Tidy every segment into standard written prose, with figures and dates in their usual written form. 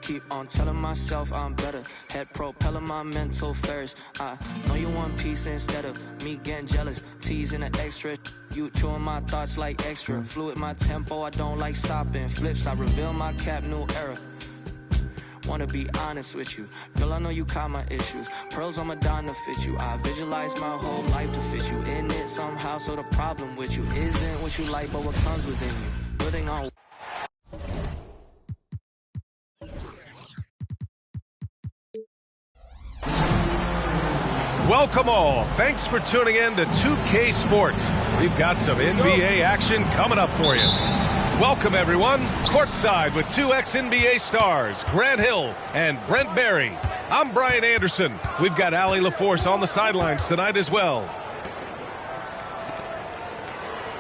Keep on telling myself I'm better. Head propelling my mental first. I know you want peace instead of me getting jealous. Teasing the extra. You chewing my thoughts like extra. Fluid my tempo, I don't like stopping. Flips, I reveal my cap, new era. Wanna be honest with you, girl, I know you caught my issues. Pearls on Madonna fit you. I visualize my whole life to fit you in it somehow. So the problem with you isn't what you like, but what comes within you. Building on. Welcome all. Thanks for tuning in to 2K Sports. We've got some NBA action coming up for you. Welcome, everyone. Courtside with two ex-NBA stars, Grant Hill and Brent Barry. I'm Brian Anderson. We've got Allie LaForce on the sidelines tonight as well.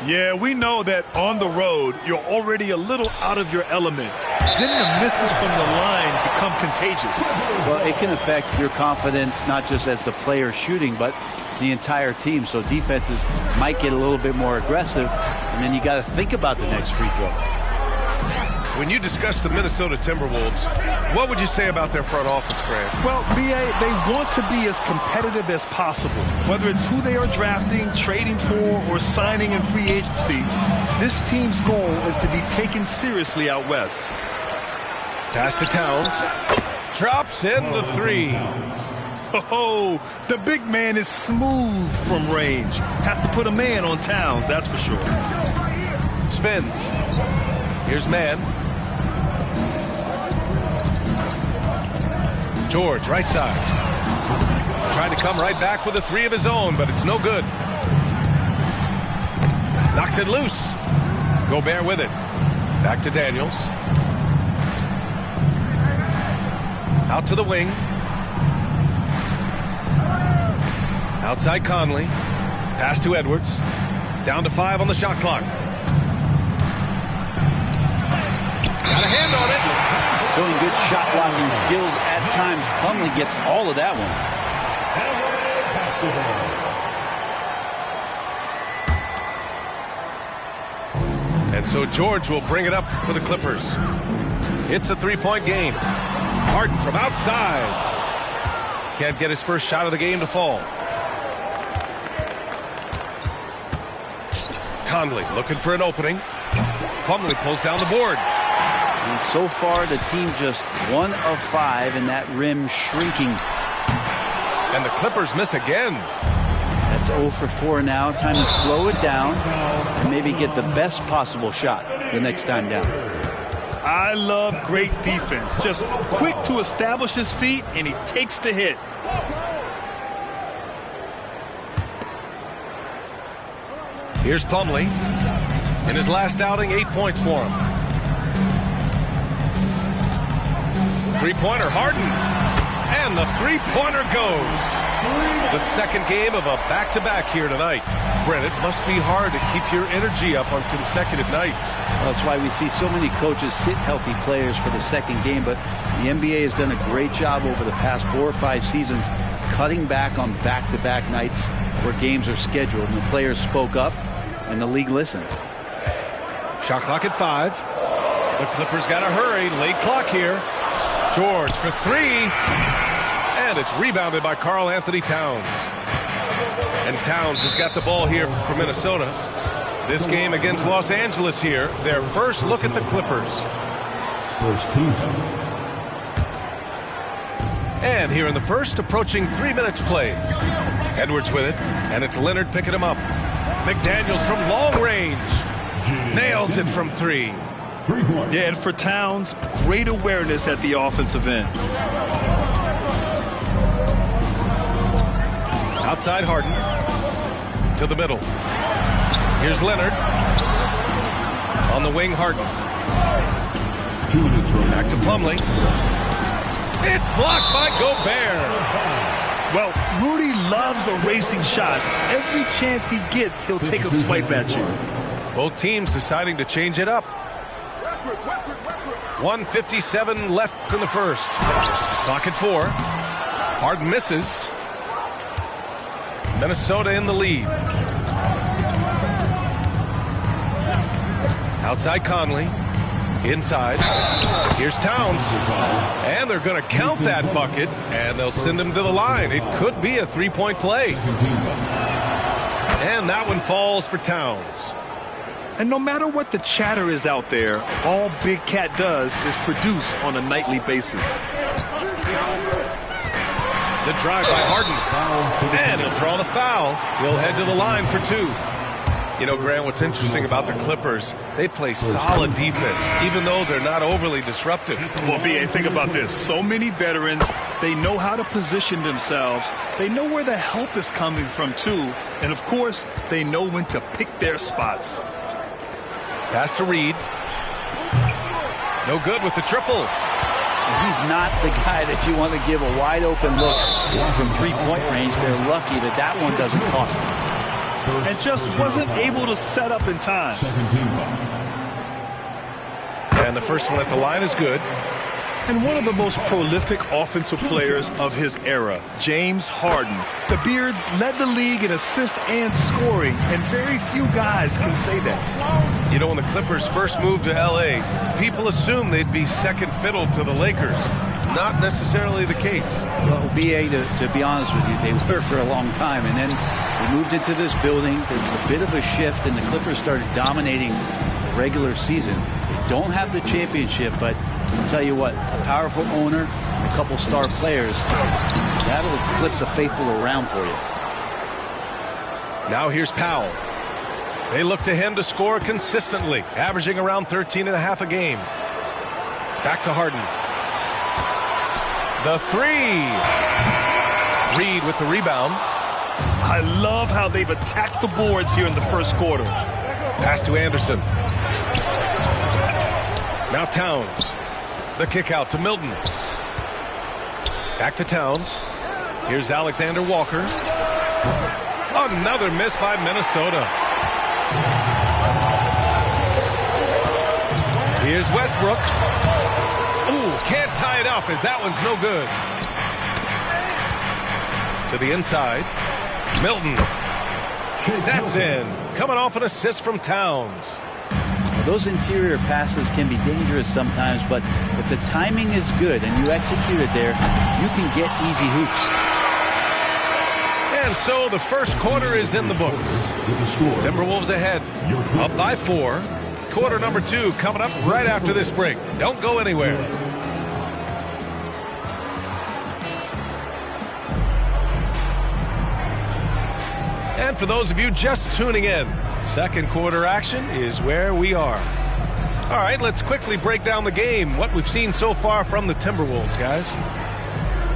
Yeah, we know that on the road, you're already a little out of your element. Then the misses from the line become contagious. Well, it can affect your confidence, not just as the player shooting, but the entire team. So defenses might get a little bit more aggressive, and then you got to think about the next free throw. When you discuss the Minnesota Timberwolves, what would you say about their front office, Grant? Well, B.A., they want to be as competitive as possible. Whether it's who they are drafting, trading for, or signing in free agency, this team's goal is to be taken seriously out west. Pass to Towns. Drops in the three. Oh, the big man is smooth from range. Have to put a man on Towns, that's for sure. Spins. Here's man. George, right side. Trying to come right back with a three of his own, but it's no good. Knocks it loose. Gobert with it. Back to Daniels. Out to the wing. Outside Conley. Pass to Edwards. Down to 5 on the shot clock. Got a hand on it. Showing good shot blocking skills at times. Plumlee gets all of that one. And so George will bring it up for the Clippers. It's a three-point game. Harden from outside. Can't get his first shot of the game to fall. Conley looking for an opening. Plumlee pulls down the board. And so far, the team just 1 of 5 in that rim shrinking. And the Clippers miss again. That's 0 for 4 now. Time to slow it down and maybe get the best possible shot the next time down. I love great defense. Just quick to establish his feet, and he takes the hit. Here's Plumlee. In his last outing, 8 points for him. Three-pointer, Harden. And the three-pointer goes. The second game of a back-to-back here tonight. Brent, it must be hard to keep your energy up on consecutive nights. Well, that's why we see so many coaches sit healthy players for the second game, but the NBA has done a great job over the past 4 or 5 seasons cutting back on back-to-back nights where games are scheduled, and the players spoke up, and the league listened. Shot clock at 5. The Clippers got to hurry. Late clock here. George for 3. And it's rebounded by Karl Anthony Towns. And Towns has got the ball here for Minnesota. This game against Los Angeles here, their first look at the Clippers. First team. And here in the first, approaching 3 minutes played. Edwards with it, and it's Leonard picking him up. McDaniels from long range. Nails it from 3. Yeah, and for Towns, great awareness at the offensive end. Outside Harden. To the middle. Here's Leonard. On the wing, Harden. Back to Plumlee. It's blocked by Gobert. Well, Rudy loves erasing shots. Every chance he gets, he'll take a swipe at you. Both teams deciding to change it up. 1:57 left in the first. Clock at 4. Harden misses. Minnesota in the lead. Outside Conley. Inside. Here's Towns. And they're going to count that bucket, and they'll send him to the line. It could be a three-point play. And that one falls for Towns. And no matter what the chatter is out there, all Big Cat does is produce on a nightly basis. The drive by Harden. And he'll draw the foul. He'll head to the line for 2. You know, Grant, what's interesting about the Clippers, they play solid defense, even though they're not overly disruptive. Well, B.A., think about this. So many veterans, they know how to position themselves. They know where the help is coming from, too. And, of course, they know when to pick their spots. Pass to Reed. No good with the triple. He's not the guy that you want to give a wide-open look from three-point range. They're lucky that that one doesn't cost them. And just wasn't able to set up in time. And the first one at the line is good. And one of the most prolific offensive players of his era, James Harden. The Beards led the league in assists and scoring, and very few guys can say that. You know, when the Clippers first moved to L.A., people assumed they'd be second fiddle to the Lakers. Not necessarily the case. Well, B.A., to be honest with you, they were for a long time. And then they moved into this building. There was a bit of a shift, and the Clippers started dominating the regular season. They don't have the championship, but I'll tell you what, a powerful owner, a couple star players, that'll flip the faithful around for you. Now here's Powell. They look to him to score consistently, averaging around 13.5 a game. Back to Harden. The 3. Reed with the rebound. I love how they've attacked the boards here in the first quarter. Pass to Anderson. Now Towns. The kick out to Milton. Back to Towns. Here's Alexander Walker. Another miss by Minnesota. Here's Westbrook. Ooh, can't tie it up as that one's no good. To the inside. Milton. That's in. Coming off an assist from Towns. Those interior passes can be dangerous sometimes, but if the timing is good and you execute it there, you can get easy hoops. And And so the first quarter is in the books. Timberwolves ahead, up by 4. Quarter number 2 coming up right after this break. Don't go anywhere. And for those of you just tuning in, second quarter action is where we are. All right, let's quickly break down the game, what we've seen so far from the Timberwolves, guys.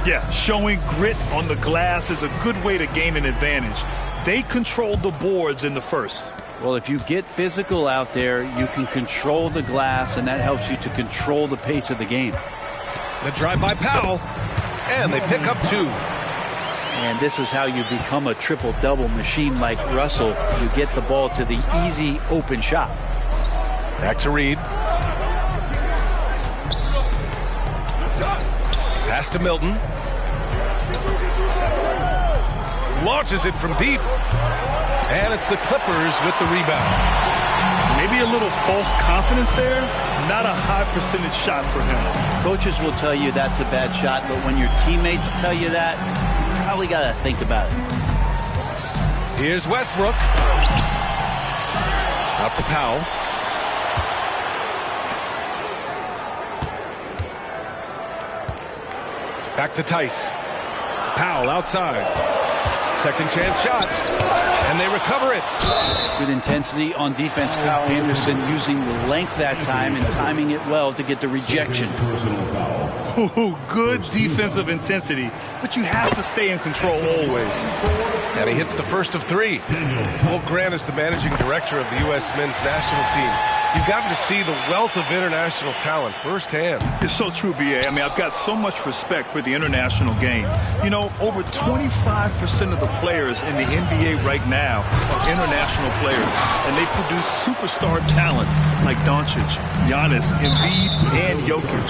Yeah, showing grit on the glass is a good way to gain an advantage. They controlled the boards in the first. Well, if you get physical out there, you can control the glass, and that helps you to control the pace of the game. The drive by Powell, and they pick up 2. And this is how you become a triple-double machine like Russell. You get the ball to the easy open shot. Back to Reed. Pass to Milton. Launches it from deep. And it's the Clippers with the rebound. Maybe a little false confidence there. Not a high percentage shot for him. Coaches will tell you that's a bad shot, but when your teammates tell you that, you probably got to think about it. Here's Westbrook. Out to Powell. Back to Tice. Powell outside. Second chance shot. And they recover it. Good intensity on defense. Kyle Anderson using the length that time and timing it well to get the rejection. Ooh, good defensive intensity, but you have to stay in control always. And he hits the first of 3. Will Grant is the managing director of the U.S. men's national team. You've gotten to see the wealth of international talent firsthand. It's so true, B.A. I mean, I've got so much respect for the international game. You know, over 25% of the players in the NBA right now are international players, and they produce superstar talents like Doncic, Giannis, Embiid, and Jokic.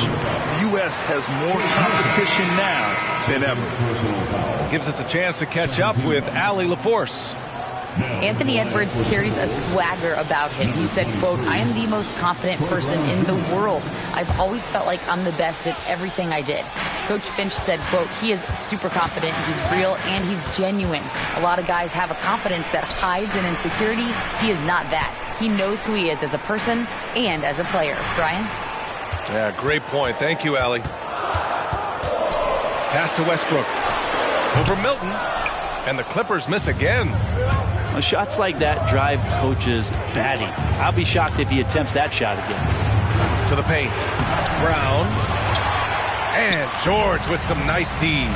The U.S. has more competition now than ever. Gives us a chance to catch up with Allie LaForce. Anthony Edwards carries a swagger about him. He said, quote, "I am the most confident person in the world. I've always felt like I'm the best at everything I did." Coach Finch said, quote, "He is super confident, he's real, and he's genuine. A lot of guys have a confidence that hides an insecurity. He is not that. He knows who he is as a person and as a player." Brian? Yeah, great point. Thank you, Allie. Pass to Westbrook. Over Milton. And the Clippers miss again. Well, shots like that drive coaches batty. I'll be shocked if he attempts that shot again. To the paint. Brown. And George with some nice D.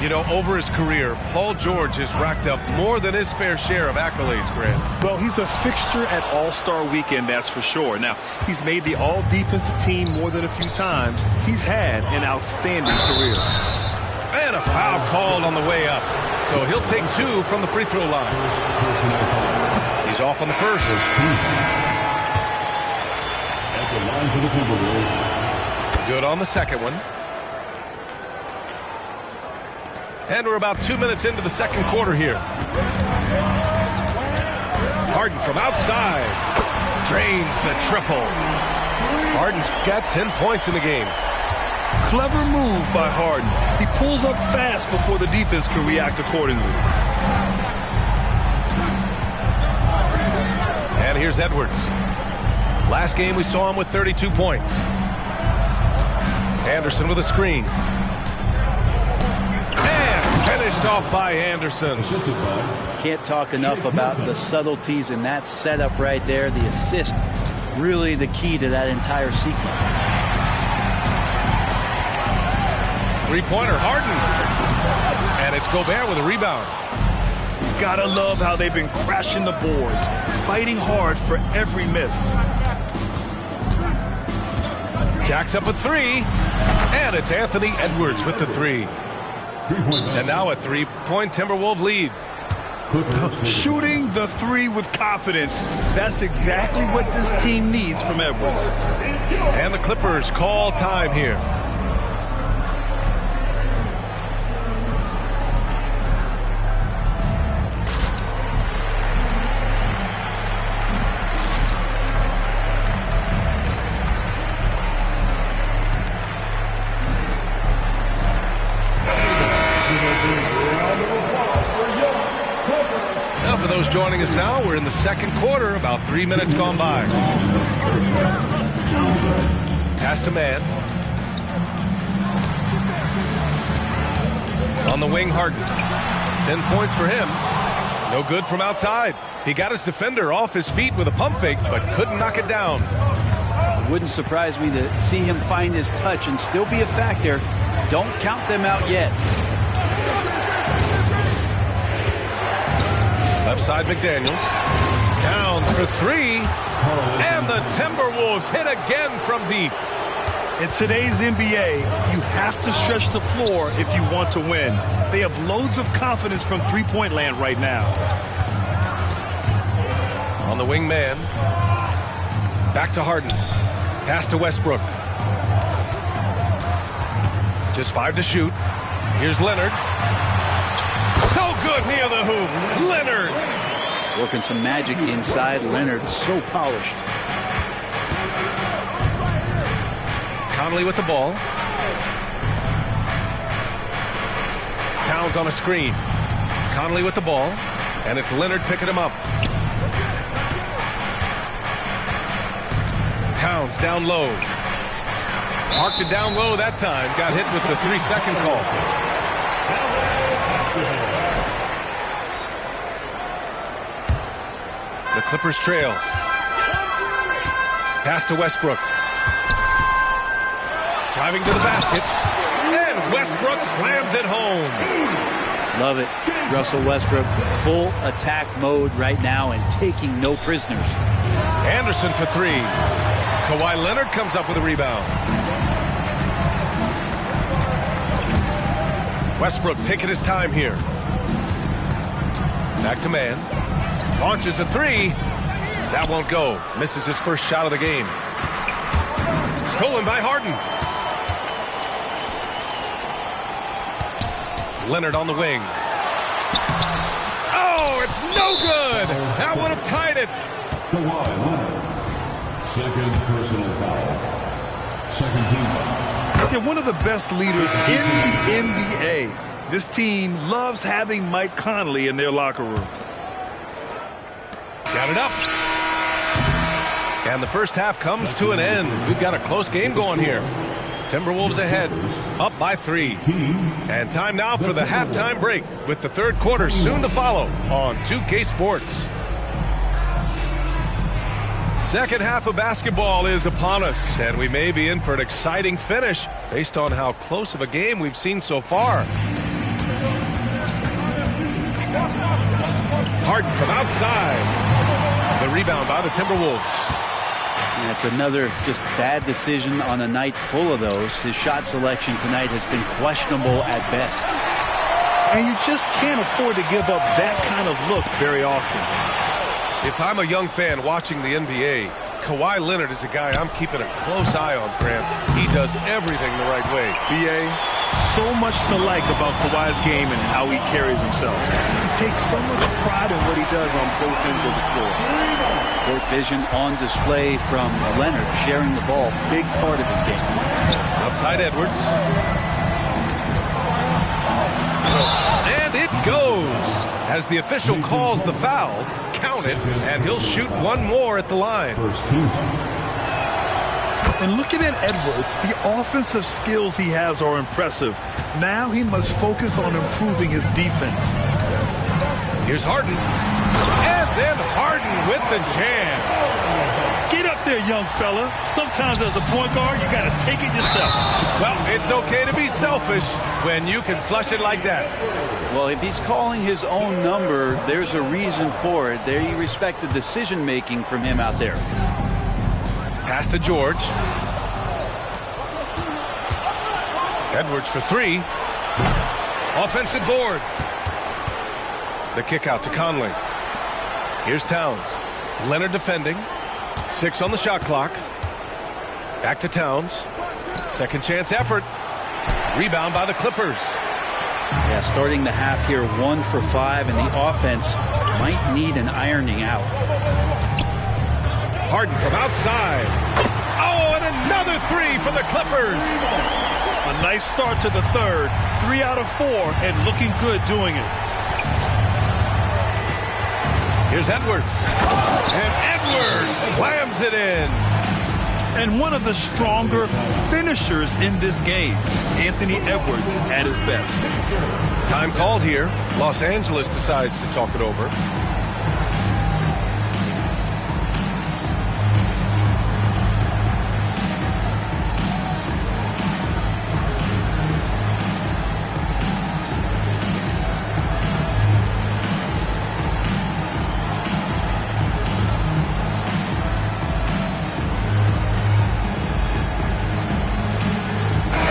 You know, over his career, Paul George has racked up more than his fair share of accolades, Grant. Well, he's a fixture at All-Star Weekend, that's for sure. Now, he's made the All-Defensive team more than a few times. He's had an outstanding career. And a foul called on the way up. So he'll take 2 from the free throw line. He's off on the first. Good on the second one. And we're about 2 minutes into the second quarter here. Harden from outside. Drains the triple. Harden's got 10 points in the game. Clever move by Harden. He pulls up fast before the defense can react accordingly. And here's Edwards. Last game we saw him with 32 points. Anderson with a screen. And finished off by Anderson. Can't talk enough about the subtleties in that setup right there. The assist, really the key to that entire sequence. Three-pointer, Harden. And it's Gobert with a rebound. Gotta love how they've been crashing the boards, fighting hard for every miss. Jacks up a 3. And it's Anthony Edwards with the 3. And now a 3-point Timberwolves lead. Shooting the 3 with confidence. That's exactly what this team needs from Edwards. And the Clippers call time here. those joining us now, we're in the second quarter, about 3 minutes gone by. Pass to man. On the wing, Harden. 10 points for him. No good from outside. He got his defender off his feet with a pump fake, but couldn't knock it down. It wouldn't surprise me to see him find his touch and still be a factor. Don't count them out yet. Left side, McDaniels. Towns for three. And the Timberwolves hit again from deep. In today's NBA, you have to stretch the floor if you want to win. They have loads of confidence from three-point land right now. On the wing man. Back to Harden. Pass to Westbrook. Just 5 to shoot. Here's Leonard. So good near the hoop. Leonard. Working some magic inside. Leonard so polished. Conley with the ball. Towns on a screen. Conley with the ball. And it's Leonard picking him up. Towns down low. Marked it down low that time. Got hit with the 3-second call. The Clippers trail. Pass to Westbrook. Driving to the basket. And Westbrook slams it home. Love it. Russell Westbrook, full attack mode right now and taking no prisoners. Anderson for three. Kawhi Leonard comes up with a rebound. Westbrook taking his time here. Back to man. Launches a three. That won't go. Misses his first shot of the game. Stolen by Harden. Leonard on the wing. Oh, it's no good. That would have tied it. Kawhi Leonard. Second personal foul. Second team foul. They're one of the best leaders in the NBA. This team loves having Mike Conley in their locker room. Got it up. And the first half comes to an end. We've got a close game going here. Timberwolves ahead, up by 3. And time now for the halftime break with the third quarter soon to follow on 2K Sports. Second half of basketball is upon us, and we may be in for an exciting finish based on how close of a game we've seen so far. Harden from outside. The rebound by the Timberwolves. And it's another just bad decision on a night full of those. His shot selection tonight has been questionable at best. And you just can't afford to give up that kind of look very often. If I'm a young fan watching the NBA, Kawhi Leonard is a guy I'm keeping a close eye on, Grant. He does everything the right way. B.A., so much to like about Kawhi's game and how he carries himself. He takes so much pride in what he does on both ends of the floor. Court vision on display from Leonard, sharing the ball, big part of his game. Outside Edwards. And it goes. As the official calls the foul, count it, and he'll shoot one more at the line. And looking at Edwards, the offensive skills he has are impressive. Now he must focus on improving his defense. Here's Harden. And then Harden with the jam. Get up there, young fella. Sometimes as a point guard, you got to take it yourself. Well, it's okay to be selfish when you can flush it like that. Well, if he's calling his own number, there's a reason for it. They respect the decision-making from him out there. Pass to George. Edwards for three. Offensive board. The kick out to Conley. Here's Towns. Leonard defending. 6 on the shot clock. Back to Towns. Second chance effort. Rebound by the Clippers. Yeah, starting the half here 1 for 5, and the offense might need an ironing out. Harden from outside. Oh, and another 3 for the Clippers. A nice start to the third. 3 out of 4, and looking good doing it. Here's Edwards. And Edwards slams it in. And one of the stronger finishers in this game, Anthony Edwards at his best. Time called here. Los Angeles decides to talk it over.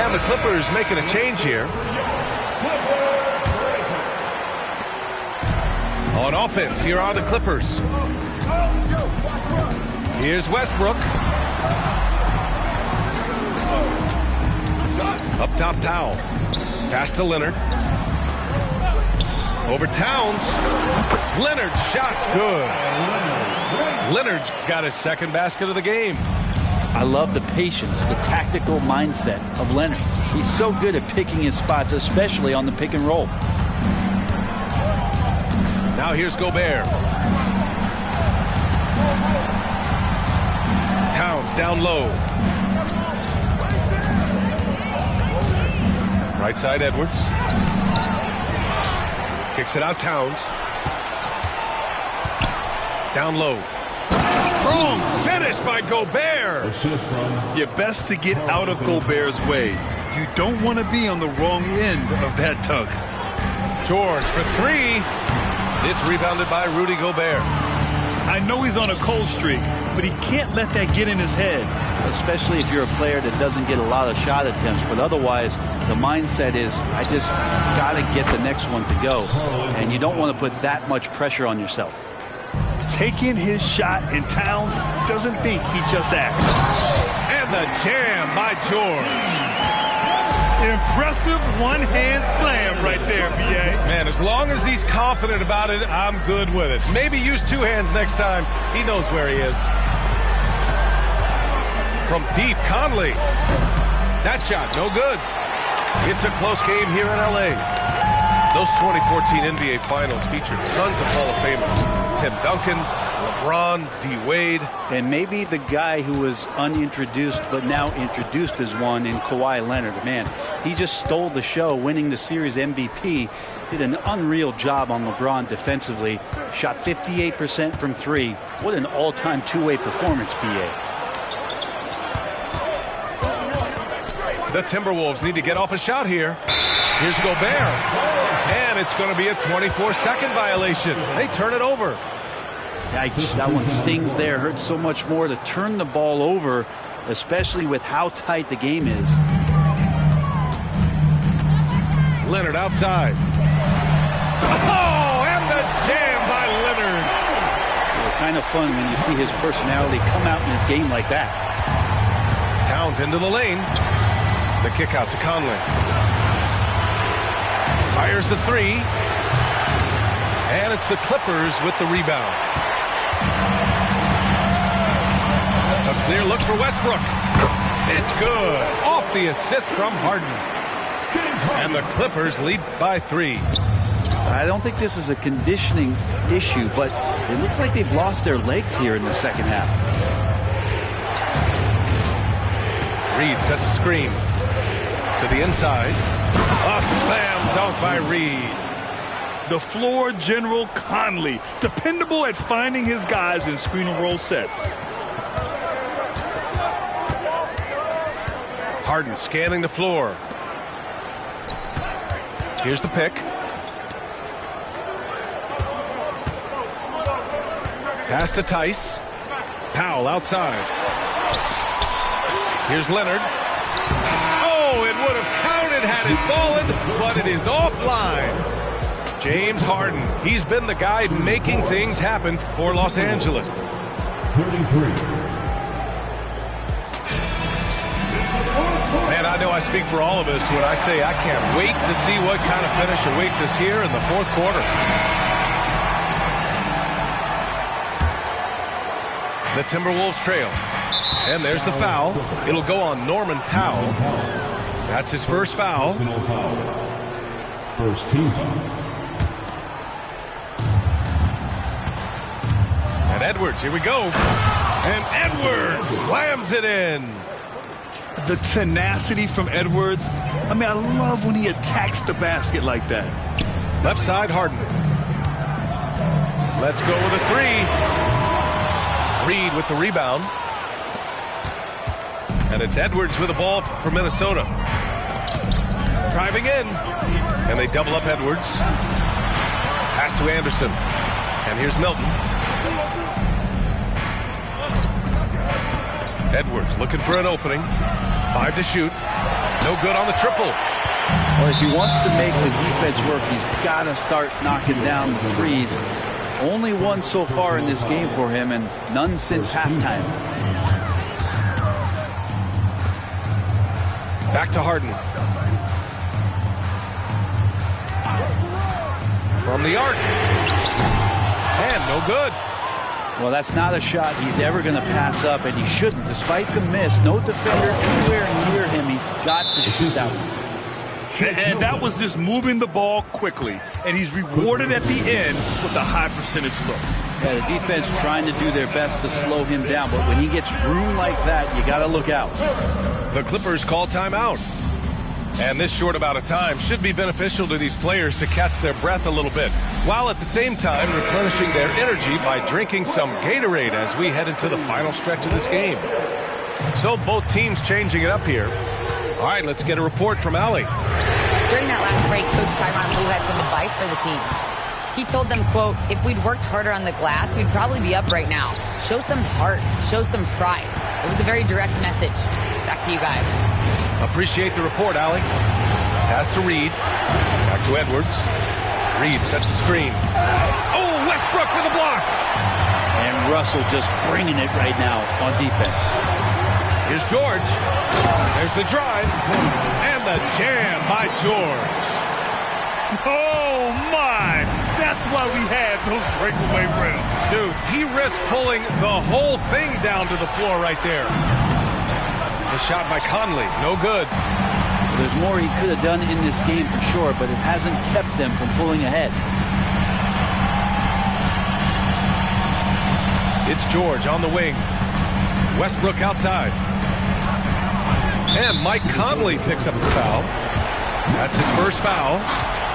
The Clippers making a change here. On offense, here are the Clippers. Here's Westbrook. Up top, Powell. Pass to Leonard. Over Towns. Leonard, shot's good. Leonard's got his second basket of the game. I love the patience, the tactical mindset of Leonard. He's so good at picking his spots, especially on the pick and roll. Now here's Gobert. Towns down low. Right side, Edwards. Kicks it out, Towns. Down low. Strong finish by Gobert. You're best to get out of Gobert's way. You don't want to be on the wrong end of that dunk. George for three. It's rebounded by Rudy Gobert. I know he's on a cold streak, but he can't let that get in his head. Especially if you're a player that doesn't get a lot of shot attempts, but otherwise the mindset is, I just got to get the next one to go. And you don't want to put that much pressure on yourself. Taking his shot, and Towns doesn't think he just acts. And the jam by George. Impressive one-hand slam right there, B.A. Man, as long as he's confident about it, I'm good with it. Maybe use two hands next time. He knows where he is. From deep, Conley. That shot, no good. It's a close game here in L.A. Those 2014 NBA Finals featured tons of Hall of Famers. Tim Duncan, LeBron, D-Wade. And maybe the guy who was unintroduced but now introduced as one in Kawhi Leonard. Man, he just stole the show, winning the series MVP. Did an unreal job on LeBron defensively. Shot 58% from three. What an all-time two-way performance, B.A. The Timberwolves need to get off a shot here. Here's Gobert. And it's going to be a 24-second violation. They turn it over. Yikes, that one stings there. Hurts so much more to turn the ball over, especially with how tight the game is. Leonard outside. Oh, and the jam by Leonard. Well, kind of fun when you see his personality come out in his game like that. Towns into the lane. The kick out to Conley. Fires the three. And it's the Clippers with the rebound. A clear look for Westbrook. It's good. Off the assist from Harden. And the Clippers lead by three. I don't think this is a conditioning issue, but it looks like they've lost their legs here in the second half. Reed sets a screen. To the inside. A slam dunk by Reed. The floor general Conley, dependable at finding his guys in screen and roll sets. Harden scanning the floor. Here's the pick. Pass to Tice. Powell outside. Here's Leonard. Oh, it would have counted had it fallen, but it is offline. James Harden, he's been the guy making things happen for Los Angeles. 33. Man, I know I speak for all of us when I say I can't wait to see what kind of finish awaits us here in the fourth quarter. The Timberwolves trail. And there's the foul. It'll go on Norman Powell. That's his first foul. First team foul. And Edwards, here we go. And Edwards slams it in. The tenacity from Edwards. I mean, I love when he attacks the basket like that. Left side, Harden. Let's go with a three. Reed with the rebound. And it's Edwards with the ball for Minnesota. Driving in. And they double up Edwards. Pass to Anderson. And here's Milton. Edwards looking for an opening. 5 to shoot. No good on the triple. Well, if he wants to make the defense work, he's got to start knocking down the threes. Only one so far in this game for him, and none since halftime. Back to Harden. From the arc. And no good. Well, that's not a shot he's ever going to pass up, and he shouldn't. Despite the miss, no defender anywhere near him. He's got to shoot that one. And that was just moving the ball quickly. And he's rewarded at the end with a high percentage look. Yeah, the defense trying to do their best to slow him down, but when he gets room like that, you got to look out. The Clippers call timeout. And this short amount of time should be beneficial to these players to catch their breath a little bit, while at the same time replenishing their energy by drinking some Gatorade as we head into the final stretch of this game. So both teams changing it up here. All right, let's get a report from Allie. During that last break, Coach Tyronn Lue had some advice for the team. He told them, quote, if we'd worked harder on the glass, we'd probably be up right now. Show some heart, show some pride. It was a very direct message. Back to you guys. Appreciate the report, Allie. Pass to Reed. Back to Edwards. Reed sets the screen. Oh, Westbrook with a block. And Russell just bringing it right now on defense. Here's George. There's the drive. And the jam by George. Oh, my. That's why we had those breakaway rims. Dude, he risked pulling the whole thing down to the floor right there. The shot by Conley, no good. Well, there's more he could have done in this game for sure, but it hasn't kept them from pulling ahead. It's George on the wing. Westbrook outside. And Mike Conley picks up the foul. That's his first foul.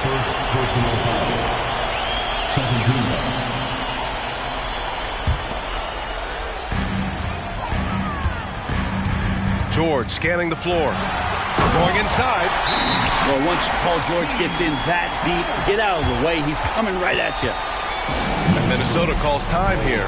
First personal foul. Second team foul. George scanning the floor. Going inside. Well, once Paul George gets in that deep, get out of the way. He's coming right at you. And Minnesota calls time here.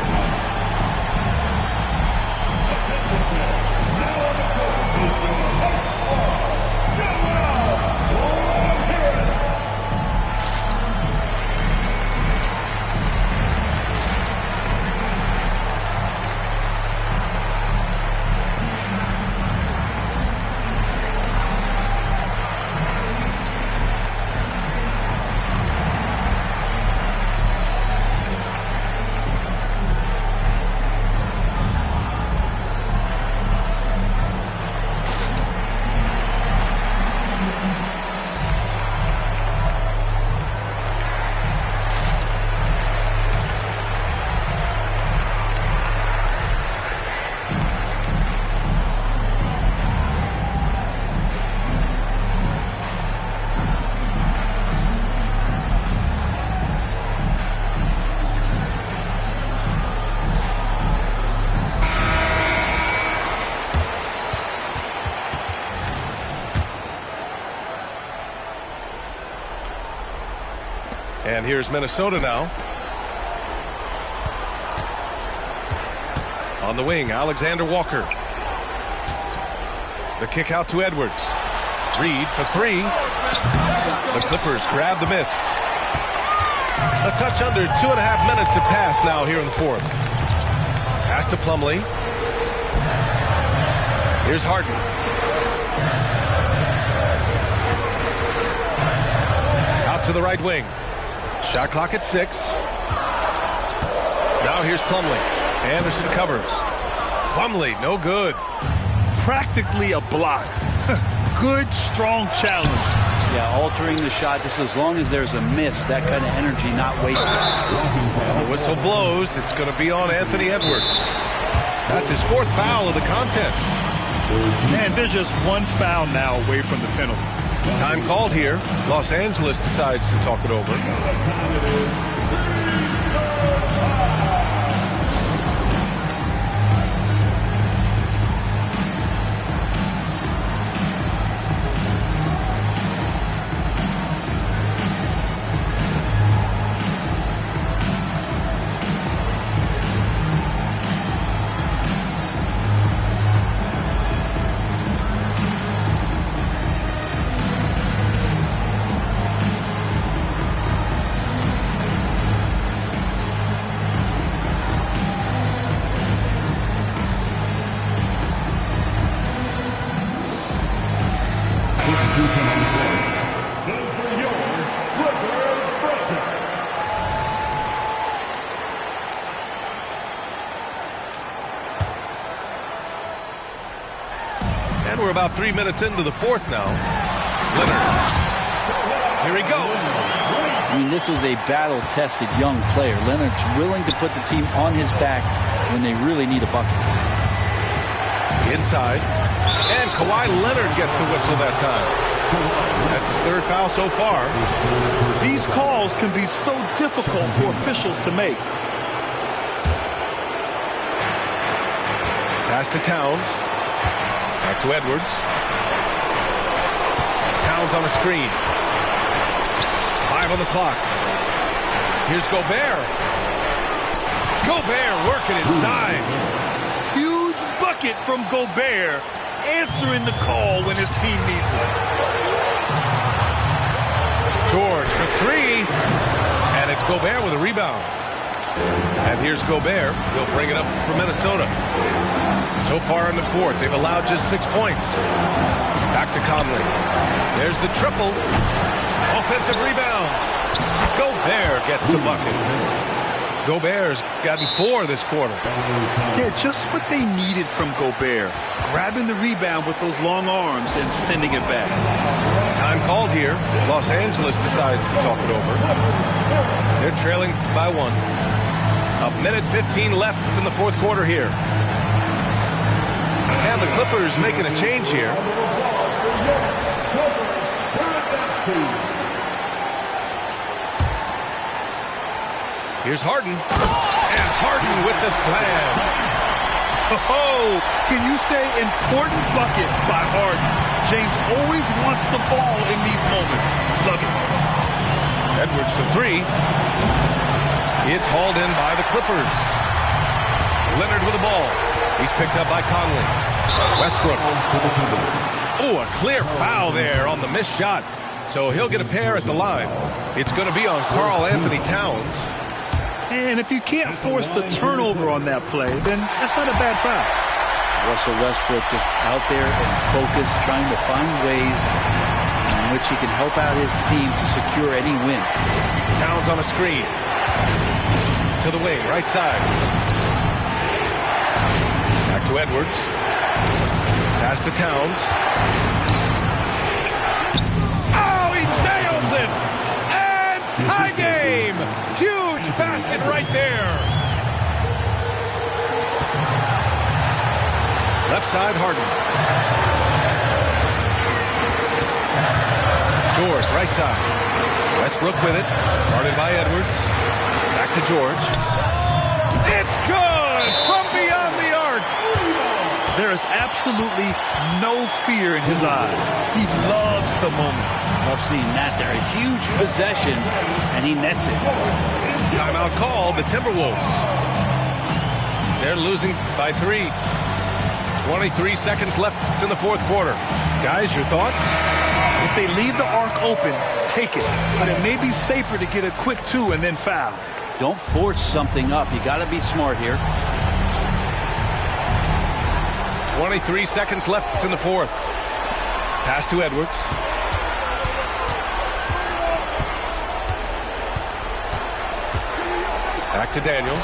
And here's Minnesota now. On the wing, Alexander Walker. The kick out to Edwards. Reed for three. The Clippers grab the miss. A touch under 2.5 minutes have passed now here in the fourth. Pass to Plumlee. Here's Harden. Out to the right wing. Shot clock at 6. Now here's Plumlee. Anderson covers. Plumlee, no good. Practically a block. Good, strong challenge. Yeah, altering the shot just as long as there's a miss, that kind of energy not wasted. And the whistle blows. It's going to be on Anthony Edwards. That's his 4th foul of the contest. And they're just one foul now away from the penalty. Time called here. Los Angeles decides to talk it over. And we're about 3 minutes into the 4th now. Leonard. Here he goes. I mean, this is a battle-tested young player. Leonard's willing to put the team on his back when they really need a bucket. Inside. And Kawhi Leonard gets the whistle that time. That's his 3rd foul so far. These calls can be so difficult for officials to make. Pass to Towns. Back to Edwards. Towns on a screen. 5 on the clock. Here's Gobert. Gobert working inside. Huge bucket from Gobert, answering the call when his team needs it. George for 3. And it's Gobert with a rebound. And here's Gobert. He'll bring it up for Minnesota. So far in the 4th, they've allowed just 6 points. Back to Conley. There's the triple. Offensive rebound. Gobert gets the bucket. Gobert's gotten 4 this quarter. Yeah, just what they needed from Gobert. Grabbing the rebound with those long arms and sending it back. Time called here. Los Angeles decides to talk it over. They're trailing by 1. 1:15 left in the 4th quarter here. And the Clippers making a change here. Here's Harden. And Harden with the slam. Oh, can you say important bucket by Harden? James always wants the ball in these moments. Love it. Edwards for 3. It's hauled in by the Clippers. Leonard with the ball. He's picked up by Conley. Westbrook. Oh, a clear foul there on the missed shot. So he'll get a pair at the line. It's going to be on Karl Anthony Towns. And if you can't force the turnover on that play, then that's not a bad foul. Russell Westbrook just out there and focused, trying to find ways in which he can help out his team to secure any win. Towns on a screen. To the wing, right side. Back to Edwards. Pass to Towns. Oh, he nails it! And tie game! Huge basket right there! Left side, Harden. George, right side. Westbrook with it. Guarded by Edwards. Back to George. It's good! From beyond the arc! There is absolutely no fear in his eyes. He loves the moment. Love seeing that there. A huge possession, and he nets it. Timeout called, the Timberwolves. They're losing by 3. 23 seconds left in the 4th quarter. Guys, your thoughts? If they leave the arc open, take it. But it may be safer to get a quick 2 and then foul. Don't force something up. You got to be smart here. 23 seconds left in the 4th. Pass to Edwards. Back to Daniels.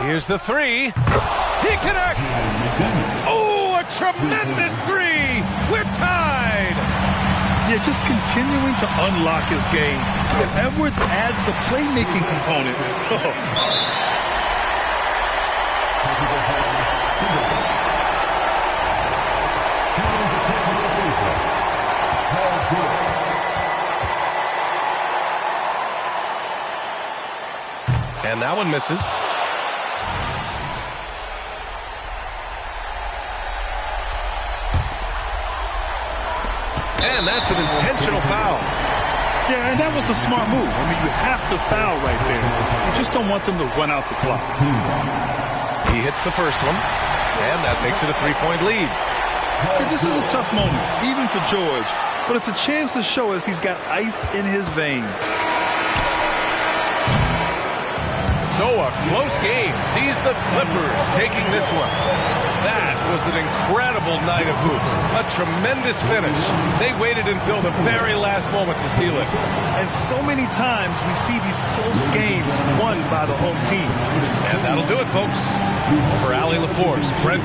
Here's the 3. He connects! Oh, a tremendous 3! We're tied! Yeah, just continuing to unlock his game. If Edwards adds the playmaking component, And that one misses. And that's an intentional foul. yeah, and that was a smart move. I mean, you have to foul right there. You just don't want them to run out the clock. He hits the first one, and that makes it a 3-point lead. Yeah, this is a tough moment, even for George, but it's a chance to show us he's got ice in his veins. So a close game sees the Clippers taking this one. That was an incredible night of hoops. A tremendous finish. They waited until the very last moment to seal it. And so many times we see these close games won by the home team. And that'll do it, folks. For Allie LaForce, Brent.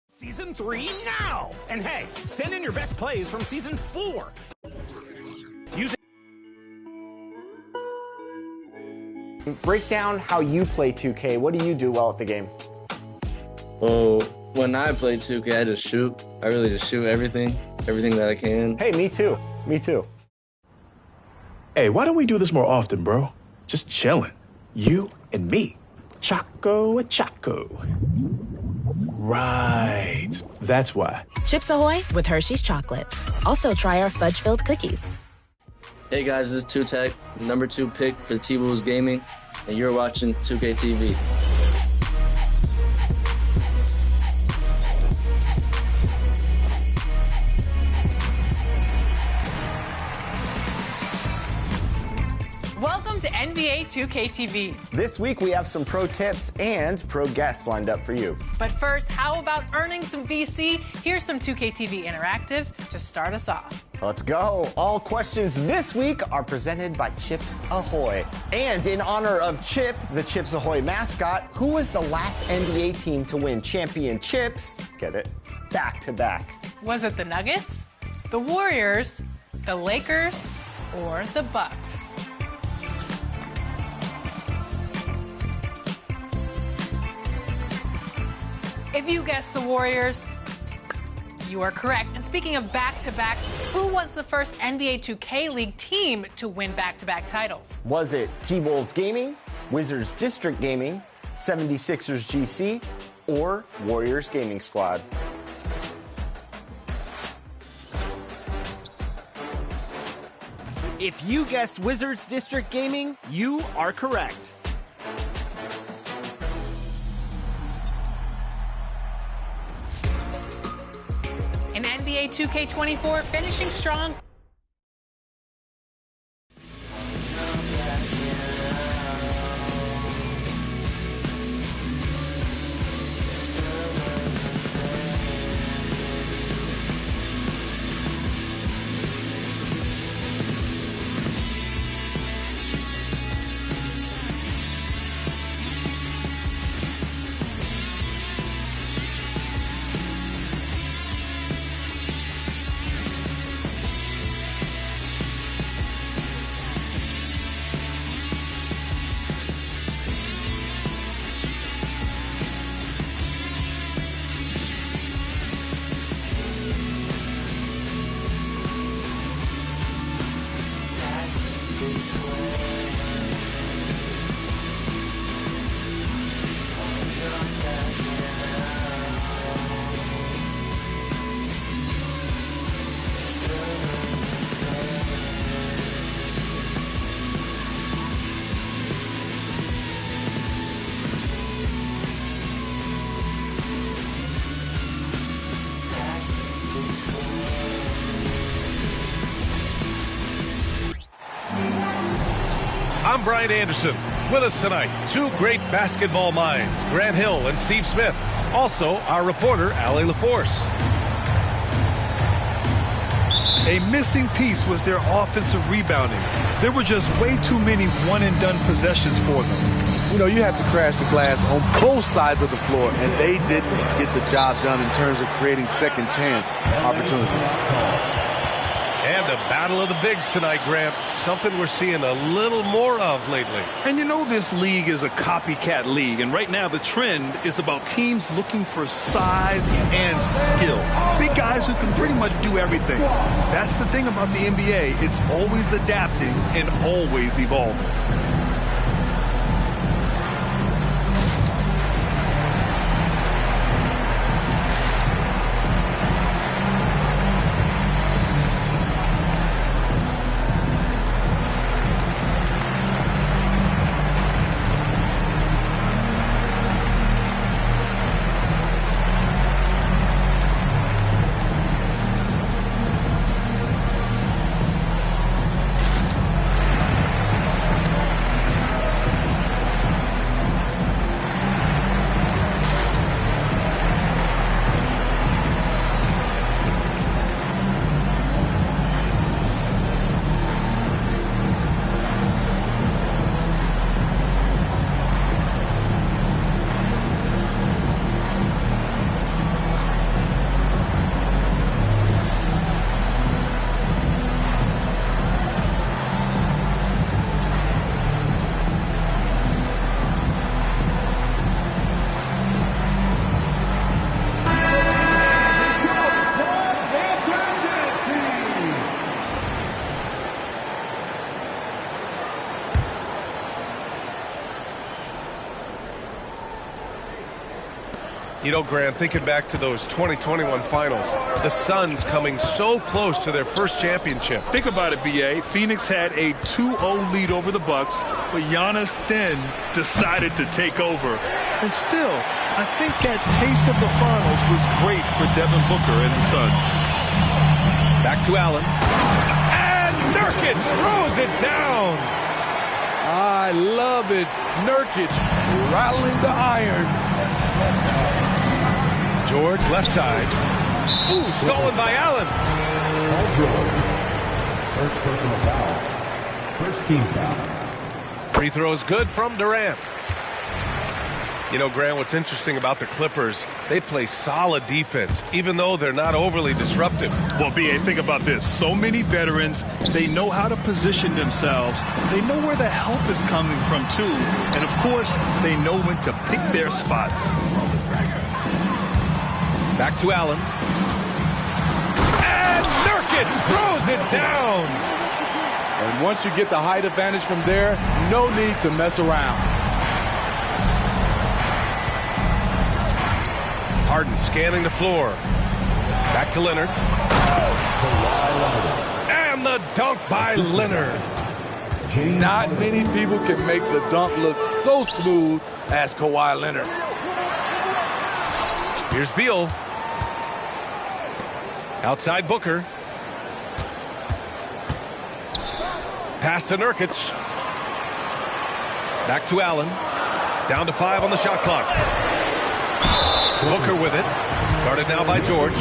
Season 3 now! And hey, send in your best plays from Season 4. Use Break down how you play 2K. What do you do well at the game? Well, when I play 2K, I just shoot. I really just shoot everything that I can. Hey, me too. Me too. Hey, why don't we do this more often, bro? Just chilling. You and me. Choco a Choco. Right. That's why. Chips Ahoy with Hershey's Chocolate. Also try our fudge-filled cookies. Hey guys, this is 2Tech, number 2 pick for T-Bulls Gaming, and you're watching 2K TV. Welcome to NBA 2K TV. This week we have some pro tips and pro guests lined up for you. But first, how about earning some BC? Here's some 2K TV Interactive to start us off. Let's go. All questions this week are presented by Chips Ahoy. And in honor of Chip, the Chips Ahoy mascot, who was the last NBA team to win championships, get it, back-to-back? Was it the Nuggets, the Warriors, the Lakers, or the Bucks? If you guessed the Warriors, you are correct. And speaking of back-to-backs, who was the first NBA 2K League team to win back-to-back titles? Was it T-Bulls Gaming, Wizards District Gaming, 76ers GC, or Warriors Gaming Squad? If you guessed Wizards District Gaming, you are correct. In NBA 2K24, finishing strong. I'm Brian Anderson. With us tonight, two great basketball minds, Grant Hill and Steve Smith. Also, our reporter, Allie LaForce. A missing piece was their offensive rebounding. There were just way too many one-and-done possessions for them. You know, you have to crash the glass on both sides of the floor, and they didn't get the job done in terms of creating second chance opportunities. And a battle of the bigs tonight, Grant. Something we're seeing a little more of lately. And you know this league is a copycat league, and right now the trend is about teams looking for size and skill. Big guys who can pretty much do everything. That's the thing about the NBA. It's always adapting and always evolving. You know, Grant, thinking back to those 2021 finals, the Suns coming so close to their first championship. Think about it, B.A. Phoenix had a 2-0 lead over the Bucks, but Giannis then decided to take over. And still, I think that taste of the finals was great for Devin Booker and the Suns. Back to Allen. And Nurkic throws it down. I love it. Nurkic rattling the iron. George, left side. Ooh, stolen by Allen. First personal foul. First team foul. Free throws good from Durant. You know, Grant, what's interesting about the Clippers, they play solid defense, even though they're not overly disruptive. Well, B.A., think about this. So many veterans, they know how to position themselves. They know where the help is coming from, too. And, of course, they know when to pick their spots. Back to Allen. And Nurkic throws it down. And once you get the height advantage from there, no need to mess around. Harden scanning the floor. Back to Leonard. And the dunk by Leonard. Not many people can make the dunk look so smooth as Kawhi Leonard. Here's Beal. Outside Booker. Pass to Nurkic. Back to Allen. Down to 5 on the shot clock. Booker with it. Guarded now by George.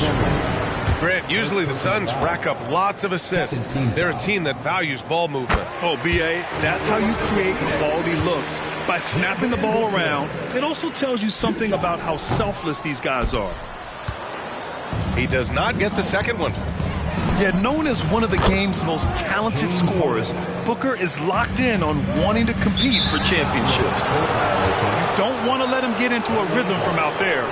Grant, usually the Suns rack up lots of assists. They're a team that values ball movement. Oh, B.A., that's how you create quality looks. By snapping the ball around, it also tells you something about how selfless these guys are. He does not get the second one. Yet known as one of the game's most talented scorers, Booker is locked in on wanting to compete for championships. You don't want to let him get into a rhythm from out there.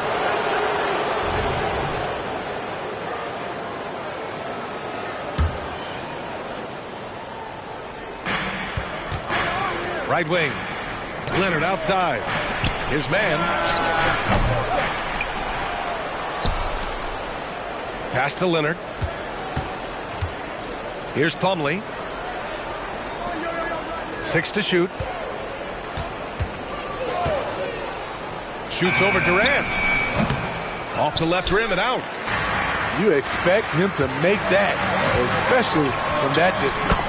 Right wing. Leonard outside. His man. Pass to Leonard. Here's Plumlee. 6 to shoot. Shoots over Durant. Off the left rim and out. You expect him to make that, especially from that distance.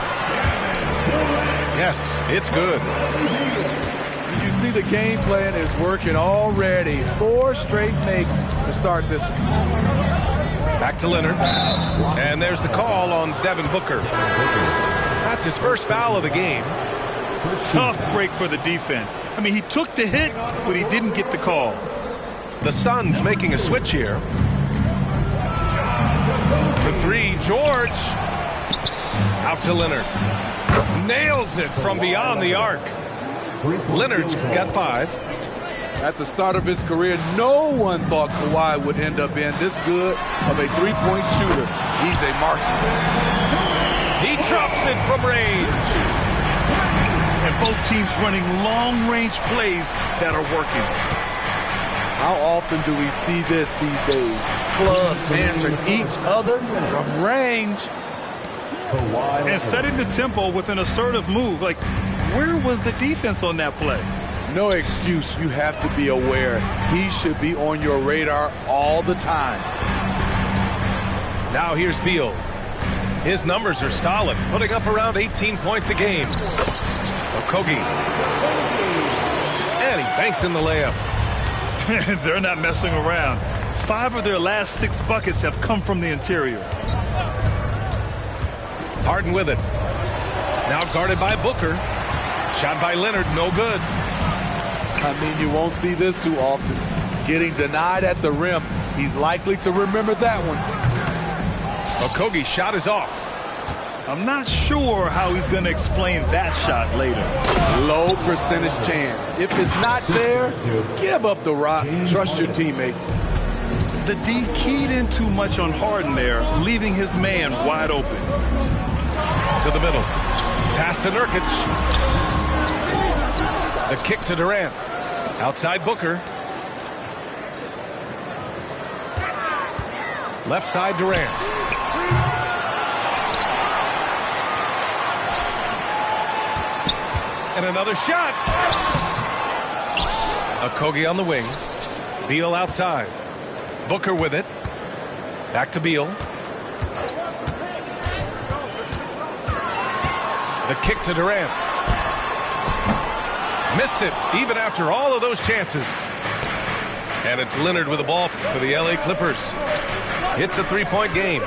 Yes, it's good. You see the game plan is working already. 4 straight makes to start this one. Back to Leonard. And there's the call on Devin Booker. That's his first foul of the game. Tough break for the defense. I mean, he took the hit, but he didn't get the call. The Suns making a switch here. For three, George. Out to Leonard. Nails it from beyond the arc. Leonard's got 5. At the start of his career, no one thought Kawhi would end up being this good of a three-point shooter. He's a marksman. He drops it from range. And both teams running long-range plays that are working. How often do we see this these days? Clubs answering each other from range. And setting the tempo with an assertive move. Like, where was the defense on that play? No excuse. You have to be aware. He should be on your radar all the time. Now here's Beal. His numbers are solid, putting up around 18 points a game. Okogie. And he banks in the layup. They're not messing around. 5 of their last 6 buckets have come from the interior. Harden with it. Now guarded by Booker. Shot by Leonard, no good. I mean, you won't see this too often. Getting denied at the rim. He's likely to remember that one. Okogie's shot is off. I'm not sure how he's going to explain that shot later. Low percentage chance. If it's not there, give up the rock. Trust your teammates. The D keyed in too much on Harden there, leaving his man wide open. To the middle. Pass to Nurkic. The kick to Durant. Outside Booker. Left side Durant. And another shot. Okogie on the wing. Beal outside. Booker with it. Back to Beal. The kick to Durant. Missed it, even after all of those chances. And it's Leonard with the ball for the LA Clippers. It's a three-point game.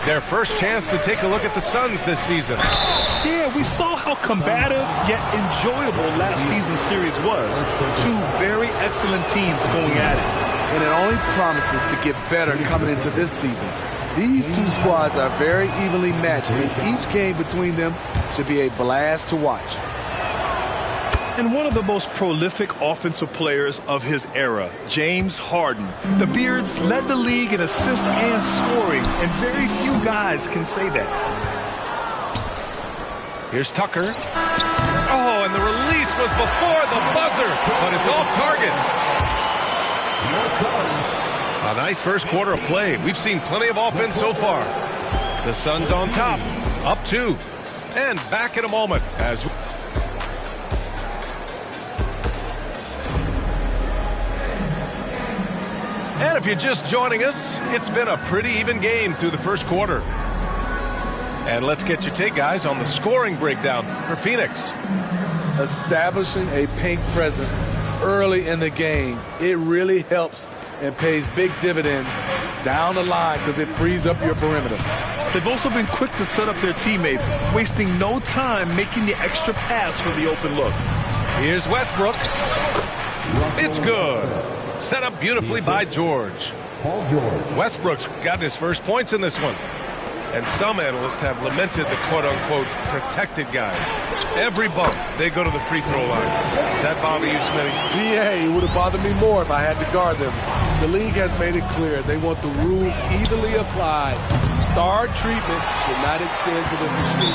Their first chance to take a look at the Suns this season. Yeah, we saw how combative yet enjoyable last season's series was. 2 very excellent teams going at it. And it only promises to get better coming into this season. These 2 squads are very evenly matched, and each game between them should be a blast to watch. And one of the most prolific offensive players of his era, James Harden. The Beards led the league in assists and scoring, and very few guys can say that. Here's Tucker. Oh, and the release was before the buzzer, but it's off target. A nice first quarter of play. We've seen plenty of offense so far. The Suns on top, up 2. And back in a moment as And if you're just joining us, it's been a pretty even game through the first quarter. And let's get your take, guys, on the scoring breakdown for Phoenix. Establishing a paint presence early in the game, it really helps and pays big dividends down the line because it frees up your perimeter. They've also been quick to set up their teammates, wasting no time making the extra pass for the open look. Here's Westbrook. It's good. Set up beautifully by George. Westbrook's gotten his first points in this one. And some analysts have lamented the quote-unquote protected guys. Every bump, they go to the free throw line. Does that bother you, Smitty? Yeah, it would have bothered me more if I had to guard them. The league has made it clear they want the rules evenly applied. Star treatment should not extend to the officiating.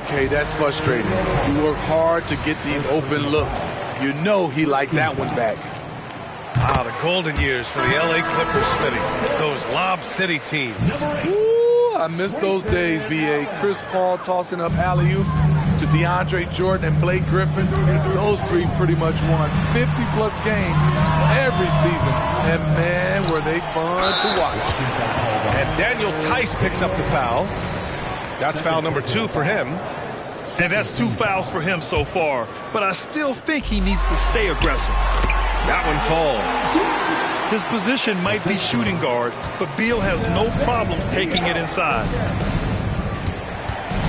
Okay, that's frustrating. You work hard to get these open looks. You know he liked that one back. Ah, the golden years for the LA Clippers, Smitty. Those Lob City teams. Ooh, I miss those days, B.A. Chris Paul tossing up alley-oops to DeAndre Jordan and Blake Griffin. Those 3 pretty much won 50-plus games every season. And, man, were they fun to watch. And Daniel Tice picks up the foul. That's foul number 2 for him. And that's 2 fouls for him so far. But I still think he needs to stay aggressive. That one falls. His position might be shooting guard, but Beal has no problems taking it inside.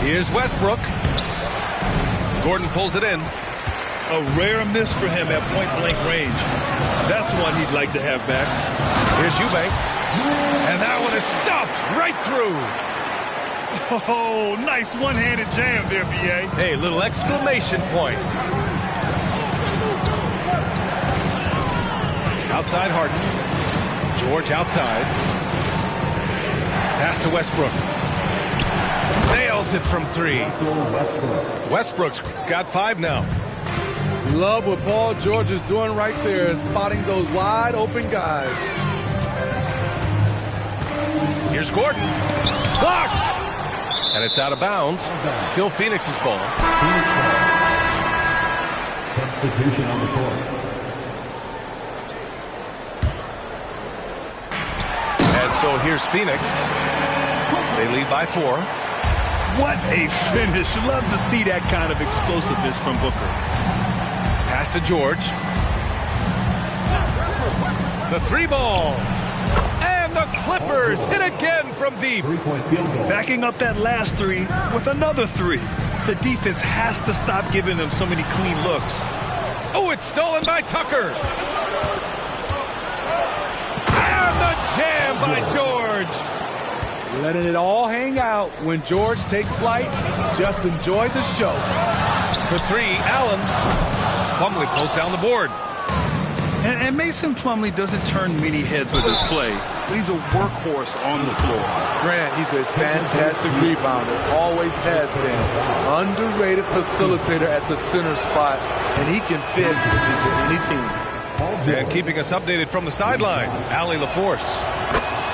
Here's Westbrook. Gordon pulls it in. A rare miss for him at point-blank range. That's one he'd like to have back. Here's Eubanks. And that one is stuffed right through. Oh, nice one-handed jam there, B.A. Hey, little exclamation point. Outside Harden. George outside. Pass to Westbrook. Nails it from 3. Westbrook's got 5 now. Love what Paul George is doing right there, spotting those wide open guys. Here's Gordon. Blocked! And it's out of bounds. Still Phoenix's ball. Substitution on the court. And so here's Phoenix. They lead by 4. What a finish. Love to see that kind of explosiveness from Booker. Pass to George. The 3 ball. And the Clippers hit again from deep. Backing up that last 3 with another 3. The defense has to stop giving them so many clean looks. Oh, it's stolen by Tucker. And the jam by George. Letting it all hang out when George takes flight. Just enjoy the show. For 3, Allen. Plumlee pulls down the board. And Mason Plumlee doesn't turn many heads with his play, but he's a workhorse on the floor. Grant, he's a fantastic rebounder. Always has been. Underrated facilitator at the center spot, and he can fit into any team. And keeping us updated from the sideline, Allie LaForce.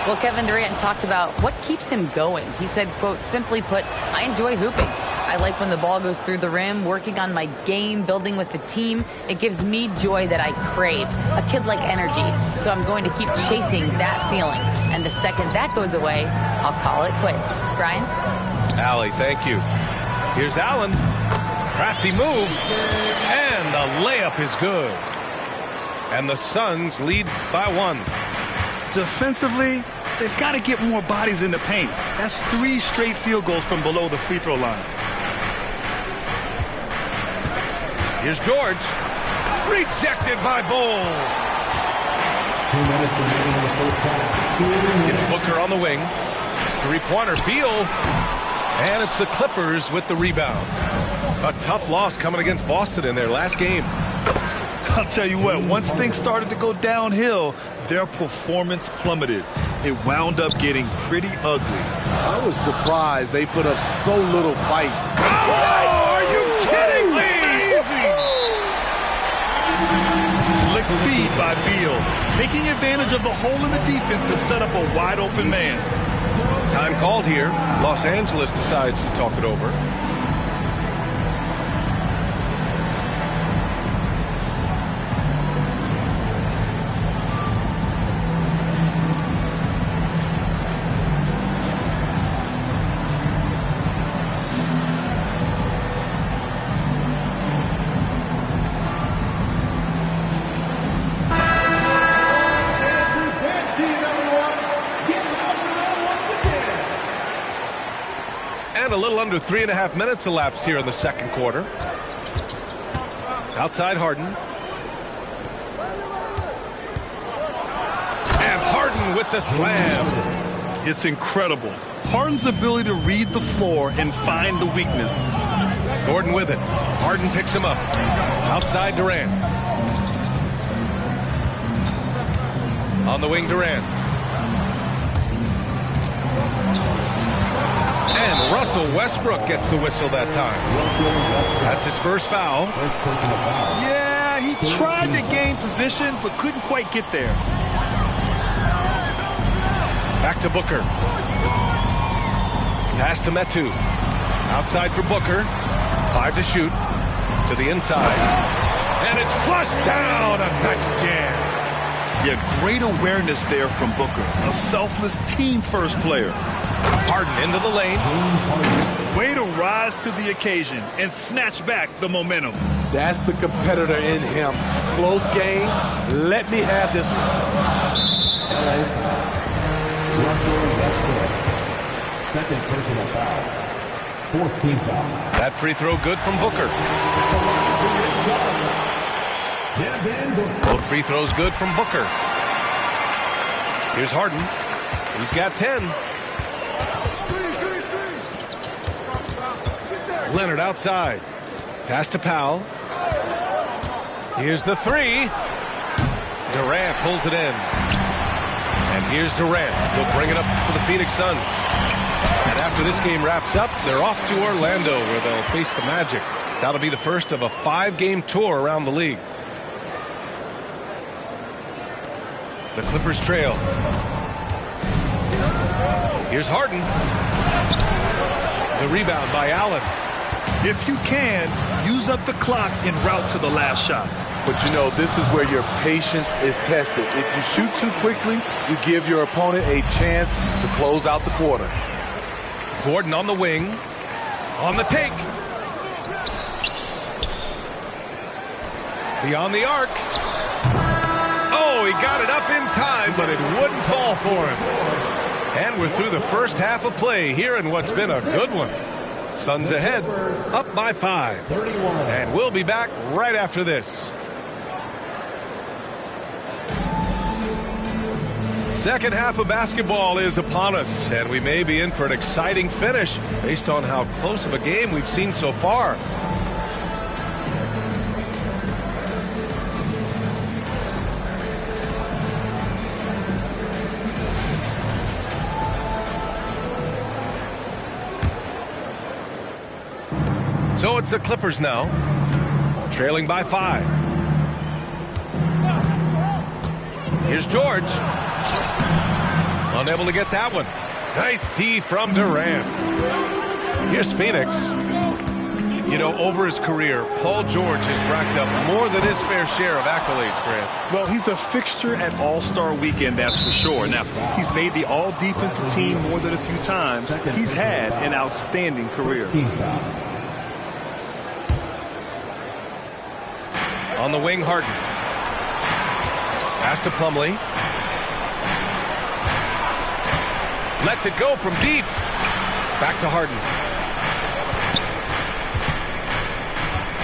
Well, Kevin Durant talked about what keeps him going. He said, quote, simply put, I enjoy hooping. I like when the ball goes through the rim, working on my game, building with the team. It gives me joy that I crave, a kid-like energy. So I'm going to keep chasing that feeling. And the second that goes away, I'll call it quits. Brian? Allie, thank you. Here's Allen. Crafty move. And the layup is good. And the Suns lead by 1. Defensively, they've got to get more bodies in the paint. That's 3 straight field goals from below the free throw line. Here's George. Rejected by Bull. 2 minutes remaining in the first half. It's Booker on the wing. 3-pointer, Beal. And it's the Clippers with the rebound. A tough loss coming against Boston in their last game. I'll tell you what, once things started to go downhill, their performance plummeted. It wound up getting pretty ugly. I was surprised they put up so little fight. Oh, are you kidding me? Amazing! Slick feed by Beal, taking advantage of the hole in the defense to set up a wide open man. Time called here. Los Angeles decides to talk it over. A little under 3.5 minutes elapsed here in the second quarter. Outside Harden. And Harden with the slam. It's incredible. Harden's ability to read the floor and find the weakness. Gordon with it. Harden picks him up. Outside Durant. On the wing, Durant. And Russell Westbrook gets the whistle that time. That's his first foul. Yeah, he tried to gain position, but couldn't quite get there. Back to Booker. Pass to Metu. Outside for Booker. 5 to shoot. To the inside. And it's flushed down. A nice jam. Yeah, great awareness there from Booker. A selfless team-first player. Harden into the lane. Way to rise to the occasion and snatch back the momentum. That's the competitor in him. Close game. Let me have this one. LA foul. Russell Westbrook. Second personal foul. Fourth team foul. That free throw good from Booker. Both free throws good from Booker. Here's Harden. He's got 10. Leonard outside. Pass to Powell. Here's the three. Durant pulls it in. And here's Durant. He'll bring it up for the Phoenix Suns. And after this game wraps up, they're off to Orlando where they'll face the Magic. That'll be the first of a 5-game tour around the league. The Clippers trail. Here's Harden. The rebound by Allen. If you can, use up the clock en route to the last shot. But, you know, this is where your patience is tested. If you shoot too quickly, you give your opponent a chance to close out the quarter. Gordon on the wing. On the take. Beyond the arc. Oh, he got it up in time, but it wouldn't fall for him. And we're through the first half of play here in what's been a good one. Suns ahead, up by 5. And we'll be back right after this. Second half of basketball is upon us, and we may be in for an exciting finish based on how close of a game we've seen so far. So it's the Clippers now, trailing by 5. Here's George. Unable to get that one. Nice D from Durant. Here's Phoenix. You know, over his career, Paul George has racked up more than his fair share of accolades, Grant. Well, he's a fixture at All-Star Weekend, that's for sure. Now, he's made the All-Defensive team more than a few times. He's had an outstanding career. On the wing, Harden. Pass to Plumlee. Lets it go from deep. Back to Harden.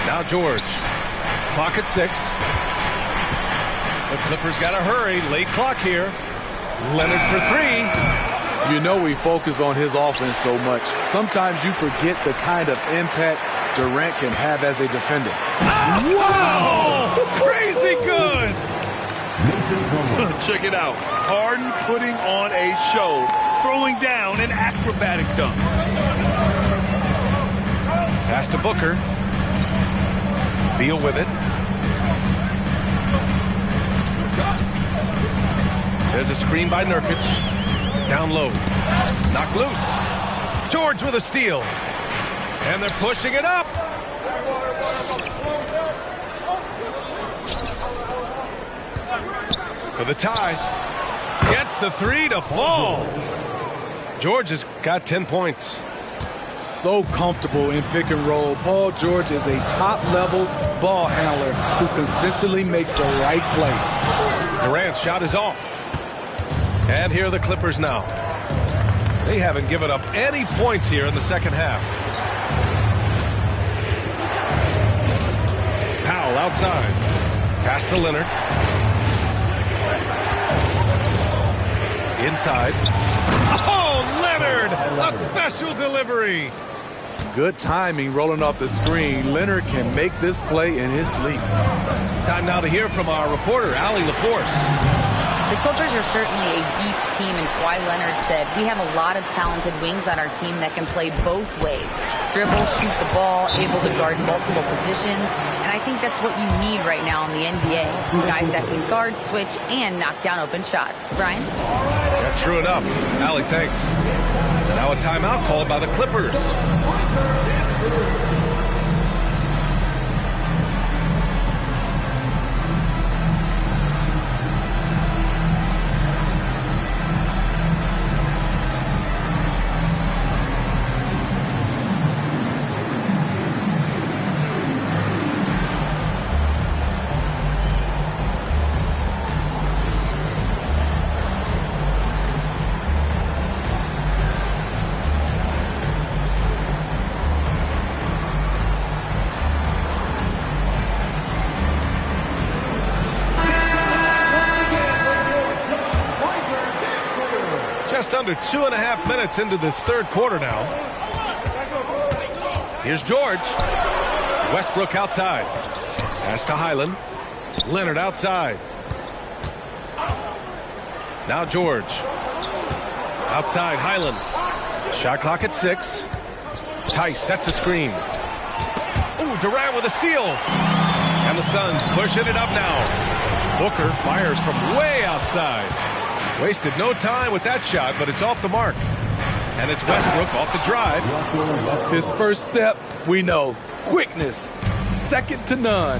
Now George. Clock at 6. The Clippers got to hurry. Late clock here. Leonard for 3. You know we focus on his offense so much. Sometimes you forget the kind of impact Durant can have as a defender. Wow! Crazy good! Check it out. Harden putting on a show, throwing down an acrobatic dunk. Pass to Booker. Beal with it. There's a screen by Nurkic. Down low. Knocked loose. George with a steal. And they're pushing it up. For the tie. Gets the 3 to fall. George has got 10 points. So comfortable in pick and roll. Paul George is a top-level ball handler who consistently makes the right play. Durant's shot is off. And here are the Clippers now. They haven't given up any points here in the second half. Powell outside. Pass to Leonard. Inside. Oh, Leonard! A special delivery. Good timing rolling off the screen. Leonard can make this play in his sleep. Time now to hear from our reporter, Allie LaForce. The Clippers are certainly a deep team, and Kawhi Leonard said, we have a lot of talented wings on our team that can play both ways. Dribble, shoot the ball, able to guard multiple positions, and I think that's what you need right now in the NBA. Guys that can guard, switch, and knock down open shots. Brian? Yeah, true enough. Allie, thanks. Now a timeout called by the Clippers. under 2.5 minutes into this third quarter now. Here's George. Westbrook outside. Pass to Highland. Leonard outside. Now George. Outside Highland. Shot clock at 6. Tice sets a screen. Ooh, Durant with a steal. And the Suns pushing it up now. Booker fires from way outside. Wasted no time with that shot, but it's off the mark. And it's Westbrook off the drive. His first step, we know, quickness, second to none.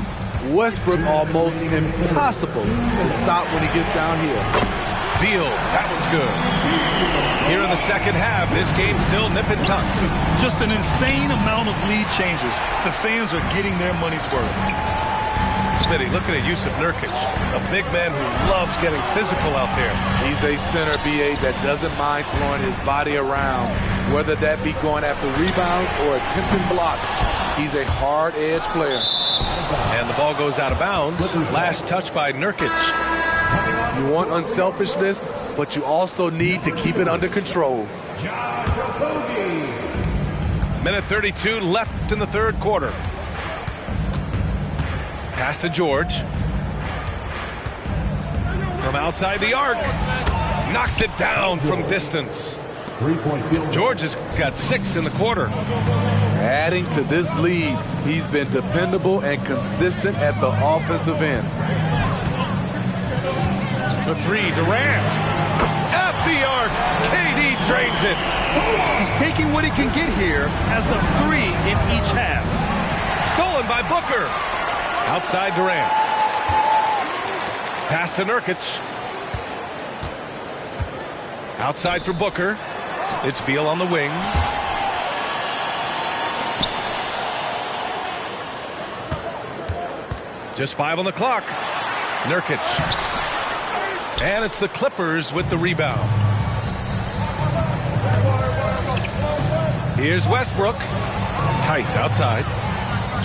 Westbrook almost impossible to stop when he gets down here. Beal, that one's good. Here in the second half, this game's still nip and tuck. Just an insane amount of lead changes. The fans are getting their money's worth. Smitty, looking at Yusuf Nurkic, a big man who loves getting physical out there. He's a center, B.A., that doesn't mind throwing his body around, whether that be going after rebounds or attempting blocks. He's a hard-edge player. And the ball goes out of bounds. Last touch by Nurkic. You want unselfishness, but you also need to keep it under control. Minute 32 left in the third quarter. Pass to George. From outside the arc. Knocks it down from distance. George has got 6 in the quarter. Adding to this lead, he's been dependable and consistent at the offensive end. The 3, Durant. At the arc. KD drains it. He's taking what he can get here as a 3 in each half. Stolen by Booker. Outside Durant. Pass to Nurkic. Outside for Booker. It's Beal on the wing. Just 5 on the clock. Nurkic. And it's the Clippers with the rebound. Here's Westbrook. Tice outside.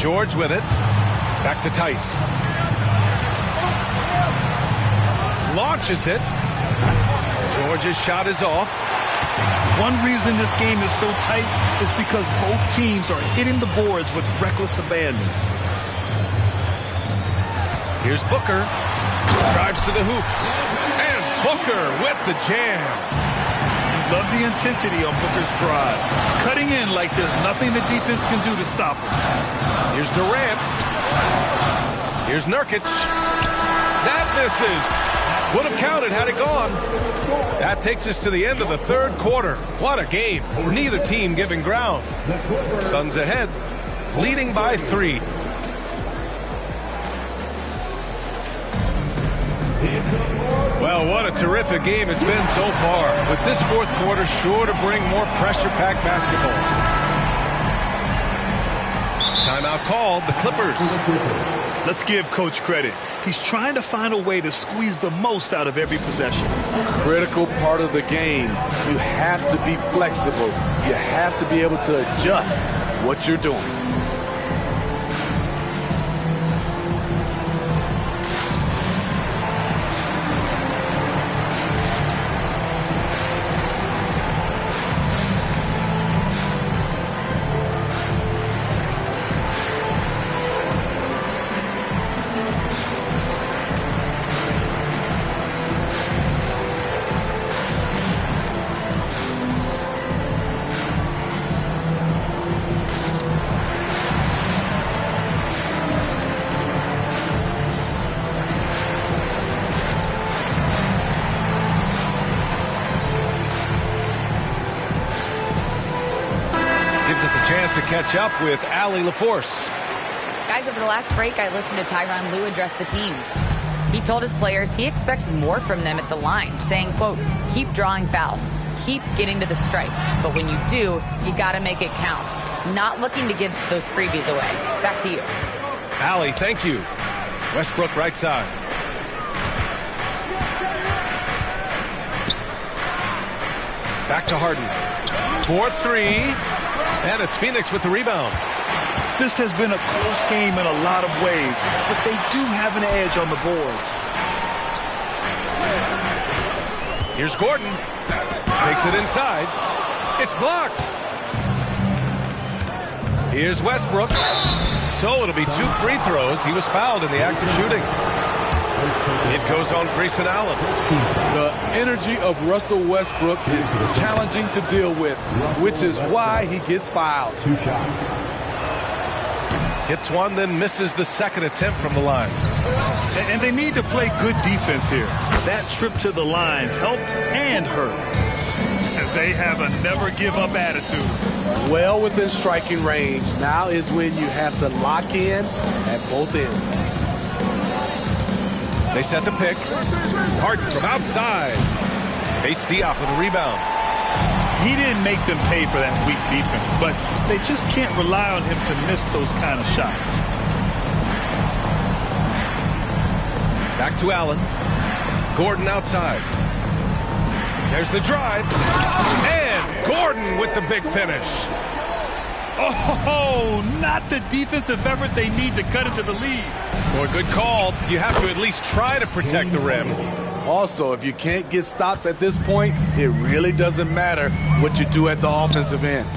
George with it. Back to Tice. Launches it. George's shot is off. One reason this game is so tight is because both teams are hitting the boards with reckless abandon. Here's Booker. Drives to the hoop. And Booker with the jam. Love the intensity on Booker's drive. Cutting in like there's nothing the defense can do to stop him. Here's Durant. Here's Nurkic. That misses. Would have counted had it gone. That takes us to the end of the third quarter. What a game. Neither team giving ground. Suns ahead, leading by 3. Well, what a terrific game it's been so far. With this fourth quarter sure to bring more pressure-packed basketball. Timeout called, the Clippers. Let's give Coach credit. He's trying to find a way to squeeze the most out of every possession. Critical part of the game. You have to be flexible. You have to be able to adjust what you're doing. To catch up with Allie LaForce. Guys, over the last break, I listened to Tyronn Lue address the team. He told his players he expects more from them at the line, saying, quote, keep drawing fouls, keep getting to the stripe. But when you do, you got to make it count. Not looking to give those freebies away. Back to you. Allie, thank you. Westbrook right side. Back to Harden. 4-3. And it's Phoenix with the rebound. This has been a close game in a lot of ways, but they do have an edge on the boards. Here's Gordon. Takes it inside. It's blocked. Here's Westbrook. So it'll be 2 free throws. He was fouled in the act of shooting. It goes on Grayson Allen. The energy of Russell Westbrook is challenging to deal with, which is why he gets fouled. 2 shots. Hits one, then misses the second attempt from the line. And they need to play good defense here. That trip to the line helped and hurt. And they have a never-give-up attitude. Well within striking range. Now is when you have to lock in at both ends. They set the pick. Harden from outside. Bates Diop with a rebound. He didn't make them pay for that weak defense, but they just can't rely on him to miss those kind of shots. Back to Allen. Gordon outside. There's the drive. And Gordon with the big finish. Oh, not the defensive effort they need to cut into the lead. Boy, good call. You have to at least try to protect the rim. Also, if you can't get stops at this point, it really doesn't matter what you do at the offensive end.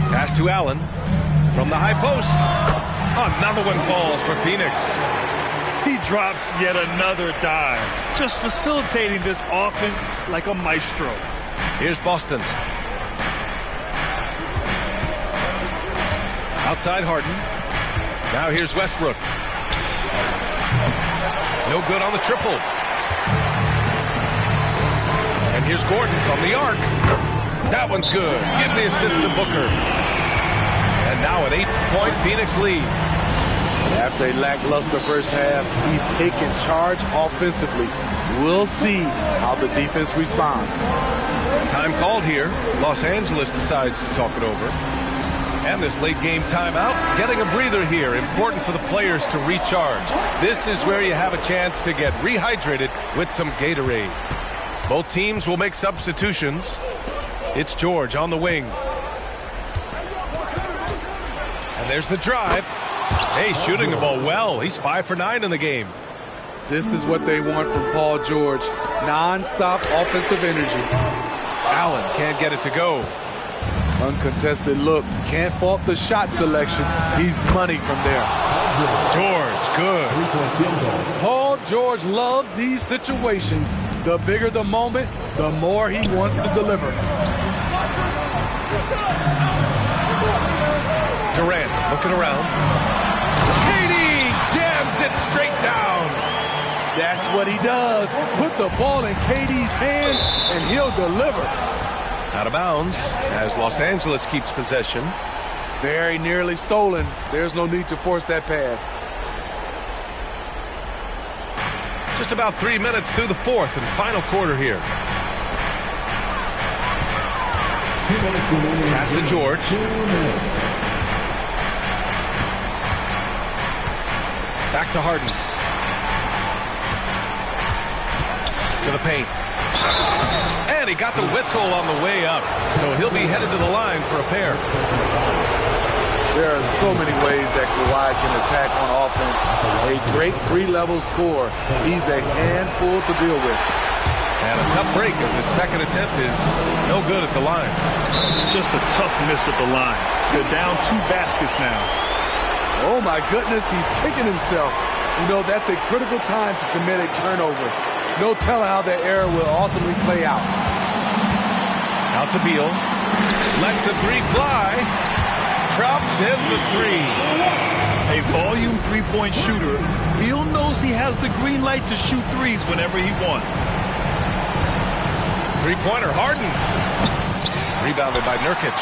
Pass to Allen from the high post. Another one falls for Phoenix. He drops yet another dime, just facilitating this offense like a maestro. Here's Boston. Outside Harden. Now here's Westbrook. No good on the triple. And here's Gordon from the arc. That one's good. Give the assist to Booker. And now an 8-point Phoenix lead. After a lackluster first half, he's taken charge offensively. We'll see how the defense responds. Time called here. Los Angeles decides to talk it over. And this late game timeout, getting a breather here. Important for the players to recharge. This is where you have a chance to get rehydrated with some Gatorade. Both teams will make substitutions. It's George on the wing. And there's the drive. Hey, shooting the ball well. He's 5 for 9 in the game. This is what they want from Paul George. Non-stop offensive energy. Allen can't get it to go. Uncontested look. Can't fault the shot selection. He's money from there. George, good. Paul George loves these situations. The bigger the moment, the more he wants to deliver. Durant looking around. KD jams it straight down. That's what he does. Put the ball in KD's hands and he'll deliver. Out of bounds as Los Angeles keeps possession. Very nearly stolen. There's no need to force that pass. Just about 3 minutes through the fourth and final quarter here. Pass to George. Back to Harden. To the paint. And he got the whistle on the way up. So he'll be headed to the line for a pair. There are so many ways that Kawhi can attack on offense. A great three-level scorer. He's a handful to deal with. And a tough break as his second attempt is no good at the line. Just a tough miss at the line. They're down 2 baskets now. Oh my goodness, he's kicking himself. You know, that's a critical time to commit a turnover. No telling how that error will ultimately play out. Out to Beal. Lets the 3 fly. Drops in the 3. A volume three-point shooter. Beal knows he has the green light to shoot threes whenever he wants. Three-pointer, Harden. Rebounded by Nurkic.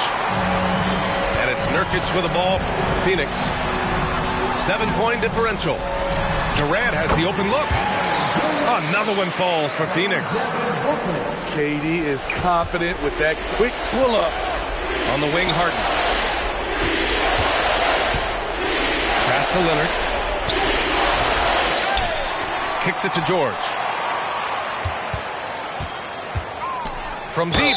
And it's Nurkic with the ball for Phoenix. 7-point differential. Durant has the open look. Another one falls for Phoenix. KD is confident with that quick pull-up. On the wing, Harden. Pass to Leonard. Kicks it to George. From deep.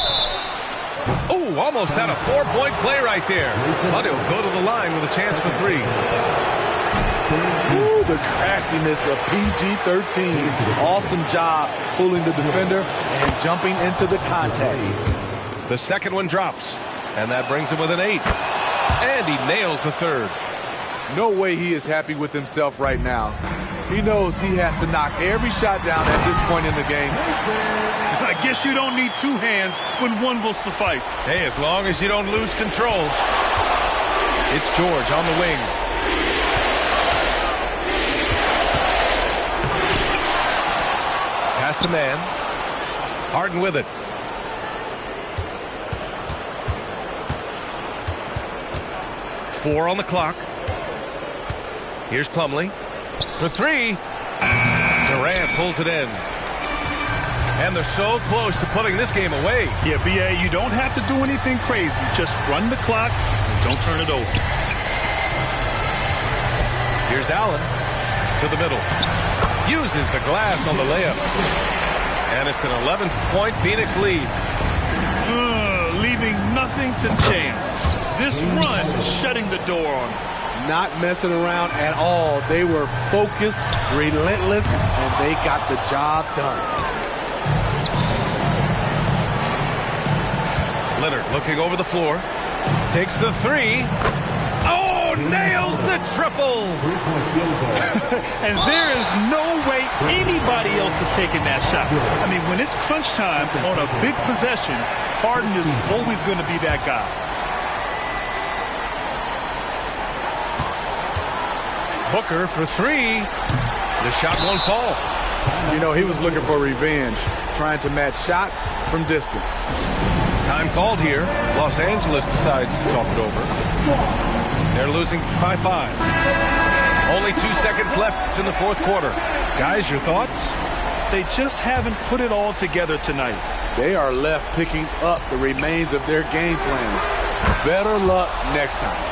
Oh, almost had a 4-point play right there. But he'll go to the line with a chance for 3. Ooh, the craftiness of PG-13. Awesome job fooling the defender and jumping into the contact. The second one drops, and that brings him with an 8. And he nails the third. No way he is happy with himself right now. He knows he has to knock every shot down at this point in the game. I guess you don't need 2 hands when one will suffice. Hey, as long as you don't lose control. It's George on the wing. Pass to man. Harden with it. Four on the clock. Here's Plumlee for 3. Durant pulls it in. And they're so close to putting this game away. Yeah, B.A., you don't have to do anything crazy. Just run the clock and don't turn it over. Here's Allen to the middle. Uses the glass on the layup. And it's an 11-point Phoenix lead. Leaving nothing to chance. This run shutting the door on them. Not messing around at all. They were focused, relentless, and they got the job done. Leonard looking over the floor. Takes the 3. Oh, nails the triple! And there is no way anybody else is taking that shot. I mean, when it's crunch time on a big possession, Harden is always going to be that guy. Booker for 3. The shot won't fall. You know, he was looking for revenge, trying to match shots from distance. Time called here. Los Angeles decides to talk it over. They're losing by 5. Only 2 seconds left in the fourth quarter. Guys, your thoughts? They just haven't put it all together tonight. They are left picking up the remains of their game plan. Better luck next time.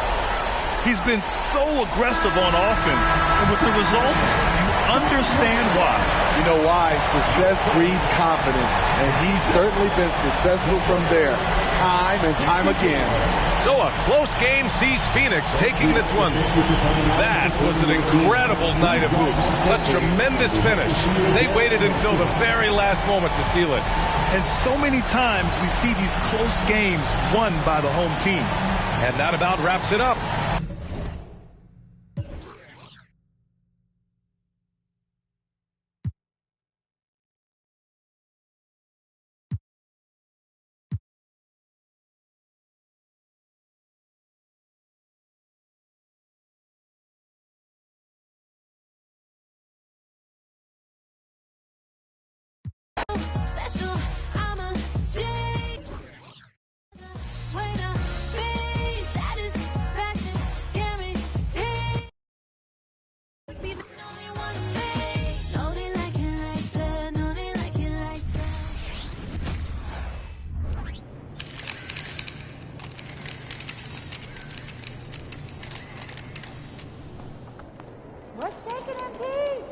He's been so aggressive on offense, and with the results, you understand why. You know why? Success breeds confidence, and he's certainly been successful from there, time and time again. So a close game sees Phoenix taking this one. That was an incredible night of hoops. A tremendous finish. They waited until the very last moment to seal it. And so many times we see these close games won by the home team. And that about wraps it up. Special, I'm a J. Way to be satisfaction, guaranteed. Be the only one of me. No, they like it like that. No, they like it like that. What's shaking and peace?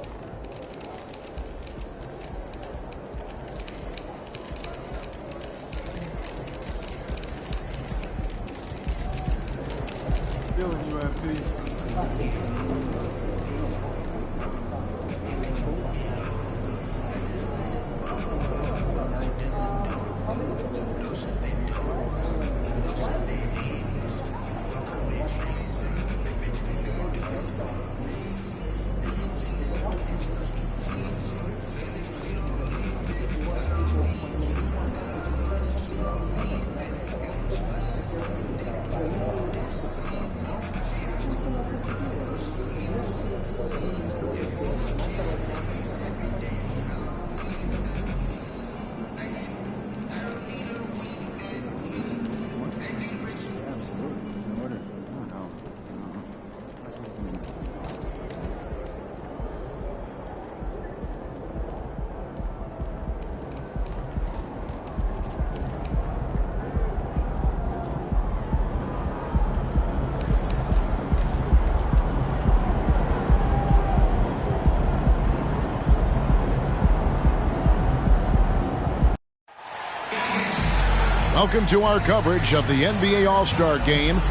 Welcome to our coverage of the NBA All-Star Game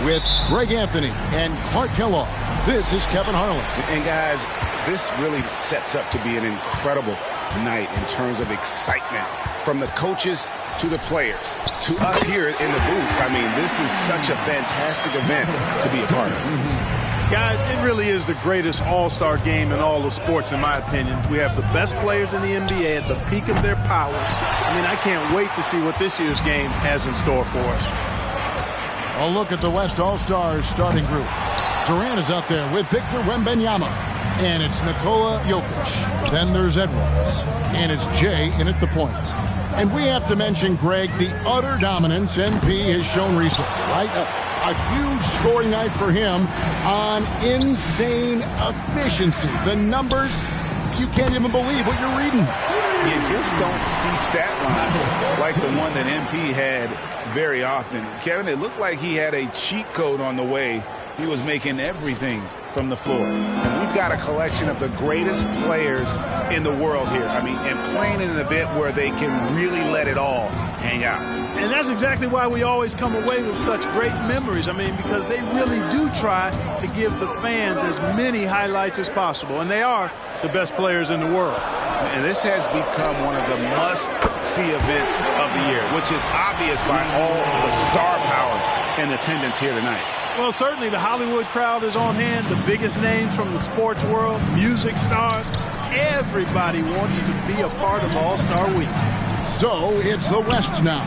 with Greg Anthony and Clark Kellogg. This is Kevin Harlan. And guys, this really sets up to be an incredible night in terms of excitement from the coaches to the players to us here in the booth. I mean, this is such a fantastic event to be a part of. Guys, it really is the greatest all-star game in all of sports, in my opinion. We have the best players in the NBA at the peak of their powers. I mean, I can't wait to see what this year's game has in store for us. A look at the West All-Stars starting group. Durant is out there with Victor Wembanyama. And it's Nikola Jokic. Then there's Edwards. And it's Jay in at the point. And we have to mention, Greg, the utter dominance NP has shown recently, right? A huge scoring night for him on insane efficiency. The numbers, you can't even believe what you're reading. You just don't see stat lines like the one that MP had very often. Kevin, it looked like he had a cheat code on the way. He was making everything from the floor. And we've got a collection of the greatest players in the world here. I mean, and playing in an event where they can really let it all hang out. And that's exactly why we always come away with such great memories. I mean, because they really do try to give the fans as many highlights as possible. And they are the best players in the world. And this has become one of the must-see events of the year, which is obvious by all the star power in attendance here tonight. Well, certainly the Hollywood crowd is on hand, the biggest names from the sports world, music stars. Everybody wants to be a part of All-Star Week. So it's the West now,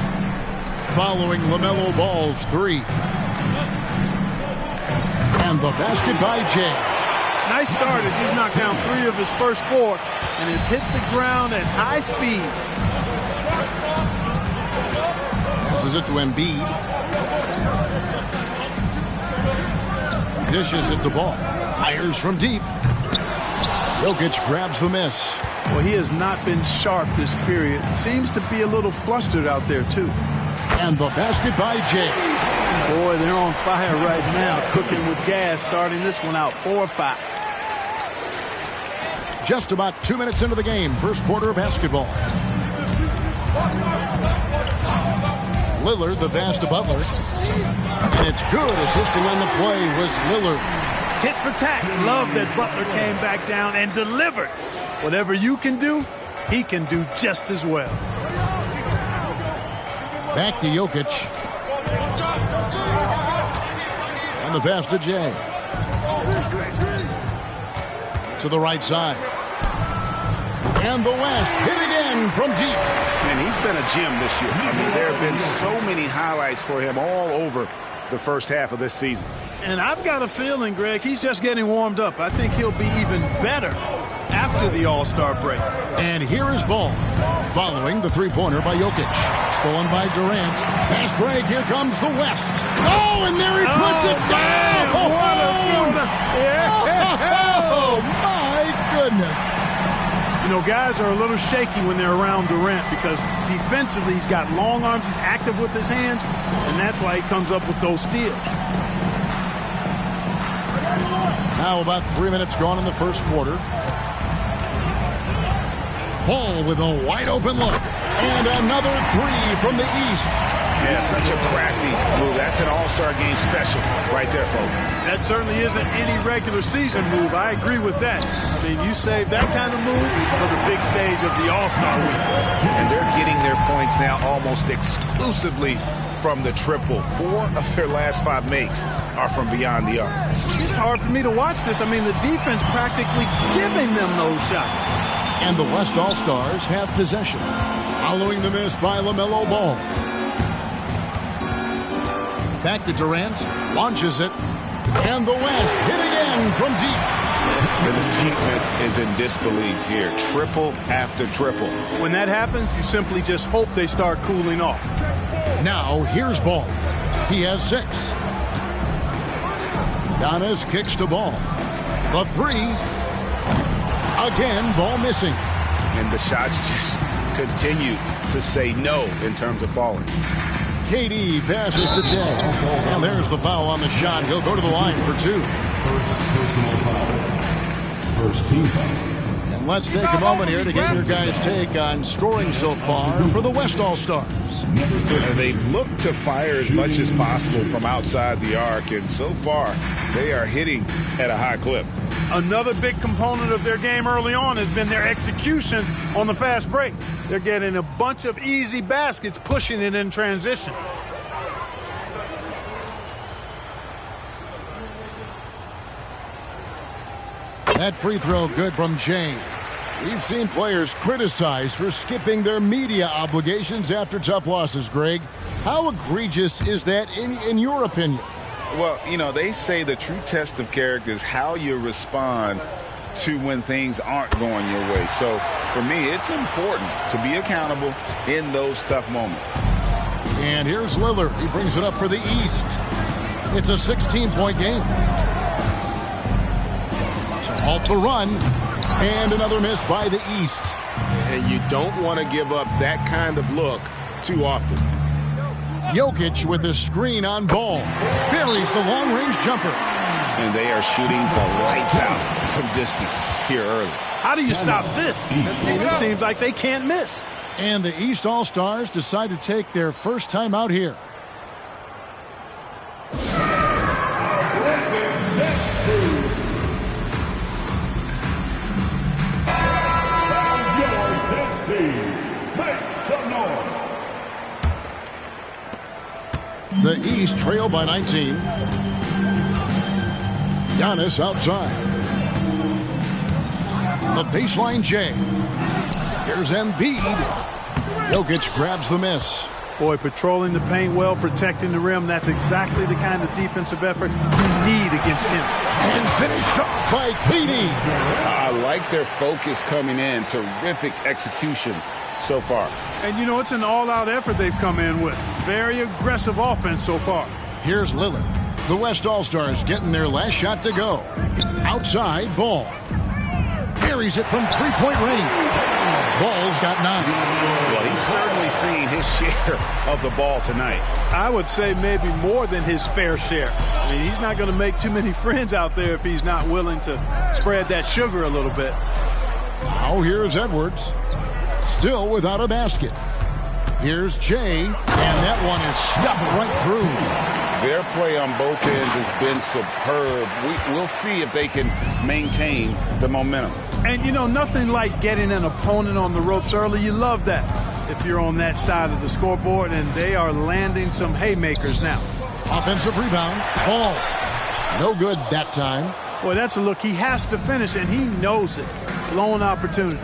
following LaMelo Ball's three. And the basket by Jay. Nice start as he's knocked down 3 of his first 4 and has hit the ground at high speed. Passes it to Embiid. Dishes it to Ball. Fires from deep. Jokic grabs the miss. Well, he has not been sharp this period. Seems to be a little flustered out there, too. And the basket by Jay. Boy, they're on fire right now, cooking with gas, starting this one out 4-5. Just about 2 minutes into the game, first quarter of basketball. Lillard, the pass to Butler. And it's good. Assisting on the play was Lillard. Tit for tat. Love that Butler came back down and delivered. Whatever you can do, he can do just as well. Back to Jokic. And the pass to Jay. To the right side. And the West hit again from deep. And he's been a gem this year. I mean, there have been so many highlights for him all over the first half of this season. And I've got a feeling, Greg, he's just getting warmed up. I think he'll be even better after the All-Star break. And here is Ball, following the three-pointer by Jokic. Stolen by Durant. Pass break, here comes the West. Oh, and there he puts it down! Oh, my goodness. You know, guys are a little shaky when they're around Durant because defensively he's got long arms, he's active with his hands, and that's why he comes up with those steals. Now about 3 minutes gone in the first quarter. Ball with a wide open look. And another three from the east. Yeah, such a crafty move. That's an all-star game special right there, folks. That certainly isn't any regular season move. I agree with that. I mean, you save that kind of move for the big stage of the All-Star Week. And they're getting their points now almost exclusively from the triple. 4 of their last 5 makes are from beyond the arc. It's hard for me to watch this. I mean, the defense practically giving them those shots. And the West All-Stars have possession, following the miss by LaMelo Ball. Back to Durant, launches it, and the West hit again from deep. And the defense is in disbelief here. Triple after triple. When that happens, you simply just hope they start cooling off. Now, here's Ball. He has 6. Giannis kicks to Ball. The 3. Again, Ball missing. And the shots just continue to say no in terms of falling. KD passes to Jay. And there's the foul on the shot. He'll go to the line for 2. First team foul. And let's take a moment here to get your guys' take on scoring so far for the West All-Stars. They've looked to fire as much as possible from outside the arc, and so far they are hitting at a high clip. Another big component of their game early on has been their execution on the fast break. They're getting a bunch of easy baskets, pushing it in transition. That free throw good from Jay. We've seen players criticized for skipping their media obligations after tough losses, Greg. How egregious is that in your opinion? Well, you know, they say the true test of character is how you respond to when things aren't going your way. So, for me, it's important to be accountable in those tough moments. And here's Lillard. He brings it up for the East. It's a 16-point game. To halt the run. And another miss by the East. And you don't want to give up that kind of look too often. Jokic with a screen on ball. Buries the long-range jumper. And they are shooting the lights out from distance here early. How do you stop this? It seems like they can't miss. And the East All-Stars decide to take their first time out here. The East trail by 19. Giannis outside. The baseline J. Here's Embiid. Jokic grabs the miss. Boy, patrolling the paint well, protecting the rim. That's exactly the kind of defensive effort you need against him. And finished off by Keating. I like their focus coming in. Terrific execution so far. And, you know, it's an all-out effort they've come in with. Very aggressive offense so far. Here's Lillard. The West All-Stars getting their last shot to go. Outside, Ball. Buries it from three-point range. Ball's got 9. Well, he's certainly seen his share of the ball tonight. I would say maybe more than his fair share. I mean, he's not going to make too many friends out there if he's not willing to spread that sugar a little bit. Now here's Edwards. Still without a basket. Here's Jay, and that one is stuffed right through. Their play on both ends has been superb. We'll see if they can maintain the momentum. And, you know, nothing like getting an opponent on the ropes early. You love that if you're on that side of the scoreboard, and they are landing some haymakers now. Offensive rebound. Ball. No good that time. Boy, that's a look he has to finish, and he knows it. Blown opportunity.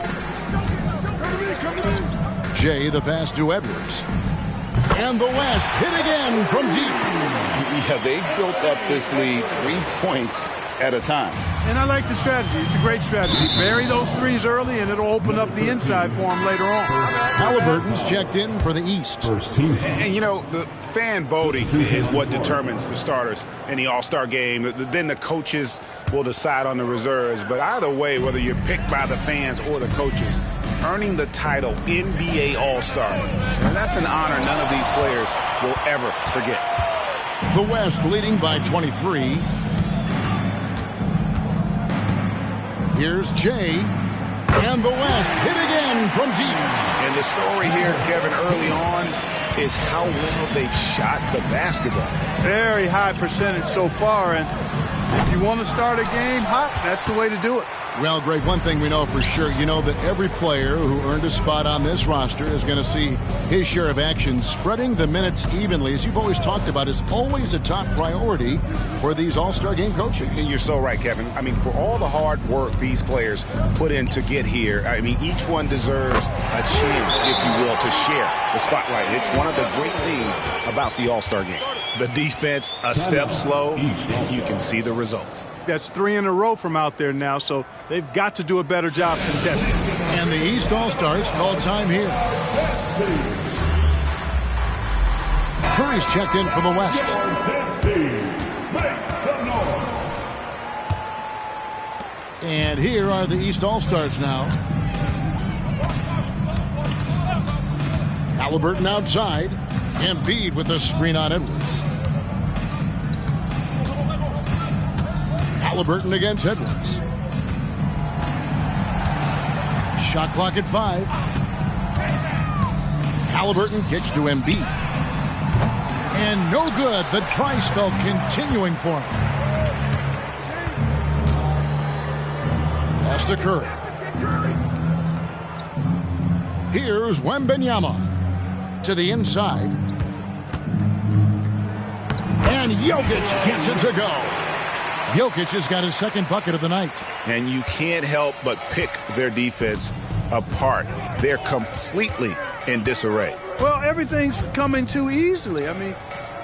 Jay, the pass to Edwards. And the West hit again from deep. Yeah, they built up this lead 3 points at a time. And I like the strategy. It's a great strategy. Bury those threes early, and it'll open up the inside for him later on. Halliburton's checked in for the East. And, you know, the fan voting is what determines the starters in the All-Star game. Then the coaches will decide on the reserves. But either way, whether you're picked by the fans or the coaches, earning the title NBA All-Star, and that's an honor none of these players will ever forget. The West leading by 23. Here's Jay. And the West hit again from deep. And the story here, Kevin, early on is how well they've shot the basketball. Very high percentage so far, and if you want to start a game hot, that's the way to do it. Well, Greg, one thing we know for sure, you know that every player who earned a spot on this roster is going to see his share of action. Spreading the minutes evenly, as you've always talked about, is always a top priority for these All-Star game coaches. And you're so right, Kevin. I mean, for all the hard work these players put in to get here, I mean, each one deserves a chance, if you will, to share the spotlight. It's one of the great things about the All-Star game. The defense a step slow, and you can see the results. That's 3 in a row from out there now, so they've got to do a better job contesting. And the East All-Stars call time here. Curry's checked in for the West. And here are the East All-Stars now. Halliburton outside. Embiid with a screen on Edwards. Halliburton against Edwards. Shot clock at 5. Halliburton kicks to Embiid. And no good. The dry spell continuing for him. Pass to Curry. Here's Wembanyama to the inside. And Jokic gets it to go. Jokic has got his second bucket of the night. And you can't help but pick their defense apart. They're completely in disarray. Well, everything's coming too easily. I mean,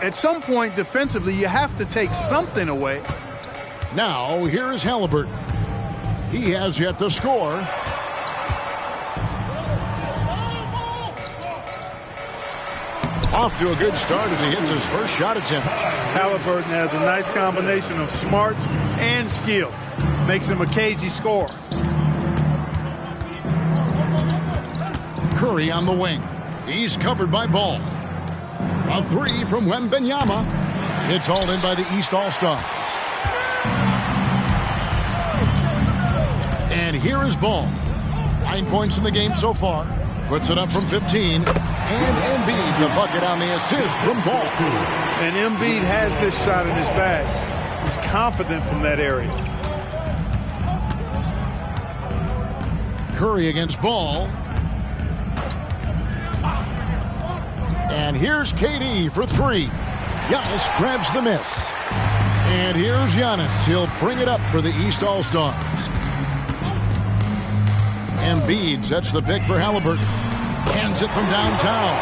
at some point defensively, you have to take something away. Now, here is Halliburton. He has yet to score. Off to a good start as he hits his first shot attempt. Halliburton has a nice combination of smarts and skill. Makes him a cagey scorer. Curry on the wing. He's covered by Ball. A three from Wembanyama. It's hauled in by the East All-Stars. And here is Ball. 9 points in the game so far. Puts it up from 15. And Embiid, the bucket on the assist from Ball. And Embiid has this shot in his bag. He's confident from that area. Curry against Ball. And here's KD for 3. Giannis grabs the miss. And here's Giannis. He'll bring it up for the East All-Stars. Embiid sets the pick for Halliburton. Hands it from downtown.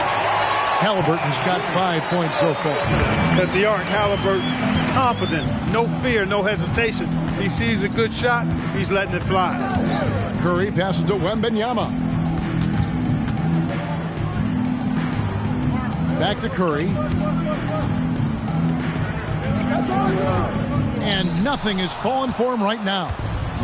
Halliburton's got 5 points so far. At the arc, Halliburton, confident, no fear, no hesitation. He sees a good shot, he's letting it fly. Curry passes to Wembanyama. Back to Curry. And nothing is falling for him right now.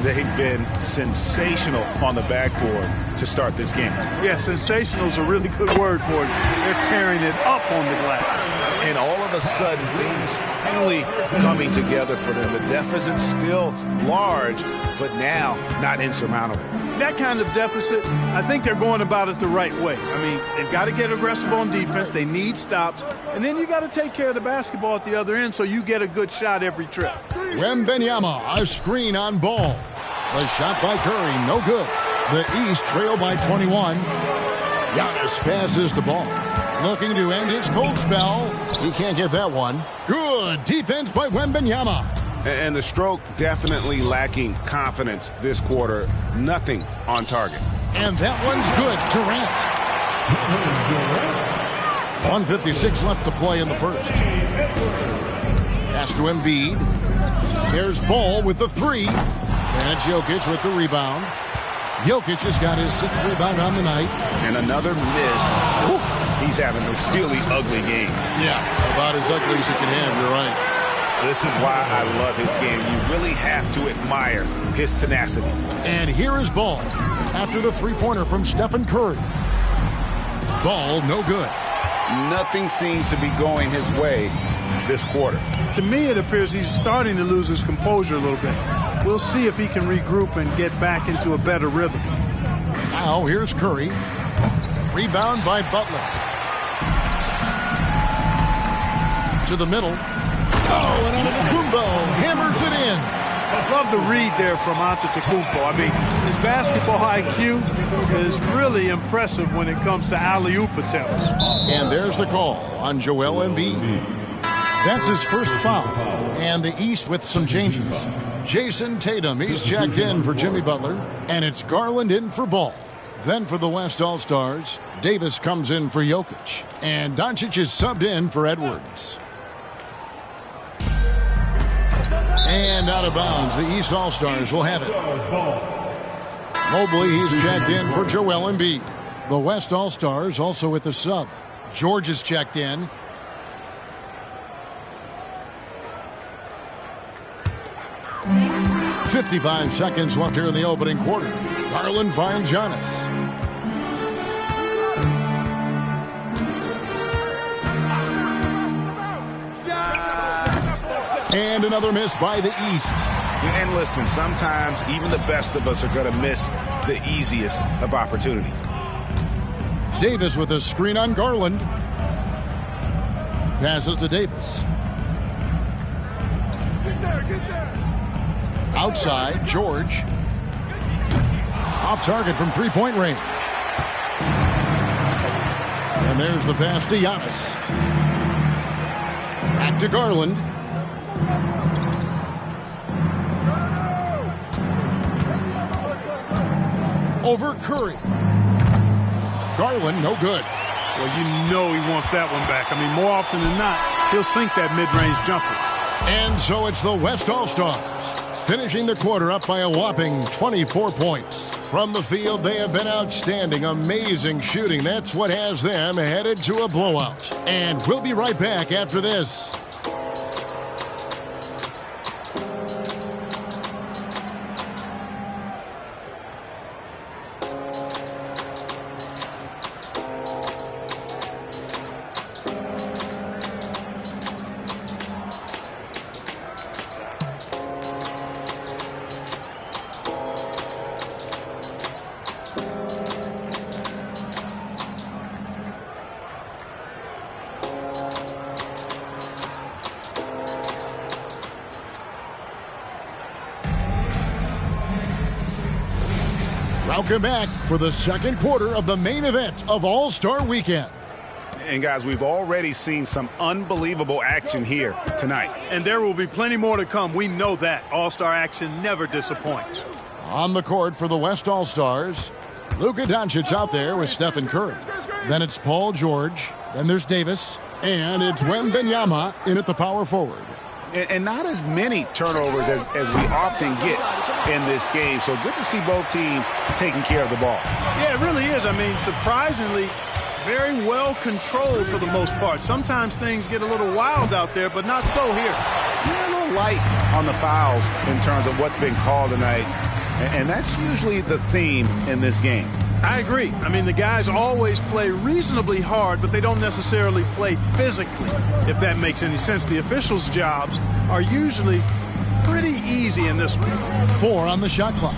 They've been sensational on the backboard to start this game. Yeah, sensational is a really good word for it. They're tearing it up on the glass. And all of a sudden, things finally coming together for them. The deficit's still large, but now not insurmountable. That kind of deficit, I think they're going about it the right way. I mean, they've got to get aggressive on defense. They need stops. And then you got to take care of the basketball at the other end so you get a good shot every trip. Wembanyama, a screen on Ball. The shot by Curry, no good. The East trail by 21. Giannis passes the ball. Looking to end his cold spell. He can't get that one. Good defense by Wembanyama. And the stroke definitely lacking confidence this quarter. Nothing on target. And that one's good. Durant. 1:56 left to play in the first. Pass to Embiid. There's Ball with the 3. And it's Jokic with the rebound. Jokic has got his 6th rebound on the night. And another miss. Whew. He's having a really ugly game. Yeah, about as ugly as he can have. You're right. This is why I love his game. You really have to admire his tenacity. And here is Ball after the three-pointer from Stephen Curry. Ball, no good. Nothing seems to be going his way this quarter. To me, it appears he's starting to lose his composure a little bit. We'll see if he can regroup and get back into a better rhythm. Now, here's Curry. Rebound by Butler. To the middle. Oh, and Antetokounmpo hammers it in. I love the read there from Antetokounmpo. I mean, his basketball IQ is really impressive when it comes to alley-oop attempts. And there's the call on Joel Embiid. That's his first foul. And the East with some changes. Jason Tatum, he's checked in for Jimmy Butler. And it's Garland in for Ball. Then for the West All-Stars, Davis comes in for Jokic. And Doncic is subbed in for Edwards. And out of bounds, the East All-Stars will have it. Mobley, he's checked in for Joel Embiid. The West All-Stars also with the sub. George is checked in. .55 seconds left here in the opening quarter. Garland finds Giannis. And another miss by the East. And listen, sometimes even the best of us are going to miss the easiest of opportunities. Davis with a screen on Garland. Passes to Davis. Outside, George. Off target from three-point range. And there's the pass to Giannis. Back to Garland. Over Curry. Garland, no good. Well, you know he wants that one back. I mean, more often than not, he'll sink that mid-range jumper. And so it's the West All-Stars, finishing the quarter up by a whopping 24 points. From the field, they have been outstanding, amazing shooting. That's what has them headed to a blowout. And we'll be right back after this. Welcome back for the second quarter of the main event of All-Star Weekend. And guys, we've already seen some unbelievable action here tonight. And there will be plenty more to come. We know that. All-Star action never disappoints. On the court for the West All-Stars, Luka Doncic out there with Stephen Curry. Then it's Paul George. Then there's Davis. And it's Wembanyama in at the power forward. And not as many turnovers as we often get in this game. So good to see both teams taking care of the ball. Yeah, it really is. I mean, surprisingly, very well controlled for the most part. Sometimes things get a little wild out there, but not so here. Yeah, a little light on the fouls in terms of what's been called tonight. And that's usually the theme in this game. I agree. I mean, the guys always play reasonably hard, but they don't necessarily play physically, if that makes any sense. The officials' jobs are usually pretty easy in this one. 4 on the shot clock.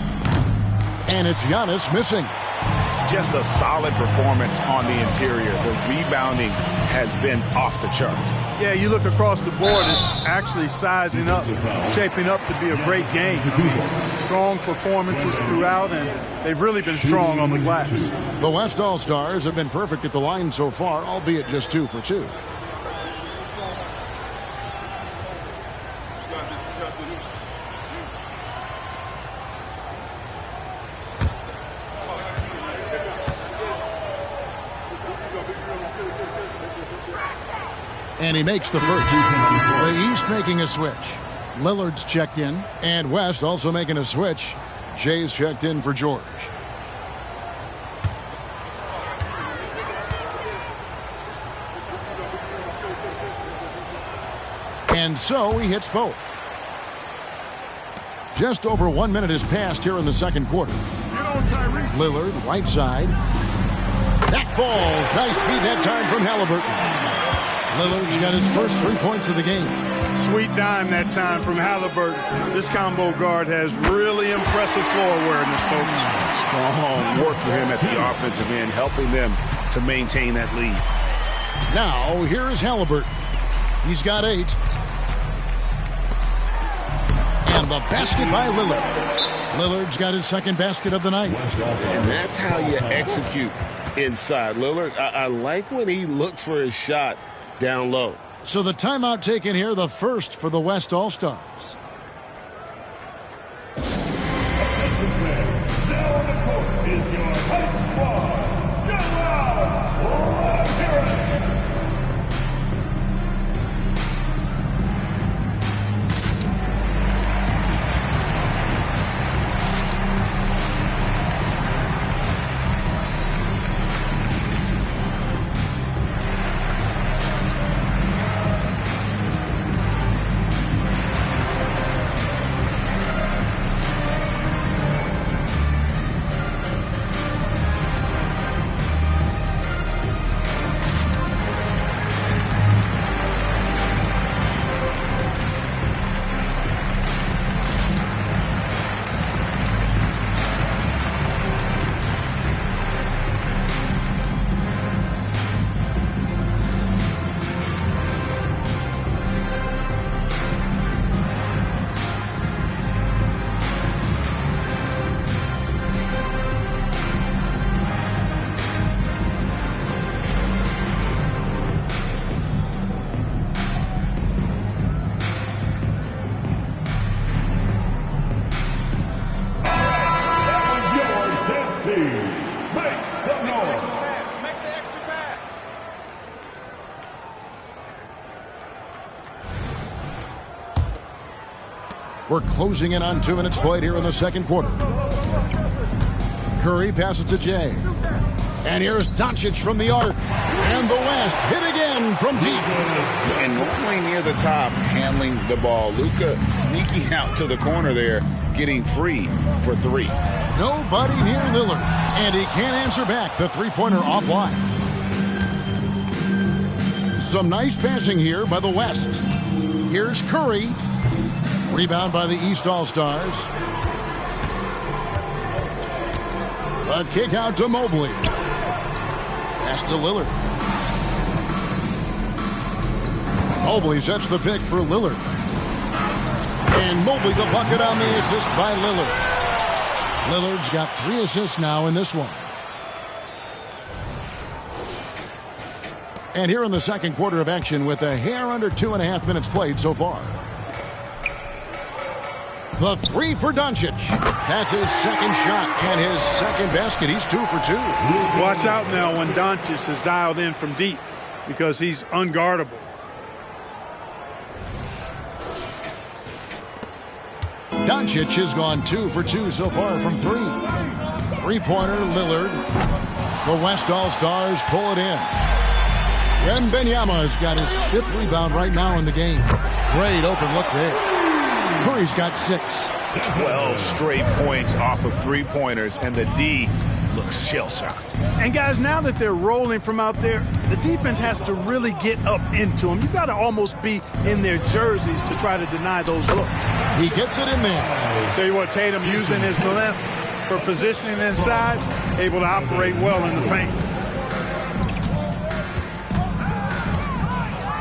And it's Giannis missing. Just a solid performance on the interior. The rebounding has been off the charts. Yeah, you look across the board, it's actually sizing up, shaping up to be a great game. Strong performances throughout, and they've really been strong on the glass. The West All-Stars have been perfect at the line so far, albeit just 2 for 2. And he makes the first. The East making a switch. Lillard's checked in, and West also making a switch. Jay's checked in for George. And so he hits both. Just over 1 minute has passed here in the second quarter. Lillard, right side. That falls. Nice feed that time from Halliburton. Lillard's got his first 3 points of the game. Sweet dime that time from Halliburton. This combo guard has really impressive floor awareness, folks. Strong work for him at the offensive end, helping them to maintain that lead. Now, here is Halliburton. He's got 8. And the basket by Lillard. Lillard's got his second basket of the night. And that's how you execute inside. Lillard, I like when he looks for his shot down low. So the timeout taken here, the first for the West All-Stars. Now on the court is your height squad, General We're closing in on 2 minutes played here in the second quarter. Curry passes to Jay. And here's Doncic from the arc. And the West hit again from deep. And normally near the top, handling the ball. Luka sneaking out to the corner there, getting free for 3. Nobody near Lillard. And he can't answer back. The three-pointer offline. Some nice passing here by the West. Here's Curry. Rebound by the East All-Stars. A kick out to Mobley. Pass to Lillard. Mobley sets the pick for Lillard. And Mobley the bucket on the assist by Lillard. Lillard's got 3 assists now in this one. And here in the second quarter of action with a hair under 2.5 minutes played so far. The 3 for Doncic. That's his second shot and his second basket. He's 2 for 2. Watch out now when Doncic is dialed in from deep because he's unguardable. Doncic has gone 2 for 2 so far from 3. Three-pointer, Lillard. The West All-Stars pull it in. Wembanyama has got his 5th rebound right now in the game. Great open look there. Curry's got 6. 12 straight points off of three-pointers, and the D looks shell-shocked. And guys, now that they're rolling from out there, the defense has to really get up into them. You've got to almost be in their jerseys to try to deny those looks. He gets it in there. Tell you what, Tatum using his length for positioning inside, able to operate well in the paint.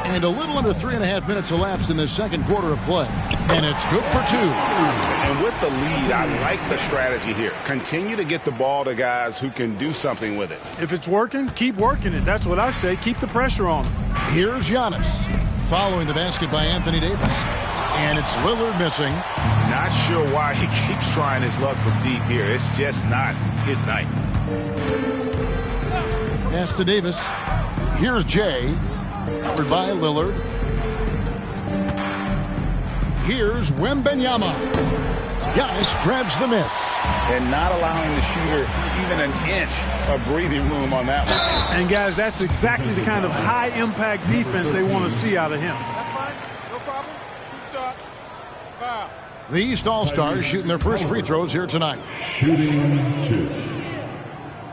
And a little under 3.5 minutes elapsed in the second quarter of play. And it's good for 2. And with the lead, I like the strategy here. Continue to get the ball to guys who can do something with it. If it's working, keep working it. That's what I say. Keep the pressure on him. Here's Giannis. Following the basket by Anthony Davis. And it's Lillard missing. Not sure why he keeps trying his luck from deep here. It's just not his night. Pass to Davis. Here's Jay. Covered by Lillard. Here's Wembanyama. Giannis grabs the miss. And not allowing the shooter even an inch of breathing room on that one. And guys, that's exactly the kind of high-impact defense they want to see out of him. That's fine. No problem. 2 shots. Foul. The East All-Stars shooting their first free throws here tonight. Shooting 2.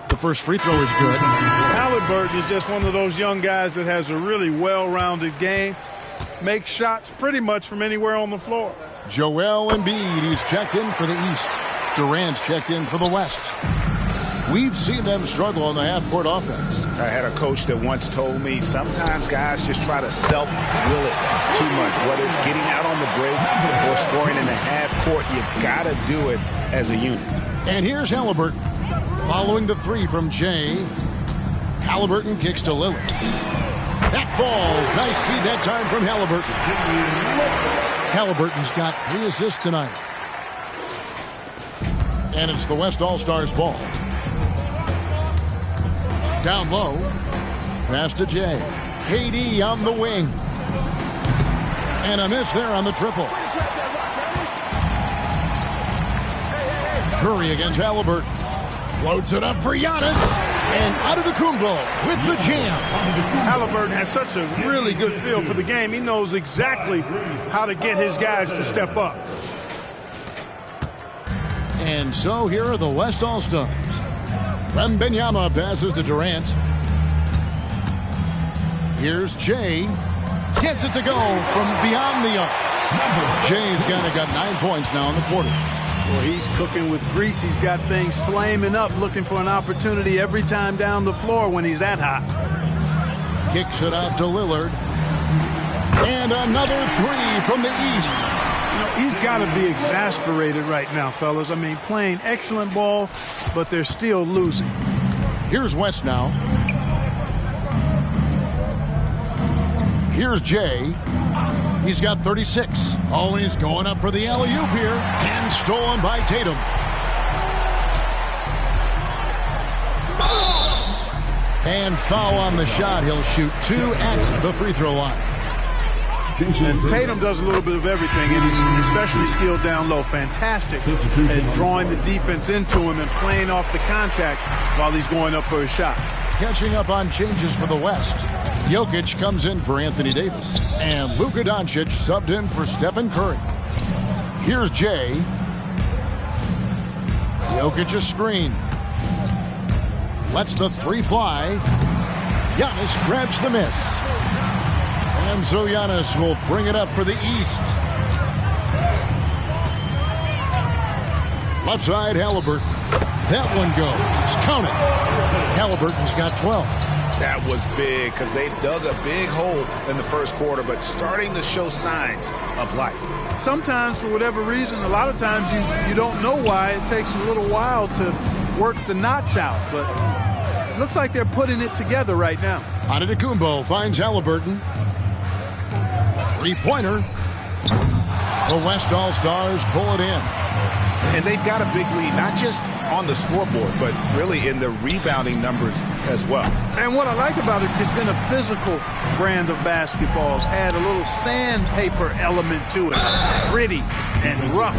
The first free throw is good. Halliburton is just one of those young guys that has a really well-rounded game. Makes shots pretty much from anywhere on the floor. Joel Embiid, he's checked in for the East. Durant's checked in for the West. We've seen them struggle on the half-court offense. I had a coach that once told me sometimes guys just try to self-will it too much. Whether it's getting out on the break or scoring in the half-court, you got to do it as a unit. And here's Halliburton. Following the 3 from Jay. Halliburton kicks to Lillard. That falls. Nice feed that time from Halliburton. Halliburton's got 3 assists tonight. And it's the West All-Stars ball. Down low. Pass to Jay. KD on the wing. And a miss there on the triple. Curry against Halliburton. Loads it up for Giannis. And Antetokounmpo with the jam. Halliburton has such a really good feel for the game. He knows exactly how to get his guys to step up. And so here are the West All-Stars. Wembanyama passes to Durant. Here's Jay. Gets it to go from beyond the arc. Jay's got 9 points now in the quarter. Well, he's cooking with grease. He's got things flaming up, looking for an opportunity every time down the floor when he's that hot. Kicks it out to Lillard. And another 3 from the East. You know, he's got to be exasperated right now, fellas. I mean, playing excellent ball, but they're still losing. Here's West now. Here's Jay. He's got 36. Oh, he's going up for the alley-oop here. And stolen by Tatum. And foul on the shot. He'll shoot 2 at the free throw line. And Tatum does a little bit of everything, and he's especially skilled down low. Fantastic at drawing the defense into him and playing off the contact while he's going up for a shot. Catching up on changes for the West. Jokic comes in for Anthony Davis. And Luka Doncic subbed in for Stephen Curry. Here's Jay. Jokic a screen. Lets the three fly. Giannis grabs the miss. And so Giannis will bring it up for the East. Left side, Halliburton. That one goes. Count it. Halliburton's got 12. That was big because they dug a big hole in the first quarter, but starting to show signs of life. Sometimes, for whatever reason, a lot of times you don't know why. It takes a little while to work the notch out, but it looks like they're putting it together right now. Antetokounmpo finds Halliburton. Three-pointer. The West All-Stars pull it in. And they've got a big lead, not just on the scoreboard, but really in the rebounding numbers as well. And what I like about it, it's been a physical brand of basketball. It's had a little sandpaper element to it. Gritty and rough,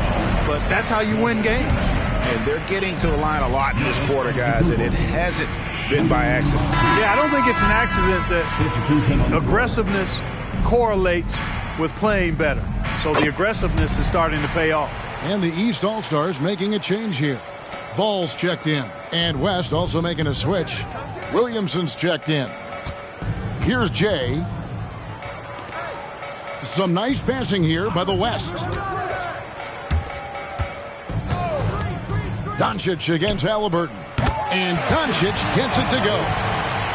but that's how you win games. And they're getting to the line a lot in this quarter, guys, and it hasn't been by accident. Yeah, I don't think it's an accident that aggressiveness correlates with playing better. So the aggressiveness is starting to pay off. And the East All-Stars making a change here. Ball's checked in. And West also making a switch. Williamson's checked in. Here's Jay. Some nice passing here by the West. Doncic against Halliburton. And Doncic gets it to go.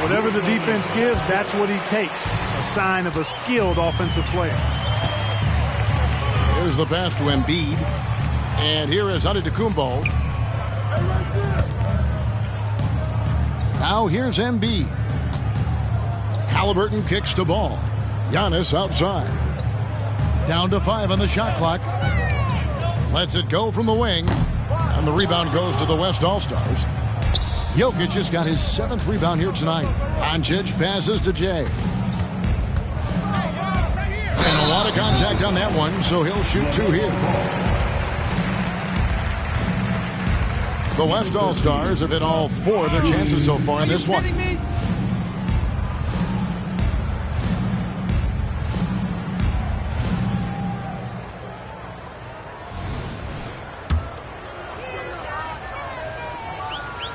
Whatever the defense gives, that's what he takes. A sign of a skilled offensive player. Here's the pass to Embiid. And here is Antetokounmpo. Now here's Embiid. Halliburton kicks the ball. Giannis outside. Down to 5 on the shot clock. Lets it go from the wing. And the rebound goes to the West All-Stars. Jokic has got his 7th rebound here tonight. Doncic passes to Jay. And a lot of contact on that one, so he'll shoot 2 here. The West All-Stars have hit all 4 of their chances so far in this one.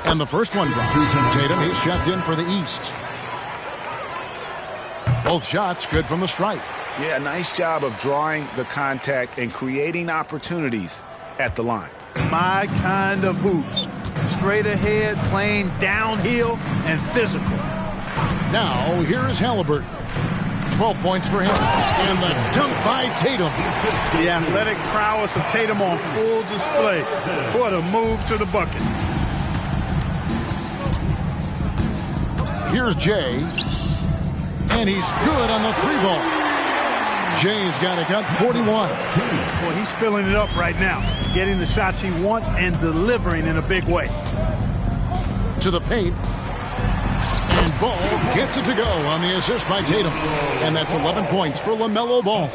And the first one drops. Tatum, he's checked in for the East. Both shots good from the stripe. Yeah, nice job of drawing the contact and creating opportunities at the line. My kind of hoops. Straight ahead, playing downhill, and physical. Now, here is Halliburton. 12 points for him. And the dunk by Tatum. The athletic prowess of Tatum on full display. What a move to the bucket. Here's Jay. And he's good on the 3-ball. Jay's got it, got 41. Well, he's filling it up right now. Getting the shots he wants and delivering in a big way. To the paint. And Ball gets it to go on the assist by Tatum. And that's 11 points for LaMelo Ball.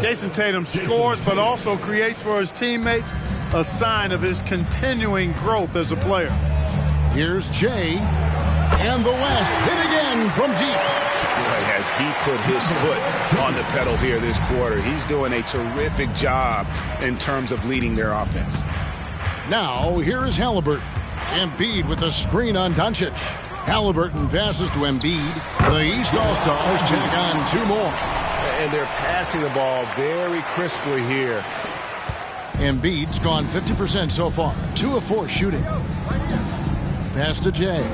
Jason Tatum scores, but also creates for his teammates, a sign of his continuing growth as a player. Here's Jay. And the West hit again from deep. Boy, has he put his foot on the pedal here this quarter. He's doing a terrific job in terms of leading their offense. Now, here is Halliburton. Embiid with the screen on Doncic. Halliburton passes to Embiid. The East All-Stars check on 2 more. And they're passing the ball very crisply here. Embiid's gone 50% so far. 2 of 4 shooting. Pass to Jay.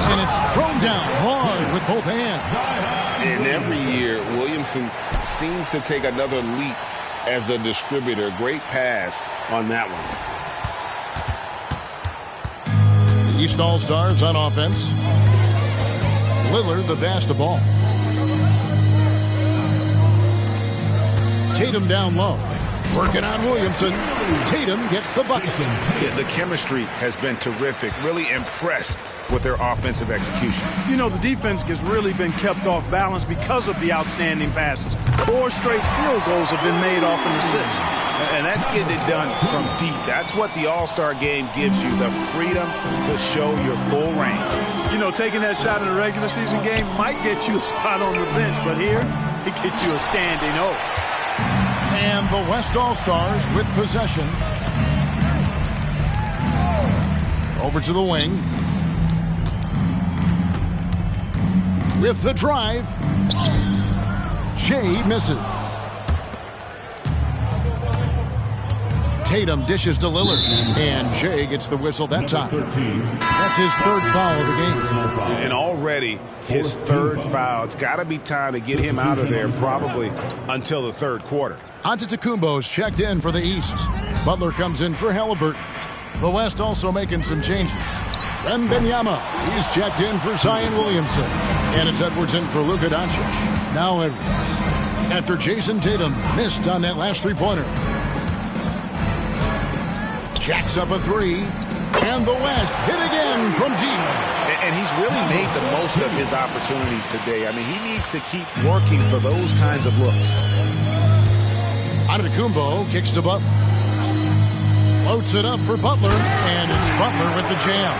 And it's thrown down hard with both hands. And every year, Williamson seems to take another leap as a distributor. Great pass on that one. The East All-Stars on offense. Lillard the pass to Ball. Tatum down low. Working on Williamson. Tatum gets the bucket. Yeah, the chemistry has been terrific. Really impressed with their offensive execution. You know, the defense has really been kept off balance because of the outstanding passes. 4 straight field goals have been made off an assist. And that's getting it done from deep. That's what the All-Star game gives you, the freedom to show your full range. You know, taking that shot in a regular season game might get you a spot on the bench, but here, it gets you a standing O. And the West All-Stars with possession. Over to the wing. With the drive. Shea misses. Tatum dishes to Lillard. And Shea gets the whistle that time. That's his 3rd foul of the game. And already his 3rd foul. It's got to be time to get him out of there probably until the 3rd quarter. Antetokounmpo's checked in for the East. Butler comes in for Halliburton. The West also making some changes. Wembanyama, he's checked in for Zion Williamson. And it's Edwards in for Luka Doncic. Now Edwards. After Jason Tatum missed on that last 3-pointer. Jacks up a 3. And the West hit again from deep. And he's really made the most of his opportunities today. I mean, he needs to keep working for those kinds of looks. Antetokounmpo kicks to Butler. Floats it up for Butler. And it's Butler with the jam.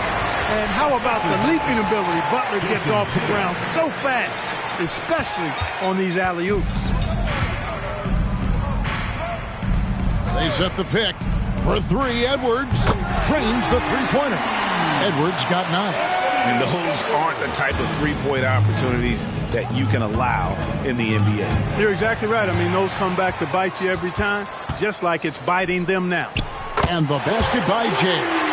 And how about the leaping ability? Butler gets off the ground so fast, especially on these alley-oops. They set the pick. For 3, Edwards trains the 3-pointer. Edwards got 9. And those aren't the type of 3-point opportunities that you can allow in the NBA. You're exactly right. I mean, those come back to bite you every time, just like it's biting them now. And the basket by Jay.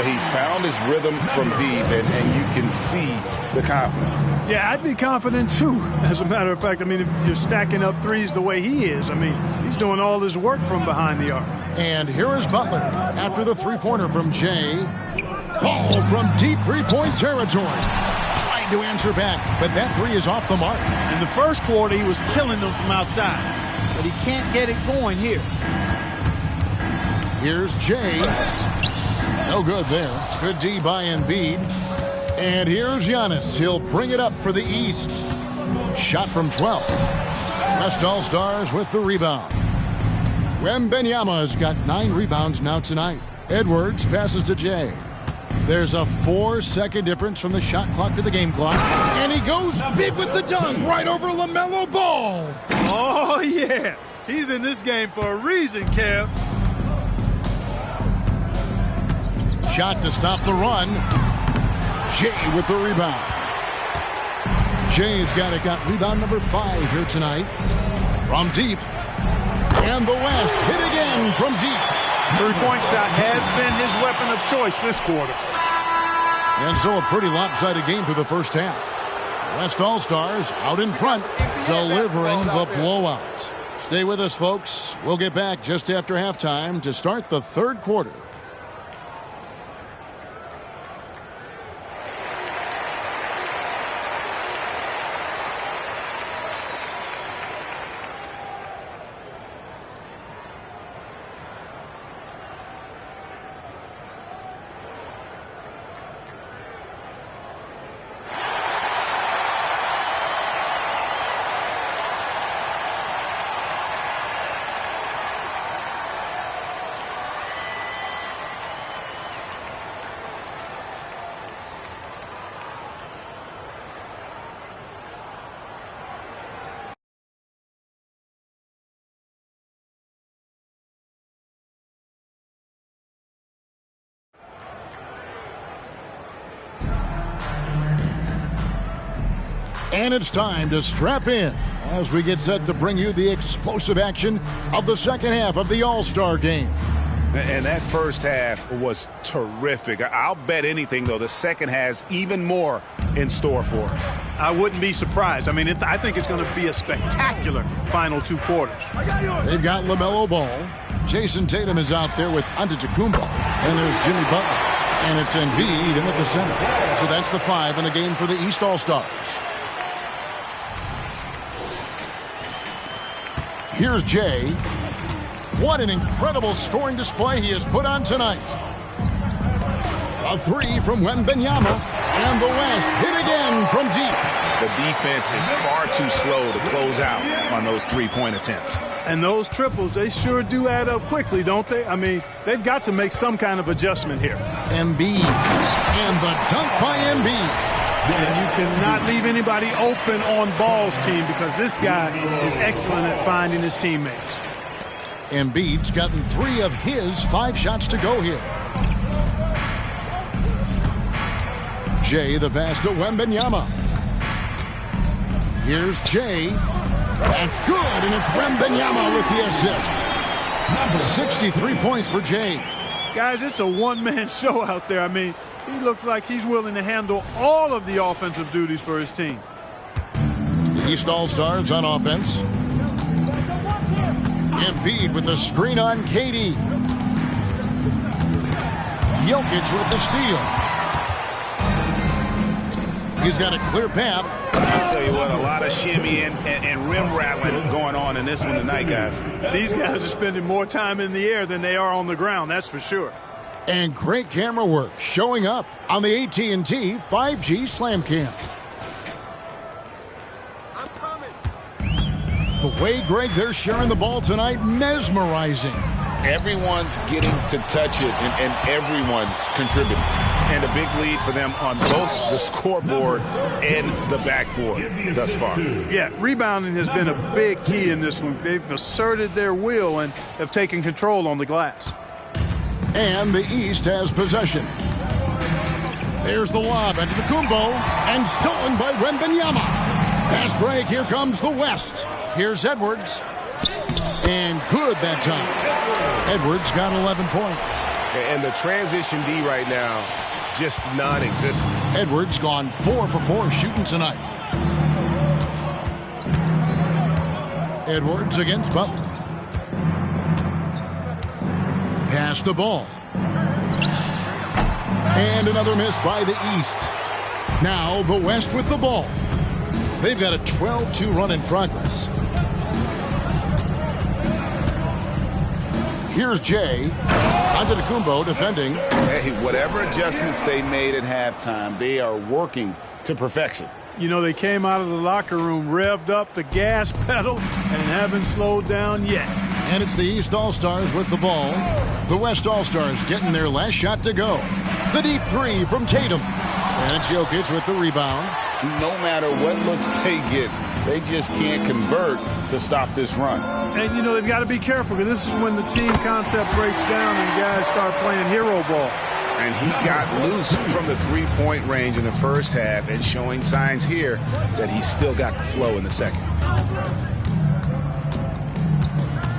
He's found his rhythm from deep, and you can see the confidence. Yeah, I'd be confident, too. As a matter of fact, I mean, if you're stacking up threes the way he is, I mean, he's doing all his work from behind the arc. And here is Butler after the 3-pointer from Jay. Ball from deep 3-point territory. Tried to answer back, but that 3 is off the mark. In the first quarter, he was killing them from outside, but he can't get it going here. Here's Jay. No good there. Good D by Embiid. And here's Giannis. He'll bring it up for the East. Shot from 12. West All-Stars with the rebound. Wembanyama's got 9 rebounds now tonight. Edwards passes to Jay. There's a 4-second difference from the shot clock to the game clock. And he goes big with the dunk right over LaMelo Ball. Oh, yeah. He's in this game for a reason, Kev. Shot to stop the run. Jay with the rebound. Jay's got rebound number 5 here tonight. From deep. And the West hit again from deep. 3-point shot has been his weapon of choice this quarter. And so a pretty lopsided game through the first half. West All-Stars out in front, delivering the blowout. Stay with us, folks. We'll get back just after halftime to start the 3rd quarter. And it's time to strap in as we get set to bring you the explosive action of the second half of the All-Star game. And that first half was terrific. I'll bet anything, though, the second has even more in store for us. I wouldn't be surprised. I mean, I think it's going to be a spectacular final 2 quarters. They've got LaMelo Ball. Jason Tatum is out there with Antetokounmpo. And there's Jimmy Butler. And it's Embiid in at the center. So that's the 5 in the game for the East All-Stars. Here's Jay. What an incredible scoring display he has put on tonight. A three from Wembanyama, and the West hit again from deep. The defense is far too slow to close out on those three-point attempts. And those triples, they sure do add up quickly, don't they? I mean, they've got to make some kind of adjustment here. Embiid, and the dunk by Embiid. And you cannot leave anybody open on Ball's team because this guy is excellent at finding his teammates. Embiid's gotten 3 of his 5 shots to go here. Jay the pass to Wembanyama. Here's Jay. That's good, and it's Wembanyama with the assist. 63 points for Jay. Guys, it's a one-man show out there. I mean, he looks like he's willing to handle all of the offensive duties for his team. The East All-Stars on offense. Embiid with the screen on KD. Jokic with the steal. He's got a clear path. I'll tell you what, a lot of shimmy and rim rattling going on in this one tonight, guys. These guys are spending more time in the air than they are on the ground, that's for sure. And great camera work showing up on the AT&T 5G Slam Cam. The way, Greg, they're sharing the ball tonight, mesmerizing. Everyone's getting to touch it, and everyone's contributing. And a big lead for them on both the scoreboard and the backboard thus far. Yeah, rebounding has been a big key in this one. They've asserted their will and have taken control on the glass. And the East has possession. There's the lob into the Kumbo, and stolen by Wembanyama. Pass break, here comes the West. Here's Edwards. And good that time. Edwards got 11 points. And the transition D right now, just non-existent. Edwards gone 4 for 4 shooting tonight. Edwards against Butler. Pass the ball. And another miss by the East. Now the West with the ball. They've got a 12-2 run in progress. Here's Jay. Antetokounmpo defending. Hey, whatever adjustments they made at halftime, they are working to perfection. You know, they came out of the locker room, revved up the gas pedal, and haven't slowed down yet. And it's the East All-Stars with the ball. The West All-Stars getting their last shot to go. The deep three from Tatum. And it's Jokic with the rebound. No matter what looks they get, they just can't convert to stop this run. And, you know, they've got to be careful because this is when the team concept breaks down and guys start playing hero ball. And he got loose from the three-point range in the first half and showing signs here that he's still got the flow in the second.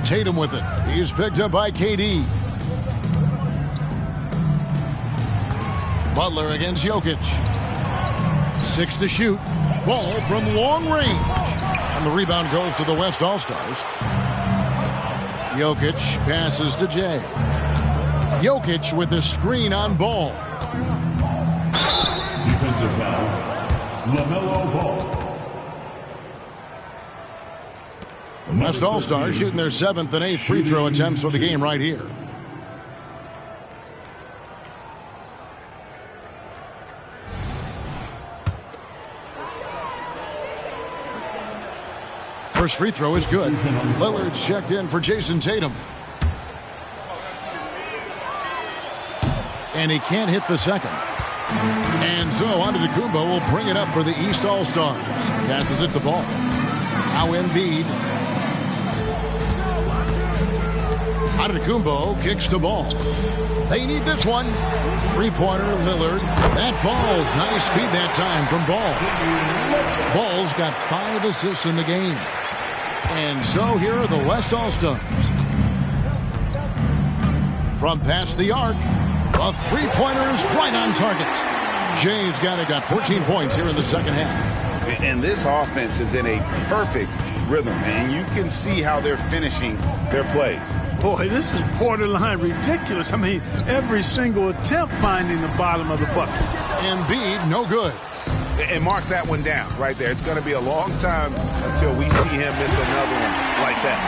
Tatum with it. He's picked up by KD. Butler against Jokic. 6 to shoot. Ball from long range. And the rebound goes to the West All-Stars. Jokic passes to Jay. Jokic with a screen on Ball. Defensive foul, LaMelo Ball. The West All-Stars shooting their 7th and 8th free throw attempts for the game right here. First free throw is good. Lillard's checked in for Jason Tatum. And he can't hit the second. And so Antetokounmpo will bring it up for the East All-Stars. Passes it to Ball. Now Embiid. Antetokounmpo kicks to Ball. They need this one. Three-pointer, Lillard. That falls. Nice feed that time from Ball. Ball's got 5 assists in the game. And so here are the West All-Stars. From past the arc, the three-pointer is right on target. Jay's got 14 points here in the second half. And this offense is in a perfect rhythm, and you can see how they're finishing their plays. Boy, this is borderline ridiculous. I mean, every single attempt finding the bottom of the bucket. Embiid, no good. And mark that one down right there. It's going to be a long time until we see him miss another one like that.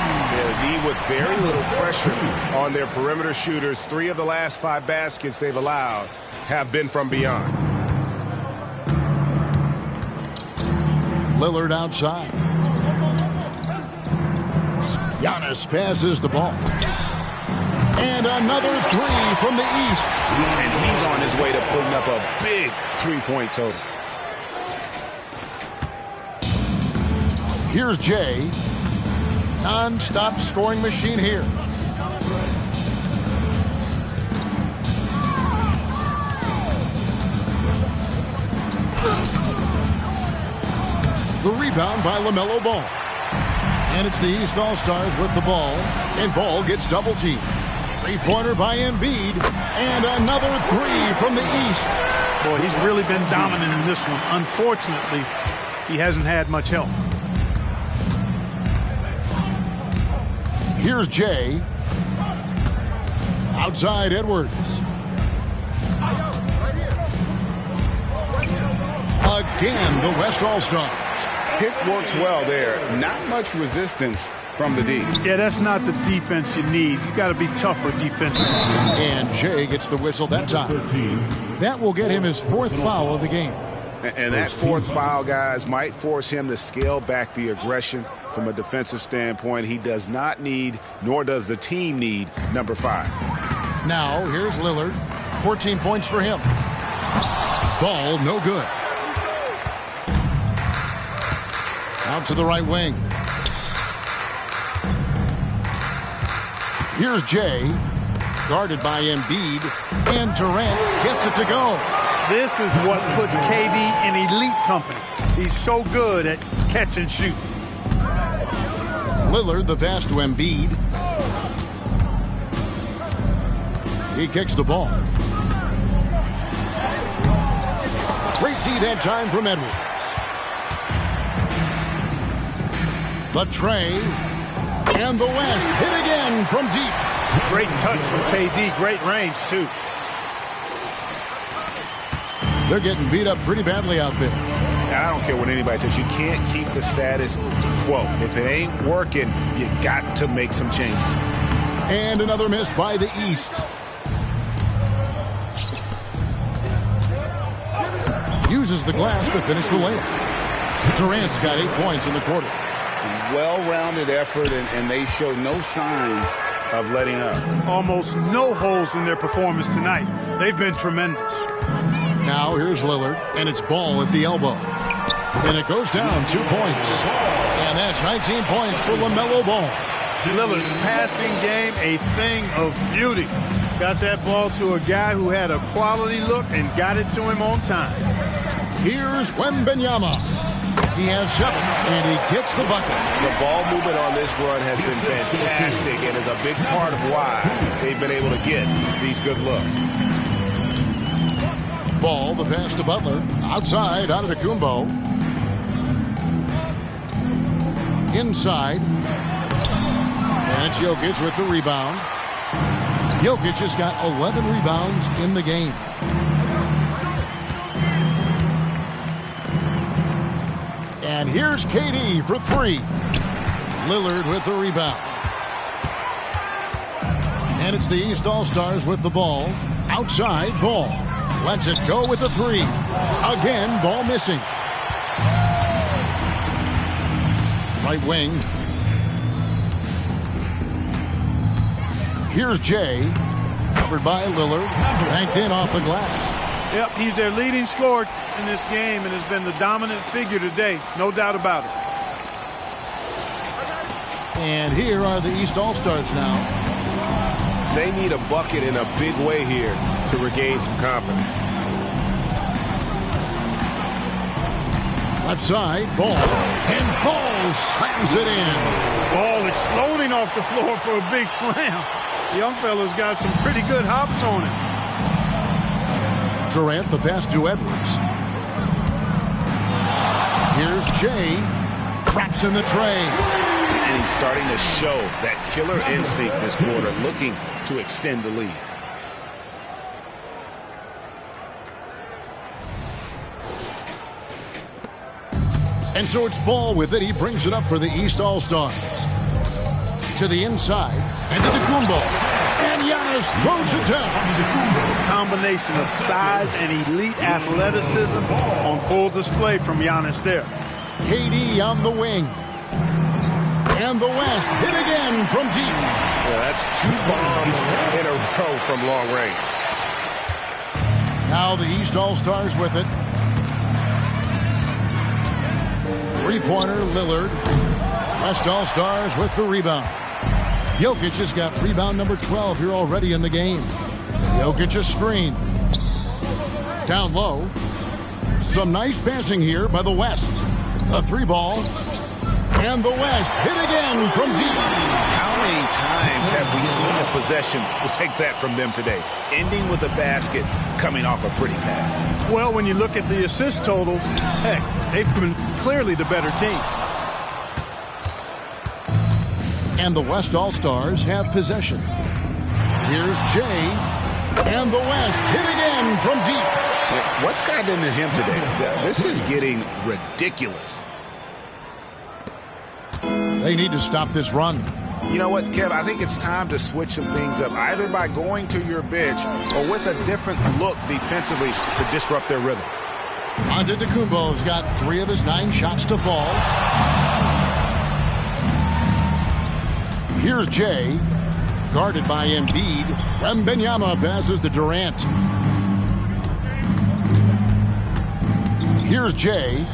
D with very little pressure on their perimeter shooters. 3 of the last 5 baskets they've allowed have been from beyond. Lillard outside. Giannis passes the ball. And another 3 from the east. And he's on his way to putting up a big 3-point total. Here's Jay. Non-stop scoring machine here. The rebound by LaMelo Ball. And it's the East All-Stars with the ball. And Ball gets double-teamed. 3-pointer by Embiid. And another 3 from the East. Boy, he's really been dominant in this one. Unfortunately, he hasn't had much help. Here's Jay. Outside Edwards. Again, the West All-Stars. Pick works well there. Not much resistance from the D. Yeah, that's not the defense you need. You got to be tougher defensively. And Jay gets the whistle that time. That will get him his 4th foul of the game. And that 4th foul, guys, might force him to scale back the aggression from a defensive standpoint. He does not need, nor does the team need, number 5. Now, here's Lillard. 14 points for him. Ball, no good. Out to the right wing. Here's Jay. Guarded by Embiid. And Durant gets it to go. This is what puts KD in elite company. He's so good at catch and shoot. Lillard, the pass to Embiid. He kicks the ball. Great D that time from Edwards. The tray. And the West hit again from deep. Great touch from KD. Great range, too. They're getting beat up pretty badly out there. I don't care what anybody says. You can't keep the status quo. If it ain't working, you got to make some changes. And another miss by the East. Uses the glass to finish the layup. Durant's got 8 points in the quarter. Well-rounded effort, and they show no signs of letting up. Almost no holes in their performance tonight. They've been tremendous. Now here's Lillard, and it's Ball at the elbow. And it goes down 2 points. And that's 19 points for LaMelo Ball. Lillard's passing game, a thing of beauty. Got that ball to a guy who had a quality look and got it to him on time. Here's Wembanyama. He has 7, and he gets the bucket. The ball movement on this run has been fantastic and is a big part of why they've been able to get these good looks. Ball, the pass to Butler. Outside, out of the Kumbo. Inside. And it's Jokic with the rebound. Jokic has got 11 rebounds in the game. And here's KD for 3. Lillard with the rebound. And it's the East All-Stars with the ball. Outside, Ball. Lets it go with the 3. Again, Ball missing. Right wing. Here's Jay. Covered by Lillard. Banked in off the glass. Yep, he's their leading scorer in this game and has been the dominant figure today. No doubt about it. And here are the East All-Stars now. They need a bucket in a big way here to regain some confidence. Left side, Ball. And Ball slams it in. Ball exploding off the floor for a big slam. The young fella's got some pretty good hops on him. Durant, the pass to Edwards. Here's Jay. Traps in the tray. And he's starting to show that killer instinct this quarter, looking to extend the lead. And so it's Ball with it. He brings it up for the East All-Stars. To the inside, and to Kumbo. And Giannis throws it down. Combination of size and elite athleticism on full display from Giannis there. KD on the wing. And the West hit again from deep. Yeah, that's 2 bombs in a row from long range. Now the East All-Stars with it. Three-pointer, Lillard. West All-Stars with the rebound. Jokic has got rebound number 12 here already in the game. Jokic a screen. Down low. Some nice passing here by the West. A 3-ball. And the West hit again from deep. How many times have we seen a possession like that from them today? Ending with a basket, coming off a pretty pass. Well, when you look at the assist totals, heck, they've been clearly the better team. And the West All-Stars have possession. Here's Jay. And the West hit again from deep. What's gotten into him today? This is getting ridiculous. They need to stop this run. You know what, Kev? I think it's time to switch some things up, either by going to your bench or with a different look defensively to disrupt their rhythm. Antetokounmpo's got 3 of his 9 shots to fall. Here's Jay, guarded by Embiid. Wembanyama passes to Durant. Here's Jay.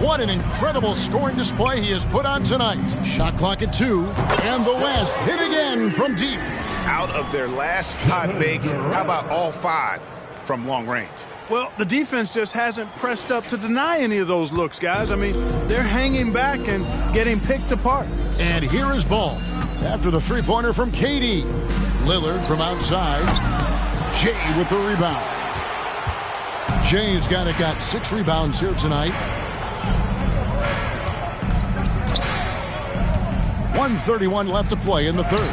What an incredible scoring display he has put on tonight. Shot clock at 2, and the West hit again from deep. Out of their last 5 makes, how about all 5 from long range? Well, the defense just hasn't pressed up to deny any of those looks, guys. I mean, they're hanging back and getting picked apart. And here is Ball after the 3-pointer from KD. Lillard from outside. Jay with the rebound. Jay's got 6 rebounds here tonight. 1:31 left to play in the third.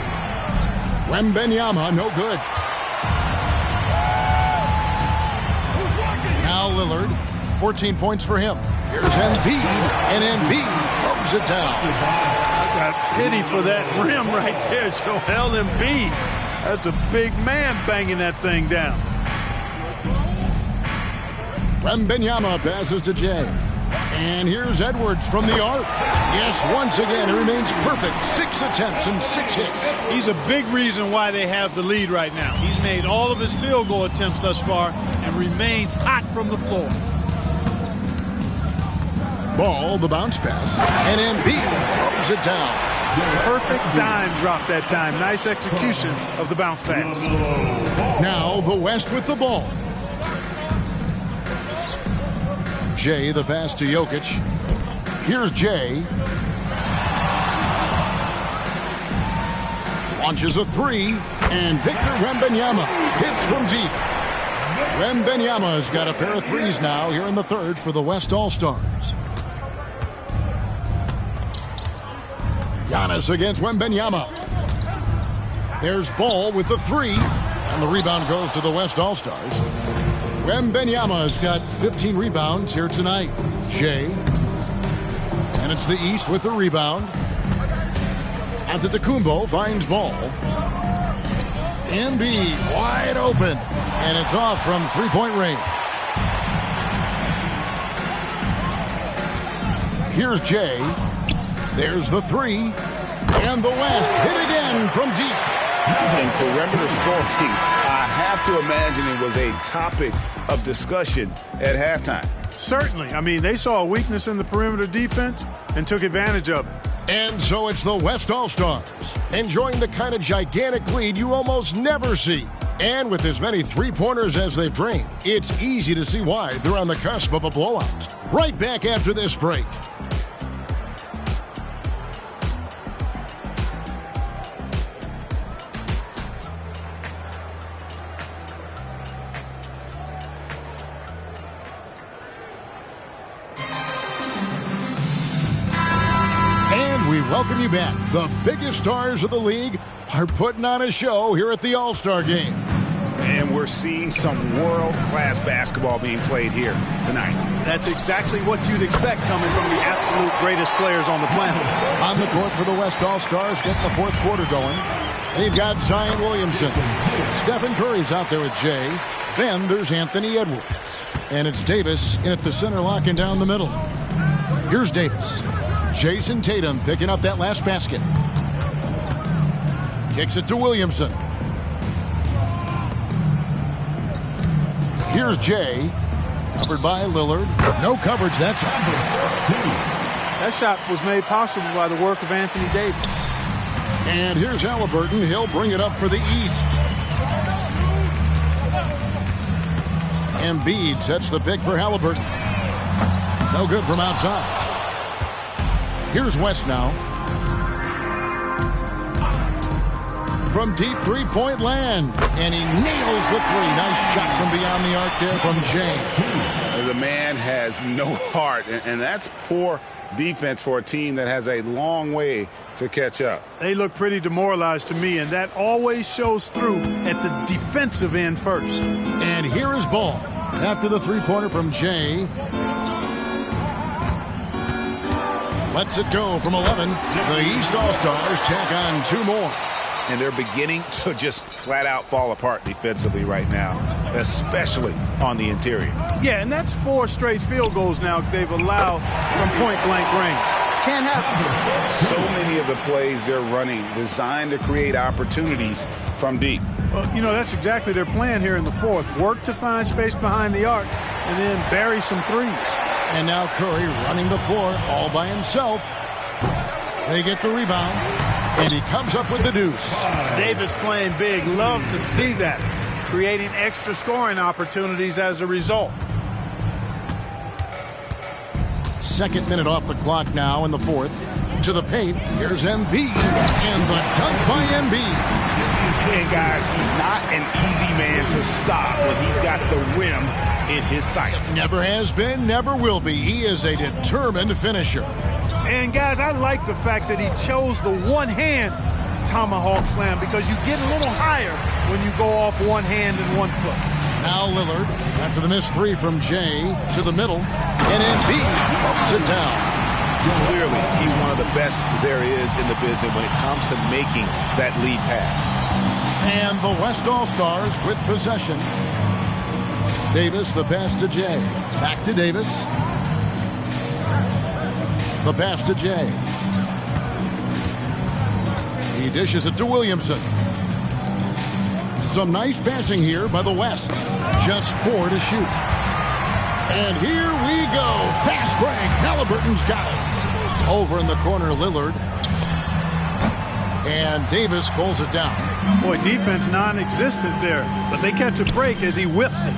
Wembanyama, no good. Now Lillard, 14 points for him. Here's Embiid, and Embiid throws it down. I got pity for that rim right there, Joel Embiid. That's a big man banging that thing down. Wembanyama passes to Jay. And here's Edwards from the arc. Yes, once again, it remains perfect. 6 attempts and 6 hits. He's a big reason why they have the lead right now. He's made all of his field goal attempts thus far and remains hot from the floor. Ball, the bounce pass. And Embiid throws it down. Perfect dime drop that time. Nice execution of the bounce pass. Now the West with the ball. Jay, the pass to Jokic. Here's Jay. Launches a 3. And Victor Wembanyama hits from deep. Wembanyama's got a pair of 3s now here in the third for the West All-Stars. Giannis against Wembanyama. There's Ball with the 3. And the rebound goes to the West All-Stars. Wembanyama's got 15 rebounds here tonight. Jay. And it's the East with the rebound. Antetokounmpo finds Ball. Embiid wide open. And it's off from 3-point range. Here's Jay. There's the 3. And the West hit again from deep. And perimeter scoring, I have to imagine it was a topic of discussion at halftime. Certainly. I mean, they saw a weakness in the perimeter defense and took advantage of it. And so it's the West All-Stars, enjoying the kind of gigantic lead you almost never see. And with as many 3-pointers as they've drained, it's easy to see why they're on the cusp of a blowout. Right back after this break. Welcome you back. The biggest stars of the league are putting on a show here at the All-Star Game. And we're seeing some world-class basketball being played here tonight. That's exactly what you'd expect coming from the absolute greatest players on the planet. On the court for the West All-Stars, getting the fourth quarter going. They've got Zion Williamson. Stephen Curry's out there with Jay. Then there's Anthony Edwards. And it's Davis in at the center, locking down the middle. Here's Davis. Jason Tatum picking up that last basket. Kicks it to Williamson. Here's Jay. Covered by Lillard. No coverage that time. That shot was made possible by the work of Anthony Davis. And here's Halliburton. He'll bring it up for the East. Embiid sets the pick for Halliburton. No good from outside. Here's West now. From deep three-point land. And he nails the three. Nice shot from beyond the arc there from Jay. The man has no heart, and that's poor defense for a team that has a long way to catch up. They look pretty demoralized to me, and that always shows through at the defensive end first. And here is Ball. After the three-pointer from Jay. Lets it go from 11. The East All-Stars check on 2 more. And they're beginning to just flat out fall apart defensively right now, especially on the interior. Yeah, and that's 4 straight field goals now they've allowed from point-blank range. Can't happen. So many of the plays they're running designed to create opportunities from deep. Well, you know, that's exactly their plan here in the fourth. Work to find space behind the arc and then bury some threes. And now Curry running the floor all by himself. They get the rebound, and he comes up with the deuce. Davis playing big. Love to see that. Creating extra scoring opportunities as a result. Second minute off the clock now in the fourth. To the paint. Here's Embiid. And the dunk by Embiid. And guys, he's not an easy man to stop when he's got the rim in his sights. Never has been, never will be. He is a determined finisher. And guys, I like the fact that he chose the one-hand tomahawk slam because you get a little higher when you go off one hand and 1 foot. Now Lillard, after the missed 3 from Jay, to the middle, and Embiid throws it down. Clearly, he's one of the best there is in the business when it comes to making that lead pass. And the West All-Stars with possession. Davis, the pass to Jay. Back to Davis. The pass to Jay. He dishes it to Williamson. Some nice passing here by the West. Just 4 to shoot. And here we go. Fast break. Halliburton's got it. Over in the corner, Lillard. And Davis pulls it down. Boy, defense non-existent there. But they catch a break as he whiffs it.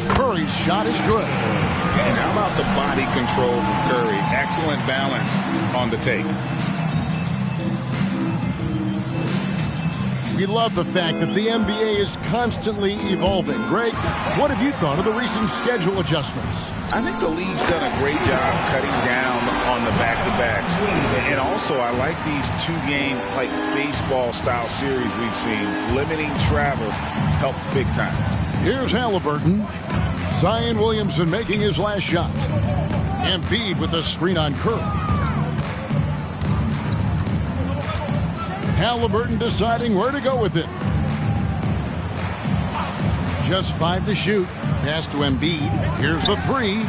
Curry's shot is good. And how about the body control from Curry? Excellent balance on the take. We love the fact that the NBA is constantly evolving. Greg, what have you thought of the recent schedule adjustments? I think the league's done a great job cutting down on the back-to-backs. And also, I like these 2-game, like baseball-style series we've seen. Limiting travel helps big time. Here's Halliburton. Zion Williamson making his last shot. Embiid with the screen on Curry. Halliburton deciding where to go with it. Just 5 to shoot. Pass to Embiid. Here's the 3.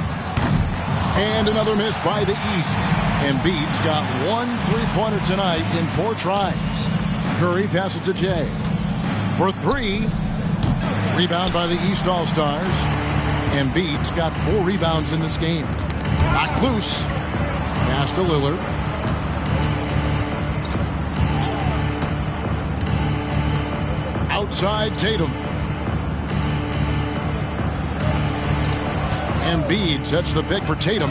And another miss by the East. Embiid's got 1 3-pointer tonight in 4 tries. Curry passes to Jay. For 3. Rebound by the East All-Stars. Embiid's got 4 rebounds in this game. Knocked loose. Pass to Lillard. Outside Tatum. Embiid sets the pick for Tatum.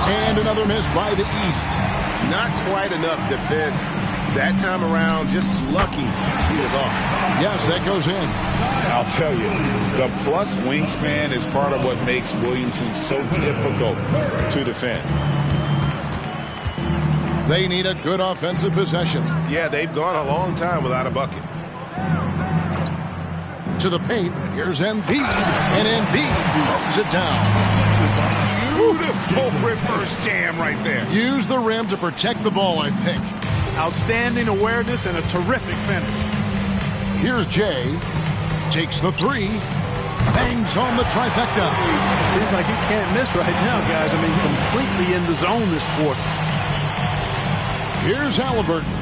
And another miss by the East. Not quite enough defense that time around. Just lucky he was off. Yes, that goes in. I'll tell you, the plus wingspan is part of what makes Williamson so difficult to defend. They need a good offensive possession. Yeah, they've gone a long time without a bucket. into the paint. Here's Embiid, and Embiid throws it down. Beautiful reverse jam right there. Use the rim to protect the ball, I think. Outstanding awareness and a terrific finish. Here's Jay. Takes the three. Bangs home the trifecta. Seems like he can't miss right now, guys. I mean, completely in the zone this quarter. Here's Halliburton.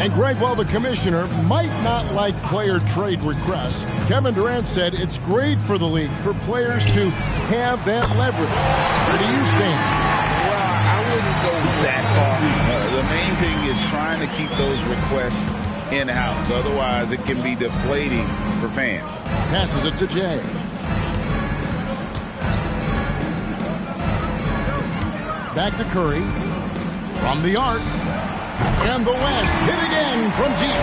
And Greg, while the commissioner might not like player trade requests, Kevin Durant said it's great for the league for players to have that leverage. Where do you stand? Well, I wouldn't go that far. The main thing is trying to keep those requests in-house. Otherwise, it can be deflating for fans. Passes it to Jay. Back to Curry. From the arc. And the West hit again from deep.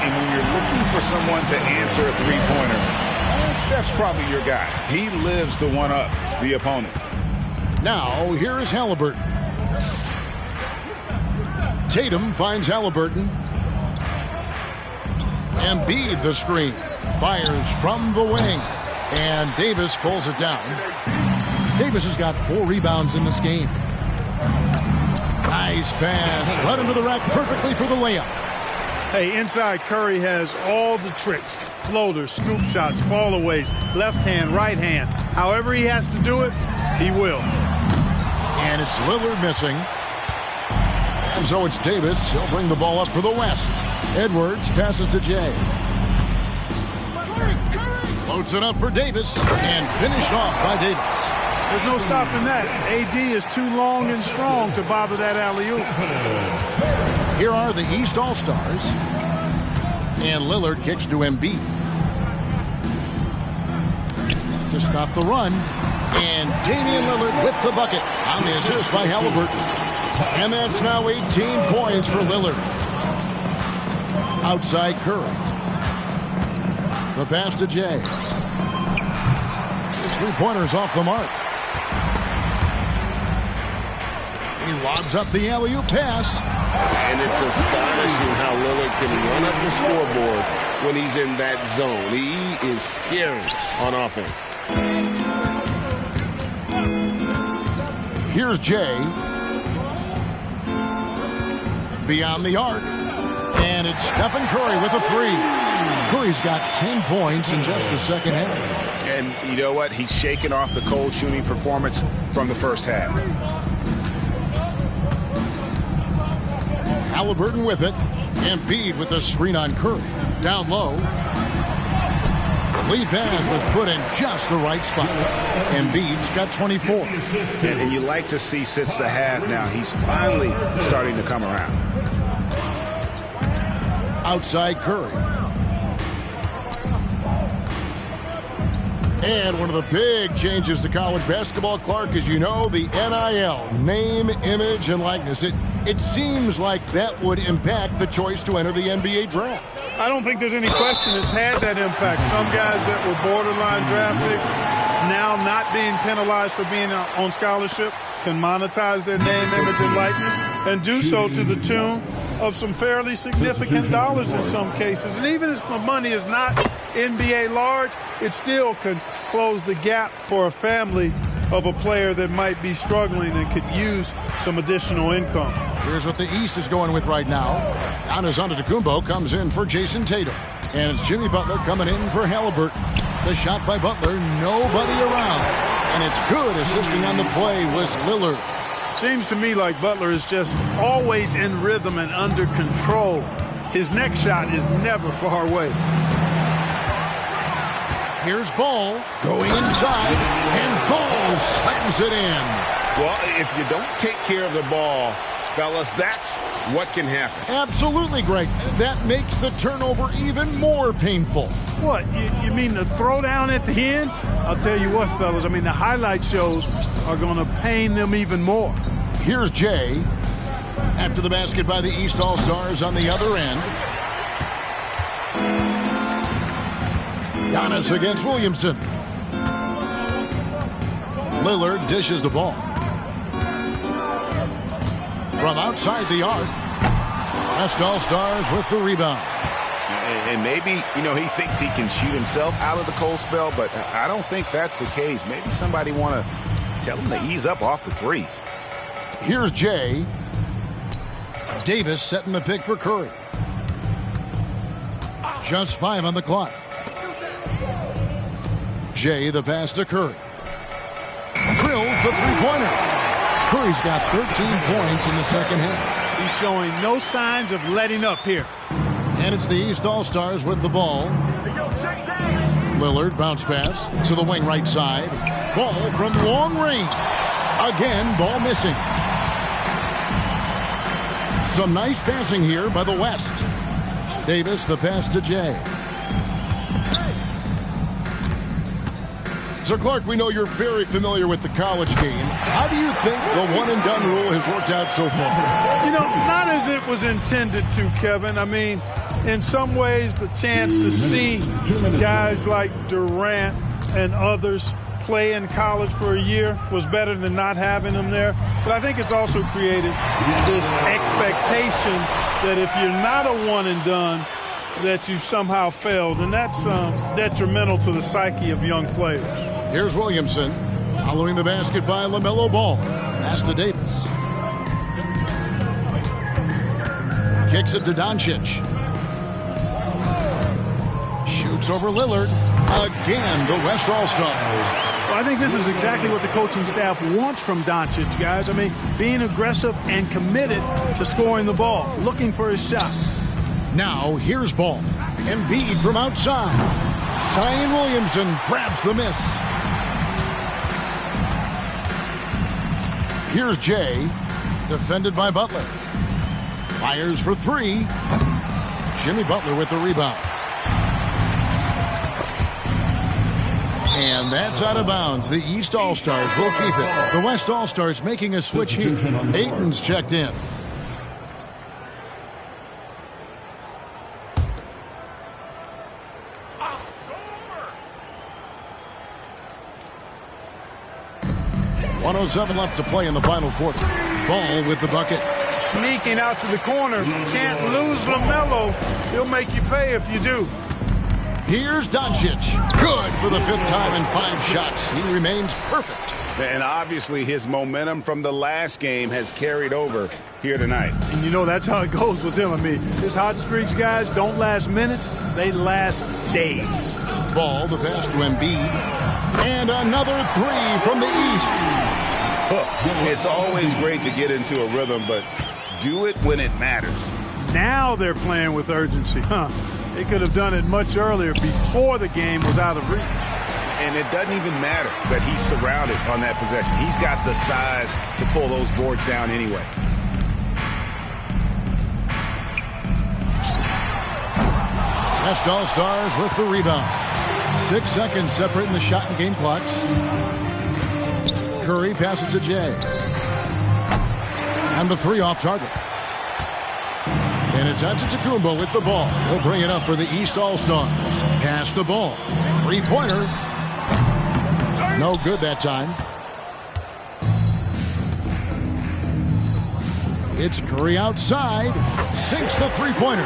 And when you're looking for someone to answer a three-pointer, Steph's probably your guy. He lives to one-up the opponent. Now, here is Halliburton. Tatum finds Halliburton. Embiid the screen. Fires from the wing. And Davis pulls it down. Davis has got 4 rebounds in this game. Nice pass. Led him to the rack perfectly for the layup. Hey, inside Curry has all the tricks. Floaters, scoop shots, fallaways, left hand, right hand. However he has to do it, he will. And it's Lillard missing. And so it's Davis. He'll bring the ball up for the West. Edwards passes to Jay. Floats it up for Davis. And finished off by Davis. There's no stopping that. AD is too long and strong to bother that alley-oop. Here are the East All-Stars. And Lillard kicks to Embiid. To stop the run. And Damian Lillard with the bucket on the assist by Halliburton. And that's now 18 points for Lillard. Outside Curry. The pass to Jay. His three-pointer's off the mark. He lobs up the alley-oop pass. And it's astonishing how Lillard can run up the scoreboard when he's in that zone. He is scary on offense. Here's Jay. Beyond the arc. And it's Stephen Curry with a three. Curry's got 10 points in just the second half. And you know what? He's shaking off the cold shooting performance from the first half. Halliburton with it. Embiid with the screen on Curry. Down low. Lead pass was put in just the right spot. Embiid's got 24. And you like to see since the half now, he's finally starting to come around. Outside Curry. And one of the big changes to college basketball, Clark, as you know, the NIL, name, image, and likeness. It seems like that would impact the choice to enter the NBA draft. I don't think there's any question it's had that impact. Some guys that were borderline draft picks now not being penalized for being on scholarship can monetize their name, image, and likeness and do so to the tune of some fairly significant dollars in some cases. And even if the money is not NBA large, it still can close the gap for a family of a player that might be struggling and could use some additional income. Here's what the East is going with right now. Giannis Antetokounmpo comes in for Jason Tatum. And it's Jimmy Butler coming in for Halliburton. The shot by Butler, nobody around. And it's good. Assisting on the play was Lillard. Seems to me like Butler is just always in rhythm and under control. His next shot is never far away. Here's Ball going inside, and Ball slams it in. Well, if you don't take care of the ball, fellas, that's what can happen. Absolutely, Greg. That makes the turnover even more painful. What, you mean the throwdown at the end? I'll tell you what, fellas, I mean, the highlight shows are going to pain them even more. Here's Jay. After the basket by the East All-Stars on the other end. Giannis against Williamson. Lillard dishes the ball. From outside the arc. West All-Stars with the rebound. And maybe, he thinks he can shoot himself out of the cold spell, but I don't think that's the case. Maybe somebody want to tell him to ease up off the threes. Here's Jay. Davis setting the pick for Curry. Just 5 on the clock. Jay, the pass to Curry. Drills the three-pointer. Curry's got 13 points in the second half. He's showing no signs of letting up here. And it's the East All-Stars with the ball. Lillard, bounce pass to the wing right side. Ball from long range. Again, ball missing. Some nice passing here by the West. Davis, the pass to Jay. So, Clark, we know you're very familiar with the college game. How do you think the one-and-done rule has worked out so far? Not as it was intended to, Kevin. I mean, in some ways, the chance to see guys like Durant and others play in college for a year was better than not having them there. But I think it's also created this expectation that if you're not a one-and-done, that you've somehow failed. And that's detrimental to the psyche of young players. Here's Williamson. Following the basket by LaMelo Ball. Pass to Davis. Kicks it to Doncic. Shoots over Lillard. Again, the West All-Stars. Well, I think this is exactly what the coaching staff wants from Doncic, guys. I mean, being aggressive and committed to scoring the ball, looking for his shot. Now, here's Ball. Embiid from outside. Zion Williamson grabs the miss. Here's Jay, defended by Butler. Fires for 3. Jimmy Butler with the rebound. And that's out of bounds. The East All-Stars will keep it. The West All-Stars making a switch here. Ayton's checked in. .107 left to play in the final quarter. Ball with the bucket. Sneaking out to the corner. Can't lose LaMelo. He'll make you pay if you do. Here's Doncic. Good for the 5th time in 5 shots. He remains perfect. And obviously his momentum from the last game has carried over here tonight. And that's how it goes with him. I mean, his hot streaks, guys, don't last minutes. They last days. Ball, the pass to Embiid. And another 3 from the East. It's always great to get into a rhythm, but do it when it matters. Now they're playing with urgency, huh? They could have done it much earlier before the game was out of reach. And it doesn't even matter that he's surrounded on that possession. He's got the size to pull those boards down anyway. West All-Stars with the rebound. 6 seconds separating the shot and game clocks. Curry passes to Jay. And the 3 off target. And it's Antetokounmpo with the ball. He'll bring it up for the East All-Stars. Pass the ball. 3-pointer. No good that time. It's Curry outside. Sinks the 3-pointer.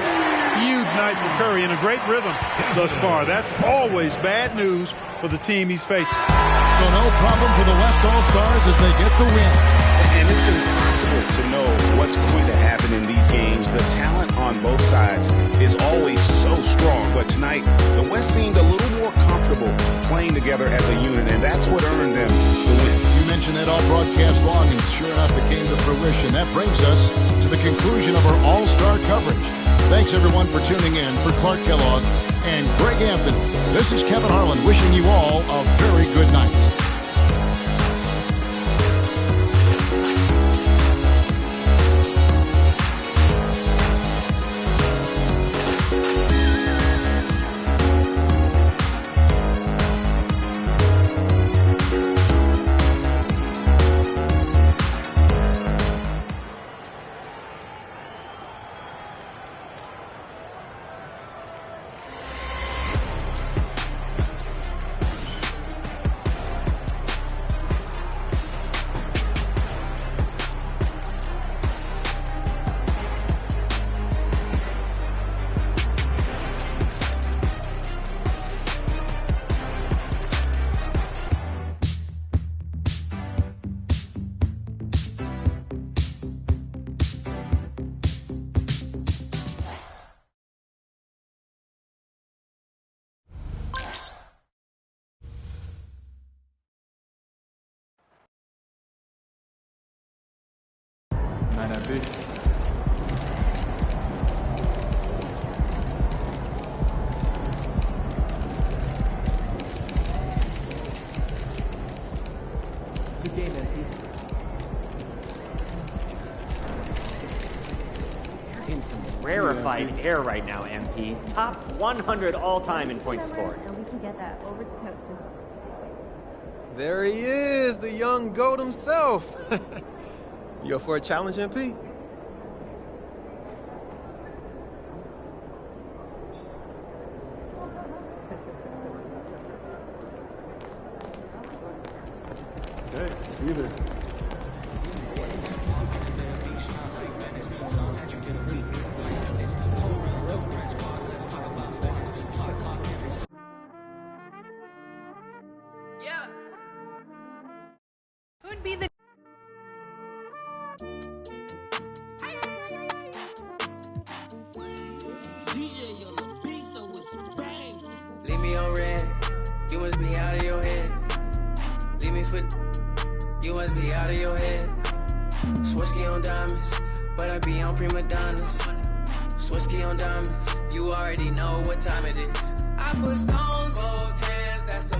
Huge night for Curry in a great rhythm thus far. That's always bad news for the team he's facing. So no problem for the West All-Stars as they get the win. And it's impossible to know what's going to happen in these games. The talent on both sides is always so strong. But tonight, the West seemed a little more comfortable playing together as a unit, and that's what earned them the win. You mentioned that all broadcast long, and sure enough, it came to fruition. That brings us to the conclusion of our All-Star coverage. Thanks, everyone, for tuning in. For Clark Kellogg and Greg Anthony, this is Kevin Harlan wishing you all a very good night. man, MP. Good game, MP. You're in some rarefied air right now, MP. Top 100 all-time in points scored. And we can get that over to Coach. There he is, the young GOAT himself. You up for a challenge, MP? Okay, either. Yeah. Who'd be the DJ on the beat, so it's a bang. Leave me on red, you must be out of your head. Leave me for, you must be out of your head. Swisky on diamonds, but I be on prima donnas. Swisky on diamonds, you already know what time it is. I put stones, both hands, that's a